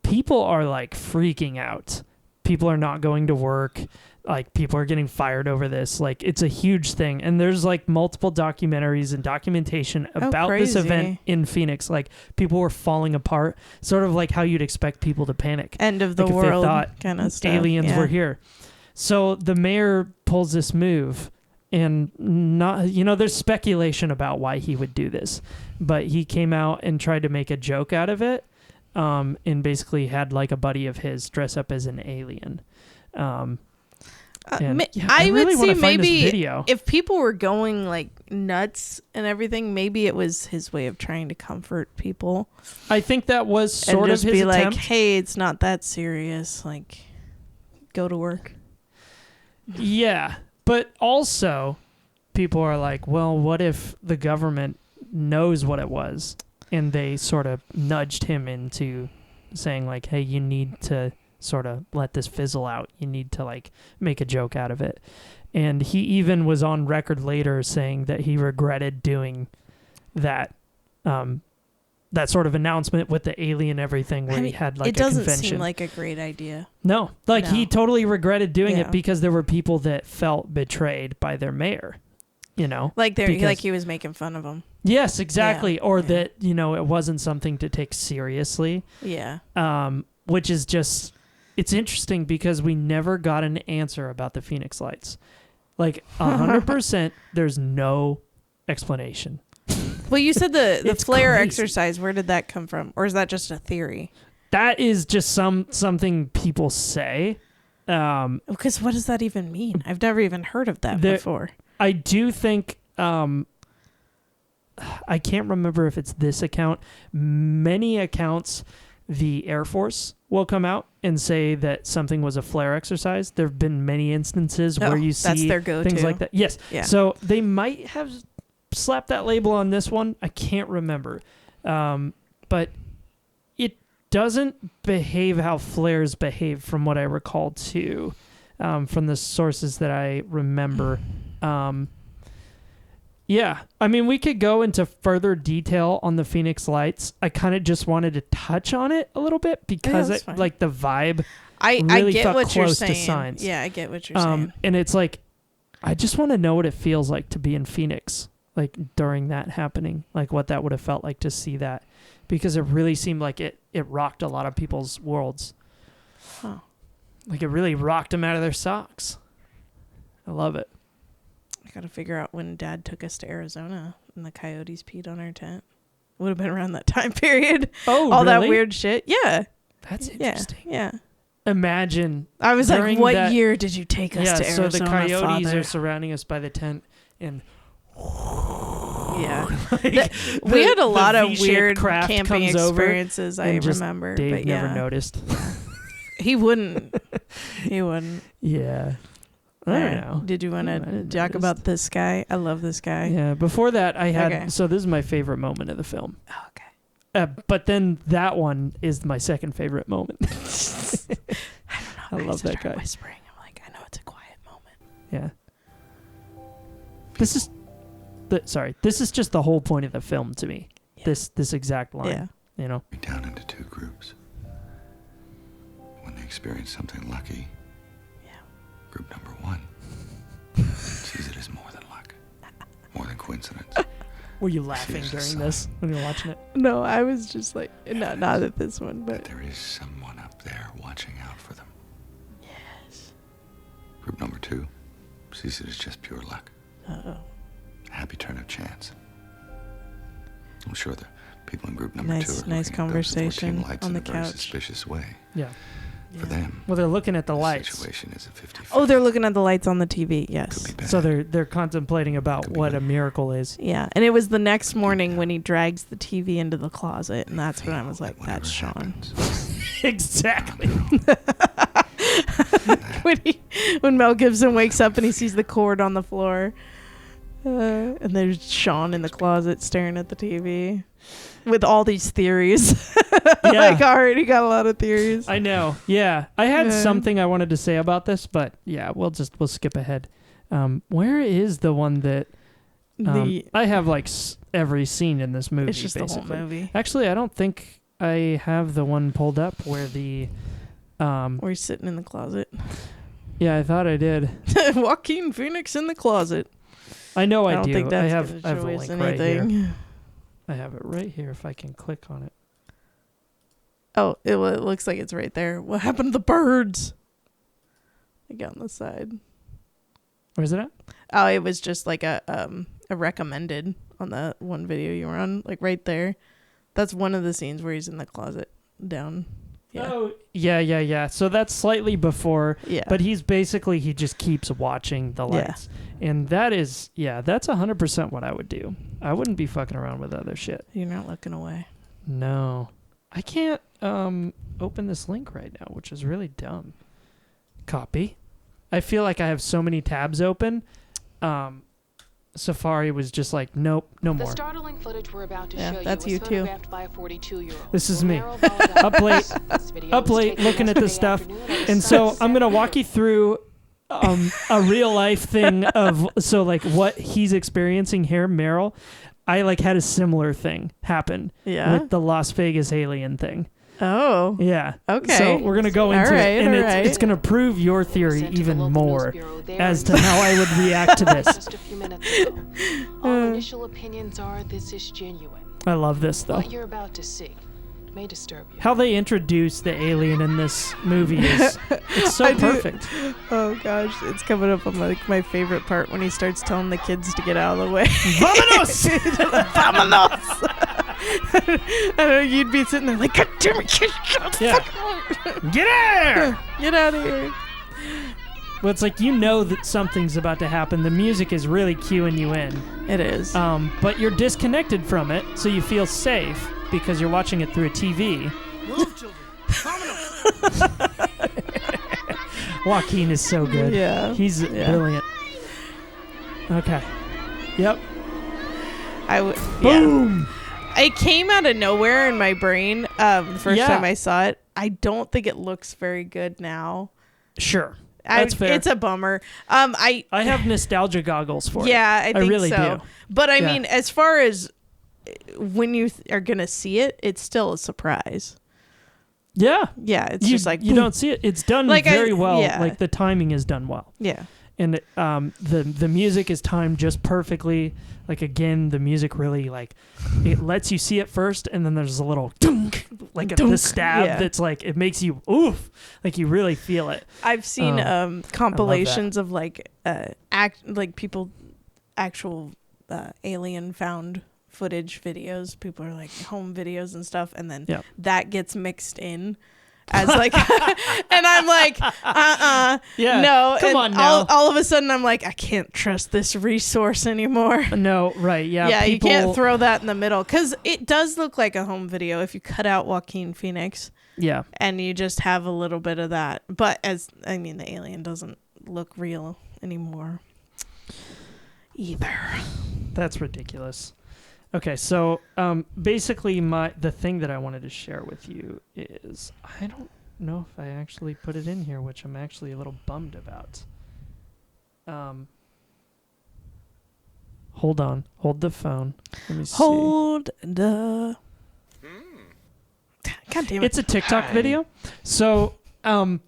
S1: people are like freaking out. People are not going to work. Like people are getting fired over this. Like it's a huge thing. And there's like multiple documentaries and documentation about this event in Phoenix. Like people were falling apart, sort of like how you'd expect people to panic.
S2: End of the world kind of stuff.
S1: Aliens were here. So the mayor pulls this move, and there's speculation about why he would do this, but he came out and tried to make a joke out of it, and basically had like a buddy of his dress up as an alien. I
S2: would
S1: really
S2: say
S1: maybe
S2: if people were going like nuts and everything, maybe it was his way of trying to comfort people.
S1: I think that was sort
S2: and
S1: of
S2: just
S1: his
S2: be
S1: attempt.
S2: like, hey, it's not that serious. Like, go to work.
S1: Yeah, but also people are like, well, what if the government knows what it was and they sort of nudged him into saying like, hey, you need to sort of let this fizzle out. You need to like make a joke out of it. And he even was on record later saying that he regretted doing that that sort of announcement with the alien everything where he had like a convention.
S2: It doesn't seem like a great idea.
S1: No, he totally regretted doing it because there were people that felt betrayed by their mayor, like
S2: he was making fun of them.
S1: Yes, exactly. Or that, it wasn't something to take seriously.
S2: Yeah.
S1: Which is just, it's interesting because we never got an answer about the Phoenix Lights. Like 100%, there's no explanation.
S2: Well, you said the flare exercise. Where did that come from? Or is that just a theory?
S1: That is just something people say.
S2: Because what does that even mean? I've never even heard of that before.
S1: I do think, I can't remember if it's this account. Many accounts, the Air Force will come out and say that something was a flare exercise. There have been many instances where you see
S2: that's their go-to.
S1: things like that. Yes. Yeah. So they might have slapped that label on this one. I can't remember. But it doesn't behave how flares behave from what I recall too, from the sources that I remember. Yeah, I mean, we could go into further detail on the Phoenix Lights. I kind of just wanted to touch on it a little bit because the vibe really
S2: get
S1: felt
S2: what you're
S1: close
S2: saying.
S1: to Signs.
S2: Yeah, I get what you're saying.
S1: And it's like, I just want to know what it feels like to be in Phoenix, like during that happening, like what that would have felt like to see that, because it really seemed like it rocked a lot of people's worlds.
S2: Huh.
S1: Like it really rocked them out of their socks. I love it.
S2: I got to figure out when Dad took us to Arizona and the coyotes peed on our tent. Would have been around that time period.
S1: Oh,
S2: all
S1: really?
S2: that weird shit. Yeah.
S1: That's interesting.
S2: Yeah.
S1: Imagine.
S2: I was like, what year did you take us to Arizona?
S1: So the coyotes
S2: Father?
S1: are surrounding us by the tent, and
S2: yeah,
S1: like
S2: we had a lot of
S1: V-shaped
S2: weird
S1: craft
S2: camping
S1: comes over,
S2: experiences. I remember.
S1: Dave
S2: but
S1: never noticed.
S2: He wouldn't. He wouldn't.
S1: Yeah. I don't know.
S2: Did you want to talk about this guy? I love this guy.
S1: Yeah. Before that, I had. So this is my favorite moment of the film.
S2: Oh, okay.
S1: But then that one is my second favorite moment.
S2: I don't know.
S1: I love that guy.
S2: Whispering. I'm like, I know it's a quiet moment.
S1: Yeah. This is just the whole point of the film to me. Yeah. This exact line. Yeah.
S4: Down into two groups. When they experience something lucky. Group number one sees it as more than luck, more than coincidence.
S1: Were you laughing during this when you were watching it?
S2: No, I was just like, not at this one, but
S4: there is someone up there watching out for them.
S2: Yes.
S4: Group number two sees it as just pure luck.
S2: Uh-oh.
S4: A happy turn of chance. I'm sure the people in group number two are
S2: nice conversation
S4: lights
S2: on the
S4: in a very
S2: couch.
S4: suspicious way.
S1: Yeah.
S4: For them.
S1: Well, they're looking at the lights.
S4: Situation is a 50-50.
S2: Oh, they're looking at the lights on the TV. Yes.
S1: So they're contemplating about what a miracle is.
S2: Yeah, and it was the next morning when he drags the TV into the closet, and that's when I was like, "That's Sean."
S1: Exactly.
S2: when Mel Gibson wakes up and he sees the cord on the floor, and there's Sean in the closet staring at the TV with all these theories. Like, already got a lot of theories.
S1: I know. Yeah, I had something I wanted to say about this, but yeah, we'll skip ahead. Where is the one that I have like every scene in this movie?
S2: It's just
S1: basically.
S2: the whole movie.
S1: Actually, I don't think I have the one pulled up where the
S2: where he's sitting in the closet.
S1: Yeah, I thought I did.
S2: Joaquin Phoenix in the closet.
S1: I know I
S2: don't
S1: do.
S2: think that's
S1: I have
S2: gonna
S1: a
S2: show
S1: link
S2: us
S1: right
S2: anything.
S1: here. I have it right here if I can click on it.
S2: Oh, it looks like it's right there. What happened to the birds? Like on the side.
S1: Where's it at?
S2: Oh, it was just like a recommended on the one video you were on, like right there. That's one of the scenes where he's in the closet down. Yeah.
S1: Oh, yeah. So that's slightly before.
S2: Yeah.
S1: But he just keeps watching the lights. Yeah. And that's 100% what I would do. I wouldn't be fucking around with other shit.
S2: You're not looking away.
S1: No. I can't open this link right now, which is really dumb. Copy. I feel like I have so many tabs open. Safari was just like, nope, no more.
S10: The startling footage we're about to show
S2: that's
S10: you was
S2: you too.
S10: photographed by a 42-year-old.
S1: This is me. Up late looking at this stuff. And so I'm going to walk you through a real life thing of, so like what he's experiencing here, Meryl. I like had a similar thing happen with the Las Vegas alien thing.
S2: Oh.
S1: Yeah.
S2: Okay.
S1: So we're going to go into it, and it's going to prove your theory even more as to how I would react to this.
S10: Just a few minutes ago. All initial opinions are this is genuine.
S1: I love this, though.
S10: What you're about to see may disturb you.
S1: How they introduce the alien in this movie is it's so perfect.
S2: Oh gosh, it's coming up on like my favorite part when he starts telling the kids to get out of the way.
S1: Vámonos!
S2: I know you'd be sitting there like, God damn it, kid,
S1: Get out!
S2: Get out of here.
S1: Well, it's like that something's about to happen. The music is really cueing you in.
S2: It is.
S1: But you're disconnected from it, so you feel safe because you're watching it through a TV.
S3: Move, children. Vámonos.
S1: Joaquin is so good.
S2: Yeah.
S1: He's brilliant. Okay. Yep. Boom!
S2: Yeah. It came out of nowhere in my brain the first time I saw it. I don't think it looks very good now.
S1: Sure. That's fair.
S2: It's a bummer. I
S1: have nostalgia goggles for it.
S2: Yeah, I think
S1: really
S2: so.
S1: do.
S2: But I mean, as far as when you are going to see it, it's still a surprise.
S1: Yeah.
S2: Yeah, it's just like...
S1: You don't see it. It's done
S2: like
S1: very well.
S2: Yeah.
S1: Like, the timing is done well.
S2: Yeah.
S1: And the music is timed just perfectly. Like, again, the music really, like, it lets you see it first, and then there's a little dunk, like the stab that's like, it makes you, oof, like you really feel it.
S2: I've seen compilations of, like, actual alien found footage videos. People are like home videos and stuff, and then that gets mixed in as like and I'm like no,
S1: come on now.
S2: All of a sudden I'm like, I can't trust this resource anymore.
S1: No, right. Yeah,
S2: you can't throw that in the middle, because it does look like a home video if you cut out Joaquin Phoenix and you just have a little bit of that. But the alien doesn't look real anymore either.
S1: That's ridiculous. Okay, so basically the thing that I wanted to share with you is, I don't know if I actually put it in here, which I'm actually a little bummed about. Hold on. Hold the phone. Let me see.
S2: Hold the... God damn it.
S1: It's a TikTok video. So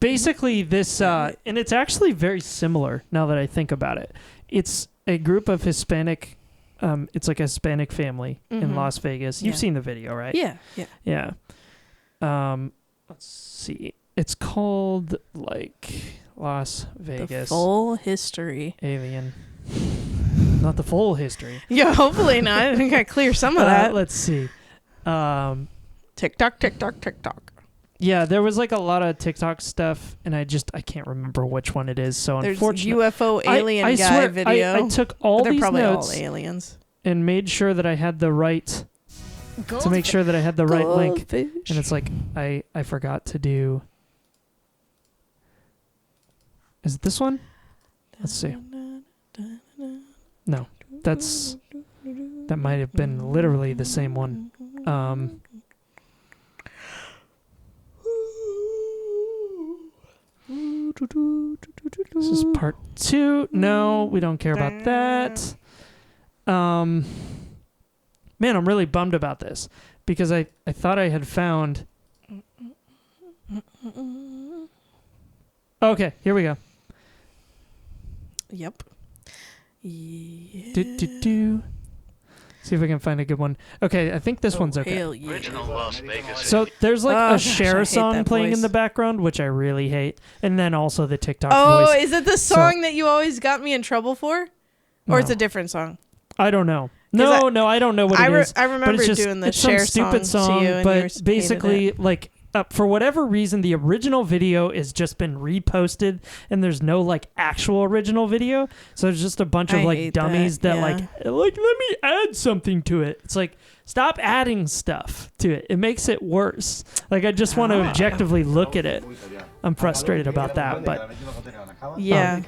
S1: basically this, and it's actually very similar now that I think about it. It's a group of Hispanic... it's like a Hispanic family in Las Vegas. You've seen the video, right?
S2: Yeah.
S1: Let's see. It's called like Las Vegas.
S2: The full history.
S1: Alien. Not the full history.
S2: Yeah, hopefully not. I think I clear some of that.
S1: Let's see.
S2: TikTok.
S1: Yeah, there was like a lot of TikTok stuff, and I can't remember which one it is. So
S2: there's
S1: unfortunately,
S2: UFO alien
S1: I
S2: guy
S1: swear,
S2: video.
S1: I took all
S2: They're
S1: these
S2: probably
S1: notes
S2: all aliens
S1: and made sure that I had the right to make sure that I had the right link.
S2: Goldfish.
S1: And it's like, I forgot to do... Is it this one? Let's see. No, that might have been literally the same one. This is part 2. No, we don't care about that. Man, I'm really bummed about this because I thought I had found... Okay, here we go.
S2: Yep. Yeah.
S1: See if I can find a good one. Okay, I think this one's okay.
S2: Hell yeah.
S11: Original Las Vegas.
S1: So there's like a
S2: gosh, I
S1: Cher
S2: hate
S1: song
S2: that
S1: playing in
S2: voice.
S1: the background, which I really hate, and then also the TikTok
S2: Oh,
S1: voice.
S2: is it the song that you always got me in trouble for? Or it's a different song?
S1: I don't know. No, I don't know what it is.
S2: I remember
S1: but it's just,
S2: doing the
S1: it's some
S2: Cher
S1: stupid
S2: song to you and you
S1: but
S2: hated
S1: basically,
S2: it.
S1: like, for whatever reason, the original video has just been reposted, and there's no like actual original video. So it's just a bunch of
S2: I
S1: like
S2: hate
S1: dummies that
S2: yeah.
S1: like let me add something to it. It's like, stop adding stuff to it. It makes it worse. Like, I just want to objectively look at it. I'm frustrated about that, but
S2: Yeah.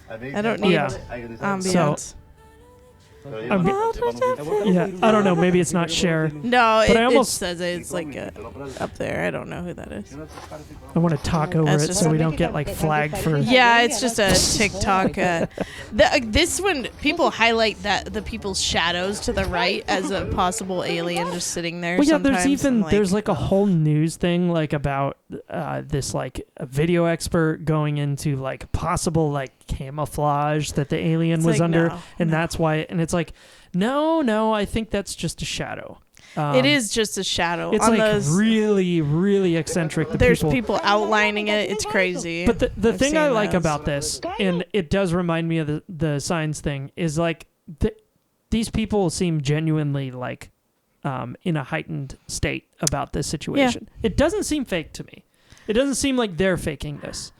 S2: I don't need ambiance.
S1: Yeah, I don't know. Maybe it's not Cher.
S2: No,
S1: but
S2: it,
S1: I almost
S2: it says it's like up there. I don't know who that is.
S1: I want to talk over
S2: That's
S1: it
S2: just
S1: so
S2: a-
S1: we don't get like flagged for.
S2: Yeah, it's just a TikTok. This one, people highlight that the people's shadows to the right as a possible alien just sitting there.
S1: Well, yeah,
S2: sometimes.
S1: there's even
S2: I'm like,
S1: there's like a whole news thing like about this like a video expert going into like possible like camouflage that the alien
S2: It's
S1: was
S2: like,
S1: under,
S2: no,
S1: and that's why. And it's like, no, I think that's just a shadow.
S2: it is just a shadow.
S1: It's
S2: on
S1: like
S2: those,
S1: really eccentric.
S2: there's people outlining it. It's crazy.
S1: But the
S2: I've
S1: thing I
S2: seen
S1: like
S2: those.
S1: about this, and it does remind me of the signs thing, is like these people seem genuinely like in a heightened state about this situation. It doesn't seem fake to me. It doesn't seem like they're faking this.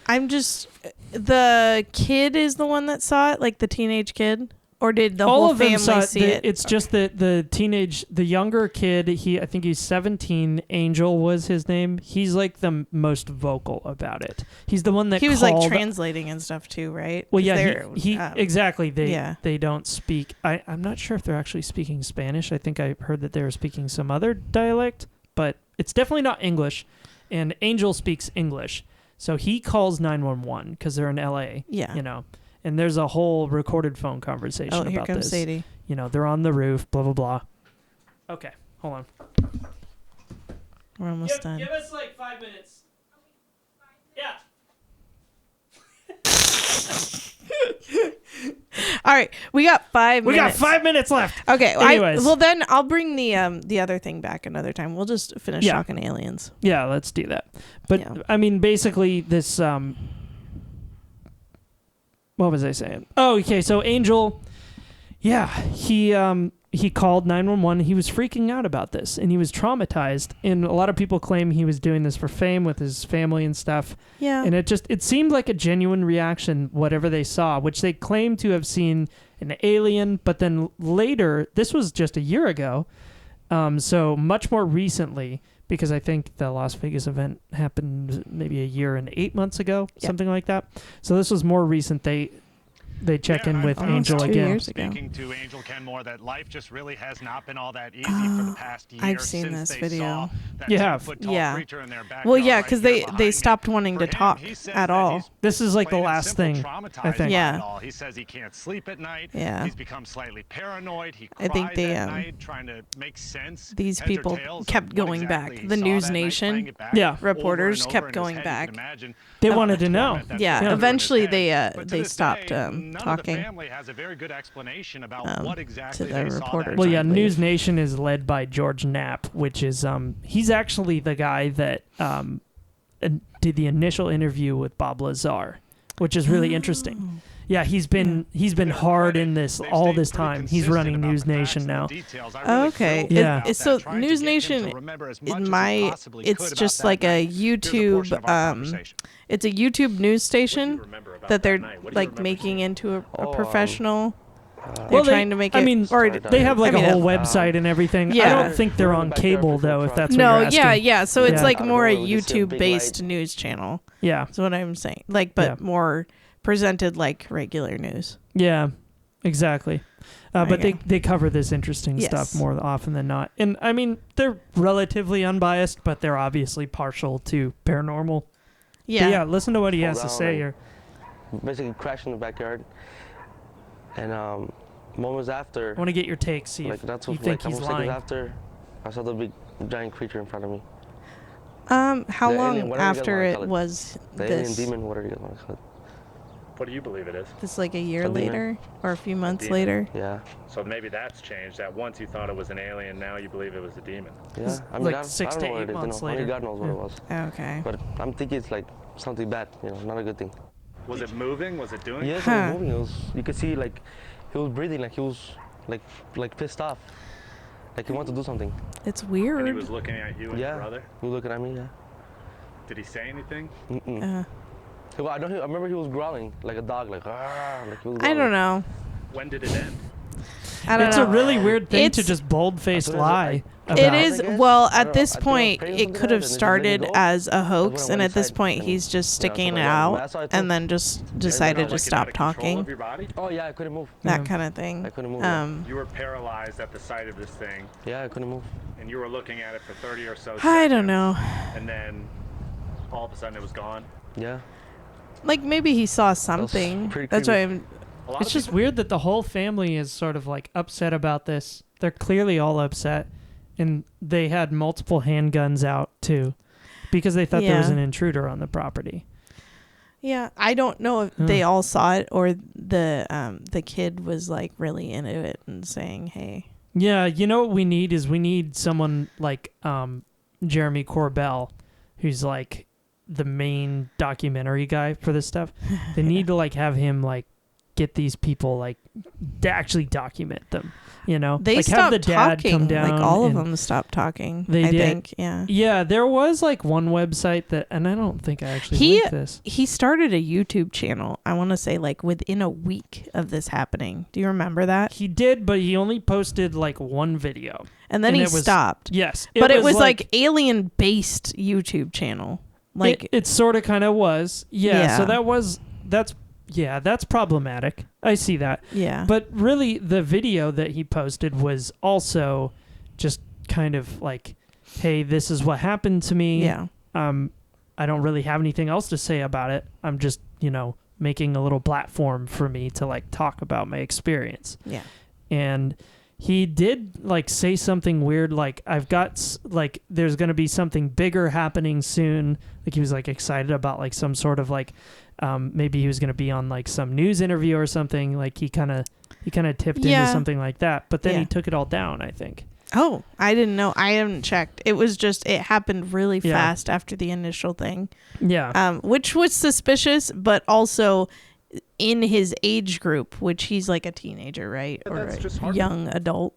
S2: I'm just the kid is the one that saw it, like the teenage kid, or did the
S1: All
S2: whole
S1: of them
S2: family
S1: saw
S2: see it?
S1: It's just that the younger kid, I think he's 17. Angel was his name. He's like the most vocal about it. He's the one that
S2: He was
S1: called,
S2: like translating and stuff too, right?
S1: Well,
S2: 'Cause
S1: yeah,
S2: they're,
S1: he exactly. They don't speak. I'm not sure if they're actually speaking Spanish. I think I heard that they were speaking some other dialect, but it's definitely not English. And Angel speaks English, so he calls 911 because they're in LA.
S2: Yeah,
S1: you know. And there's a whole recorded phone conversation
S2: Oh,
S1: about
S2: here comes
S1: this.
S2: Sadie.
S1: You know, they're on the roof, blah, blah, blah. Okay, hold on.
S2: We're almost done.
S1: Give us like 5 minutes. Yeah.
S2: All right, we got 5
S1: We got
S2: minutes.
S1: 5 minutes left.
S2: Okay,
S1: Anyways.
S2: well then I'll bring the other thing back another time. We'll just finish talking aliens.
S1: Yeah, let's do that. But, I mean, basically this... what was I saying? Oh, okay. So Angel, he called 911. He was freaking out about this, and he was traumatized. And a lot of people claim he was doing this for fame with his family and stuff.
S2: Yeah.
S1: And it seemed like a genuine reaction, whatever they saw, which they claimed to have seen an alien. But then later, this was just a year ago, so much more recently, because I think the Las Vegas event happened maybe a year and 8 months ago, something like that. So this was more recent. They check in with Angel again.
S12: Speaking to Angel Kenmore, that life just really has not been all that easy for the past year.
S2: I've seen
S12: since
S2: this
S12: they
S2: video.
S12: saw that
S1: You have?
S12: 10-foot-tall
S2: Yeah.
S12: creature in their backyard
S2: Well, yeah,
S12: right
S2: because
S12: here
S2: they
S12: behind
S2: stopped wanting to talk at all.
S1: This is like the last thing, I think.
S2: Yeah.
S12: He says he can't sleep at night.
S2: Yeah.
S12: He's become slightly paranoid. He
S2: I think
S12: cries
S2: they,
S12: at night, trying to make sense.
S2: These
S12: heads or
S2: people
S12: tails of
S2: kept
S12: what
S2: going
S12: exactly
S2: back.
S12: he
S2: The
S12: saw
S2: News
S12: that night,
S2: Nation
S12: playing it back
S1: Yeah.
S2: reporters
S12: over and
S2: kept
S12: over in his
S2: going
S12: head. You
S2: back.
S12: can imagine
S1: They
S12: how
S1: wanted
S12: much
S1: to know.
S12: torment that's
S2: Yeah,
S12: been over in his
S2: eventually
S12: head.
S2: they
S12: But to
S2: they
S12: this
S2: stopped
S12: day, none of the
S2: talking
S12: family has a very good explanation about what exactly
S2: to
S12: they
S2: the
S12: saw that
S2: reporters.
S1: Well, yeah,
S2: I believe.
S1: News Nation is led by George Knapp, which is he's actually the guy that did the initial interview with Bob Lazar, which is really interesting. Yeah, he's been hard in this all this time. He's running News Nation now.
S2: Okay.
S1: Yeah.
S2: So News Nation, it's just like a YouTube. It's a YouTube news station that they're like making into a professional They're trying to make it.
S1: I mean, they have like a whole website and everything.
S2: Yeah.
S1: I don't think they're on cable though. If that's what
S2: no,
S1: you're asking.
S2: yeah. So it's
S1: Yeah.
S2: like more a YouTube-based news channel.
S1: Yeah,
S2: that's what I'm saying. Like, but more presented like regular news.
S1: Yeah, exactly. But they cover this interesting
S2: Yes.
S1: stuff more often than not. And I mean, they're relatively unbiased, but they're obviously partial to paranormal.
S2: Yeah.
S1: But yeah, listen to what he has to say here.
S11: Basically crashed in the backyard. And moments after...
S1: I want to get your take, see if
S11: that's
S1: you
S11: what,
S1: think he's lying.
S11: after, I saw the big giant creature in front of me.
S2: How
S11: The
S2: long
S11: alien, whatever you guys
S2: after
S11: wanna
S2: it
S11: call
S2: was
S11: The alien
S2: this?
S11: demon, whatever you guys want to call it.
S12: What do you believe it is?
S2: This like a year
S11: A demon.
S2: later or a few months
S12: demon.
S2: later?
S11: Yeah.
S12: So maybe that's changed. That once you thought it was an alien, now you believe it was a demon.
S11: Yeah, I mean,
S1: like
S11: I
S1: 6
S11: don't
S1: to
S11: know what
S1: 8
S11: it is,
S1: months
S11: only
S1: later.
S11: God knows what it was.
S2: Okay.
S11: But I'm thinking it's like something bad, not a good thing.
S12: Was it moving? Was it doing?
S11: Yes, it was moving. It was, you could see like he was breathing, like he was like pissed off, like he wanted to do something.
S2: It's weird.
S12: And he was looking at you and your brother?
S11: He was looking at me, yeah.
S12: Did he say anything?
S11: Well, I remember he was growling like a dog, like, like he was growling.
S2: I don't know.
S12: When did it end?
S2: I don't
S1: It's
S2: know.
S1: a really weird thing to
S2: It's-
S1: just bold-faced lie about.
S2: It is. Well, at this
S11: I think
S2: point,
S11: I was praying
S2: it
S11: something
S2: could
S11: else
S2: have
S11: and it just
S2: started
S11: didn't go.
S2: as a hoax,
S11: That's when I
S2: and
S11: went
S2: at this
S11: inside
S2: point,
S11: and,
S2: he's just sticking
S11: something
S2: it
S11: like that.
S2: out,
S11: That's what I
S2: and
S11: thought.
S2: then just decided to stop talking.
S12: Of your body?
S11: Oh yeah, I couldn't move.
S2: That kind of thing.
S11: I couldn't move.
S12: You were paralyzed at the sight of this thing.
S11: Yeah, I couldn't move.
S12: And you were looking at it for 30 or so seconds.
S2: I don't know.
S12: And then all of a sudden it was gone.
S11: Yeah.
S2: Like maybe he saw something.
S11: pretty
S2: That's why
S11: creepy.
S2: I'm.
S1: It's just weird that the whole family is sort of like upset about this. They're clearly all upset, and they had multiple handguns out too, because they thought there was
S2: Yeah.
S1: an intruder on the property.
S2: Yeah, I don't know if they all saw it or the kid was like really into it and saying, "Hey."
S1: Yeah, you know what we need someone like Jeremy Corbell, who's like the main documentary guy for this stuff. They need to like have him like get these people like to actually document them.
S2: They
S1: like
S2: stopped
S1: have the dad
S2: talking.
S1: come down.
S2: Like all of
S1: and
S2: them stopped talking.
S1: They
S2: I
S1: did.
S2: think. Yeah.
S1: Yeah, there was like one website that, and I don't think I actually linked this.
S2: He started a YouTube channel. I want to say like within a week of this happening. Do you remember that?
S1: He did, but he only posted like one video,
S2: And then he
S1: it was-
S2: stopped.
S1: Yes,
S2: But it was like alien based YouTube channel. Like
S1: it sort of kind of was. Yeah. So
S2: Yeah.
S1: that's problematic. I see that.
S2: Yeah.
S1: But really, the video that he posted was also just kind of like, hey, this is what happened to me.
S2: Yeah.
S1: I don't really have anything else to say about it. I'm just, making a little platform for me to like talk about my experience.
S2: Yeah.
S1: And he did like say something weird, like there's going to be something bigger happening soon. Like he was like excited about like some sort of like maybe he was going to be on like some news interview or something. Like he kind of tipped into something like that, but then he took it all down, I think.
S2: Oh, I didn't know. I haven't checked. It was just, it happened really fast after the initial thing.
S1: Yeah.
S2: Which was suspicious, but also in his age group, which he's like a teenager, right?
S12: Yeah,
S2: or
S12: that's just
S2: a
S12: hard.
S2: young adult.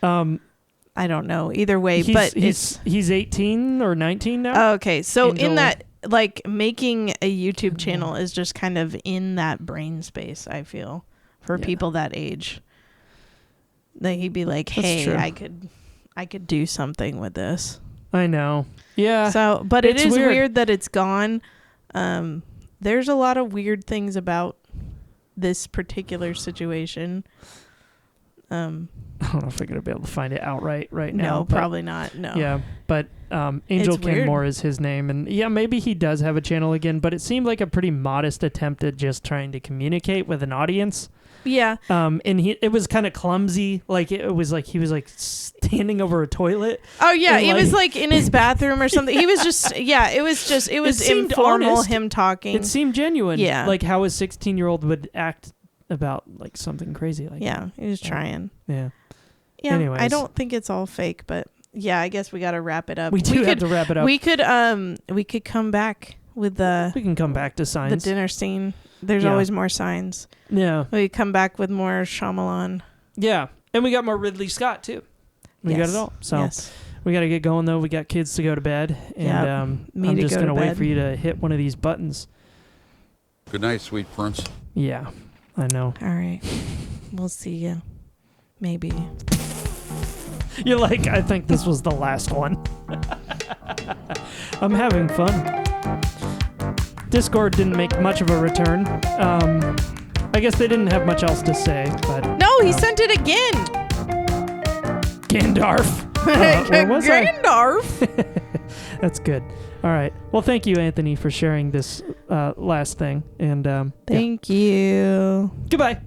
S2: I don't know. Either way, but
S1: he's 18 or 19 now.
S2: Okay. So
S1: Angel.
S2: in that, like making a YouTube channel is just kind of in that brain space, I feel, for people that age. Like he'd be like, "Hey,
S1: true.
S2: I could do something with this."
S1: I know. Yeah.
S2: So, but it
S1: It's
S2: is
S1: weird.
S2: weird that it's gone. There's a lot of weird things about this particular situation.
S1: I don't know if we're gonna be able to find it outright right now.
S2: No,
S1: but-
S2: probably not. No.
S1: Yeah, but Angel
S2: It's weird.
S1: Kenmore is his name, and yeah, maybe he does have a channel again, but it seemed like a pretty modest attempt at just trying to communicate with an audience.
S2: Yeah.
S1: And it was kind of clumsy. Like it was like he was like standing over a toilet.
S2: Oh yeah,
S1: and,
S2: he was like in his bathroom or something. He was just it was
S1: seemed
S2: informal,
S1: honest.
S2: him talking.
S1: It seemed genuine.
S2: Yeah.
S1: Like how a 16-year-old would act about like something crazy like that.
S2: he was trying.
S1: Yeah.
S2: Yeah.
S1: Anyways.
S2: I don't think it's all fake, but yeah, I guess we got to wrap it up.
S1: We have to wrap it up.
S2: We could come back with
S1: we can come back to
S2: the
S1: signs.
S2: dinner scene. There's
S1: Yeah.
S2: always more signs.
S1: Yeah.
S2: We come back with more Shyamalan.
S1: Yeah. And we got more Ridley Scott too. We got
S2: Yes.
S1: it all. So
S2: Yes.
S1: we got to get going though. We got kids to go to bed, and
S2: Me
S1: I'm
S2: to
S1: just
S2: go
S1: gonna
S2: to
S1: wait
S2: bed.
S1: for you to hit one of these buttons.
S4: Good night, sweet prince.
S1: Yeah, I know.
S2: All right. We'll see you. Maybe.
S1: You're like, I think this was the last one. I'm having fun. Discord didn't make much of a return. I guess they didn't have much else to say, but...
S2: No, he sent it again!
S1: Gandalf. Where was
S2: Gandalf!
S1: That's good. All right. Well, thank you, Anthony, for sharing this last thing. And
S2: Thank you.
S1: Goodbye.